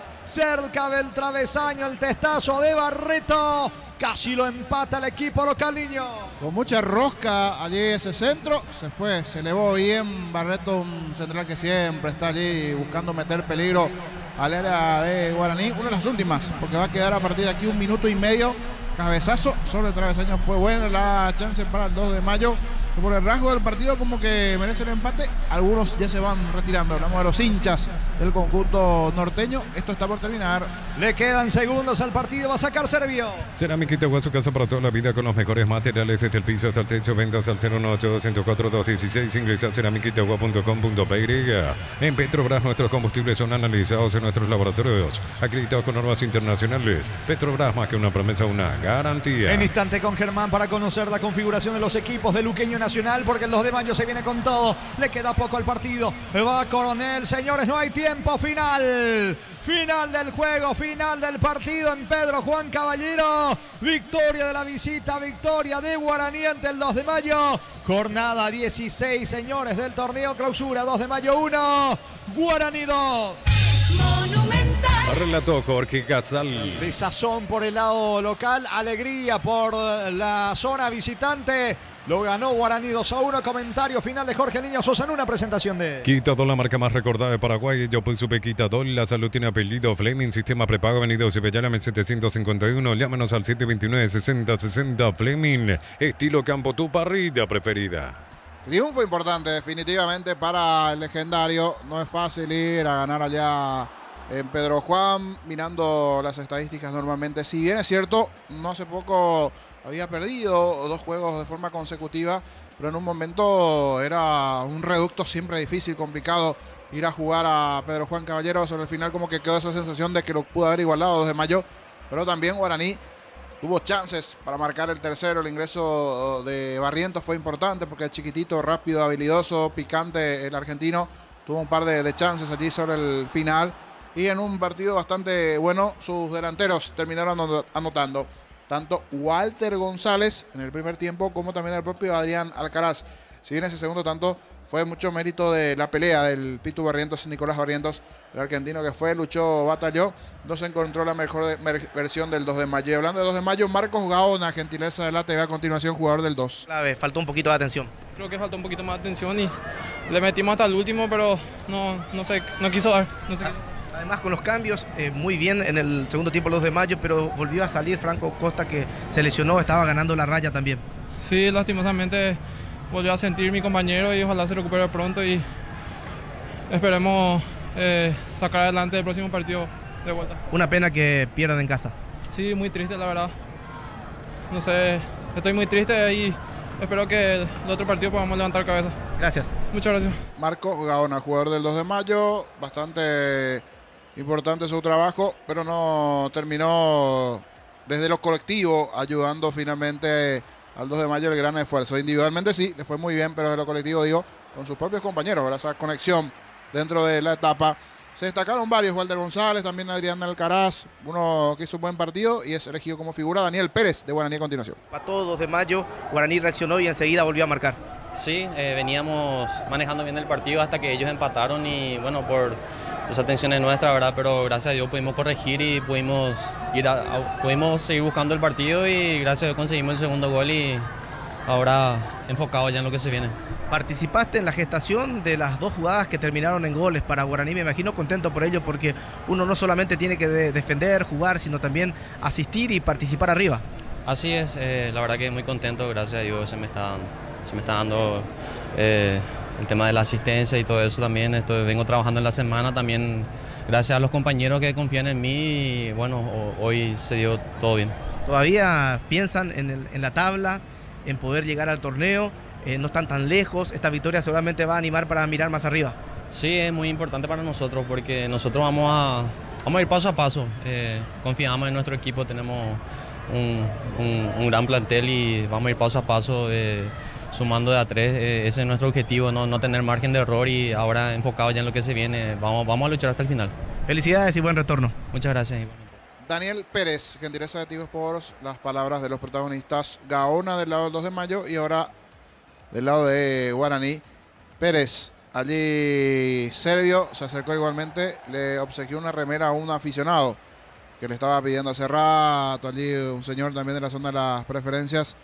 del travesaño, el testazo de Barreto. Casi lo empata el equipo local, niño. Con mucha rosca allí ese centro, se elevó bien Barreto, un central que siempre está allí buscando meter peligro al área de Guaraní. Una de las últimas, porque va a quedar a partir de aquí 1 minuto y medio. Cabezazo sobre el travesaño, fue buena la chance para el 2 de mayo. Que por el rasgo del partido como que merece el empate. Algunos ya se van retirando. Hablamos de los hinchas del conjunto norteño. Esto está por terminar. Le quedan segundos al partido, va a sacar Servio. Cerámica Itagua, su casa para toda la vida con los mejores materiales desde el piso hasta el techo. Ventas al 018-204-216. Ingresa a ceramicaitagua.com.py. En Petrobras nuestros combustibles son analizados en nuestros laboratorios, acreditados con normas internacionales. Petrobras, más que una promesa, una garantía. En instante con Germán para conocer la configuración de los equipos de Luqueño Nacional, porque el 2 de mayo se viene con todo. Le queda poco al partido. Va Coronel, señores, no hay tiempo. Final del juego, final del partido en Pedro Juan Caballero. Victoria de la visita, victoria de Guaraní ante el 2 de mayo. Jornada 16, señores, del torneo clausura. 2 de mayo 1, Guaraní 2. Relató Jorge Casal. Desazón por el lado local, alegría por la zona visitante. Lo ganó Guaraní 2-1. Comentario final de Jorge Niño Sosa en una presentación de Quitador, la marca más recordada de Paraguay. Yo pues supe Quitador. La salud tiene apellido Fleming. Sistema prepago venido Cepellárame 751. Llámanos al 729-6060. Fleming. Estilo campo, tu parrilla preferida. Triunfo importante definitivamente para el legendario. No es fácil ir a ganar allá en Pedro Juan, mirando las estadísticas normalmente. Si bien es cierto, no hace poco había perdido 2 juegos de forma consecutiva, pero en un momento era un reducto siempre difícil, complicado ir a jugar a Pedro Juan Caballero. Sobre el final como que quedó esa sensación de que lo pudo haber igualado 2 de mayo, pero también Guaraní tuvo chances para marcar el tercero. El ingreso de Barrientos fue importante porque es chiquitito, rápido, habilidoso, picante el argentino. Tuvo un par de chances allí sobre el final. Y en un partido bastante bueno, sus delanteros terminaron anotando. Tanto Walter González en el primer tiempo como también el propio Adrián Alcaraz. Si bien ese segundo tanto fue mucho mérito de la pelea del Pitu Barrientos y Nicolás Barrientos, el argentino que fue, luchó, batalló, no se encontró la mejor versión del 2 de mayo. Y hablando de 2 de mayo, Marcos Gaona, gentileza de la TV, a continuación jugador del 2. Clave, faltó un poquito de atención. Creo que faltó un poquito más de atención y le metimos hasta el último, pero no quiso dar. No sé. Además con los cambios, muy bien en el segundo tiempo el 2 de mayo, pero volvió a salir Franco Costa, que se lesionó, estaba ganando la raya también. Sí, lastimosamente volvió a sentir mi compañero y ojalá se recupere pronto y esperemos sacar adelante el próximo partido de vuelta. Una pena que pierdan en casa. Sí, muy triste la verdad. No sé, estoy muy triste y espero que el otro partido podamos levantar cabeza. Gracias. Muchas gracias. Marcos Gaona, jugador del 2 de mayo, bastante importante su trabajo, pero no terminó desde lo colectivo ayudando finalmente al 2 de mayo el gran esfuerzo. Individualmente sí, le fue muy bien, pero desde lo colectivo, digo, con sus propios compañeros, ¿verdad? Esa conexión dentro de la etapa. Se destacaron varios, Walter González, también Adrián Alcaraz, uno que hizo un buen partido y es elegido como figura Daniel Pérez de Guaraní a continuación. Para todos 2 de mayo, Guaraní reaccionó y enseguida volvió a marcar. Sí, veníamos manejando bien el partido hasta que ellos empataron y bueno, por desatenciones nuestras, ¿verdad? Pero gracias a Dios pudimos corregir y pudimos seguir buscando el partido y gracias a Dios conseguimos el segundo gol y ahora enfocado ya en lo que se viene. Participaste en la gestación de las 2 jugadas que terminaron en goles para Guaraní, me imagino contento por ello porque uno no solamente tiene que defender, jugar, sino también asistir y participar arriba. Así es, la verdad que muy contento, gracias a Dios se me está dando el tema de la asistencia y todo eso también. Vengo trabajando en la semana también, gracias a los compañeros que confían en mí y bueno, hoy se dio todo bien. ¿Todavía piensan en la tabla, en poder llegar al torneo? No están tan lejos. Esta victoria seguramente va a animar para mirar más arriba. Sí, es muy importante para nosotros porque nosotros vamos a ir paso a paso. Confiamos en nuestro equipo, tenemos un gran plantel y vamos a ir paso a paso sumando de a 3. Ese es nuestro objetivo, no tener margen de error y ahora enfocado ya en lo que se viene. Vamos a luchar hasta el final. Felicidades y buen retorno. Muchas gracias. Daniel Pérez, gentileza de Tigo Sports, las palabras de los protagonistas. Gaona del lado del 2 de mayo y ahora del lado de Guaraní. Pérez, allí Servio se acercó igualmente, le obsequió una remera a un aficionado que le estaba pidiendo hace rato, allí un señor también de la zona de las preferencias.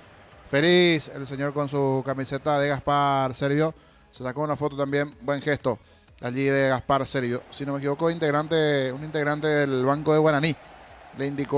Feliz el señor con su camiseta de Gaspar Servio. Se sacó una foto también, buen gesto allí de Gaspar Servio. Si no me equivoco, un integrante del banco de Guaraní. Le indicó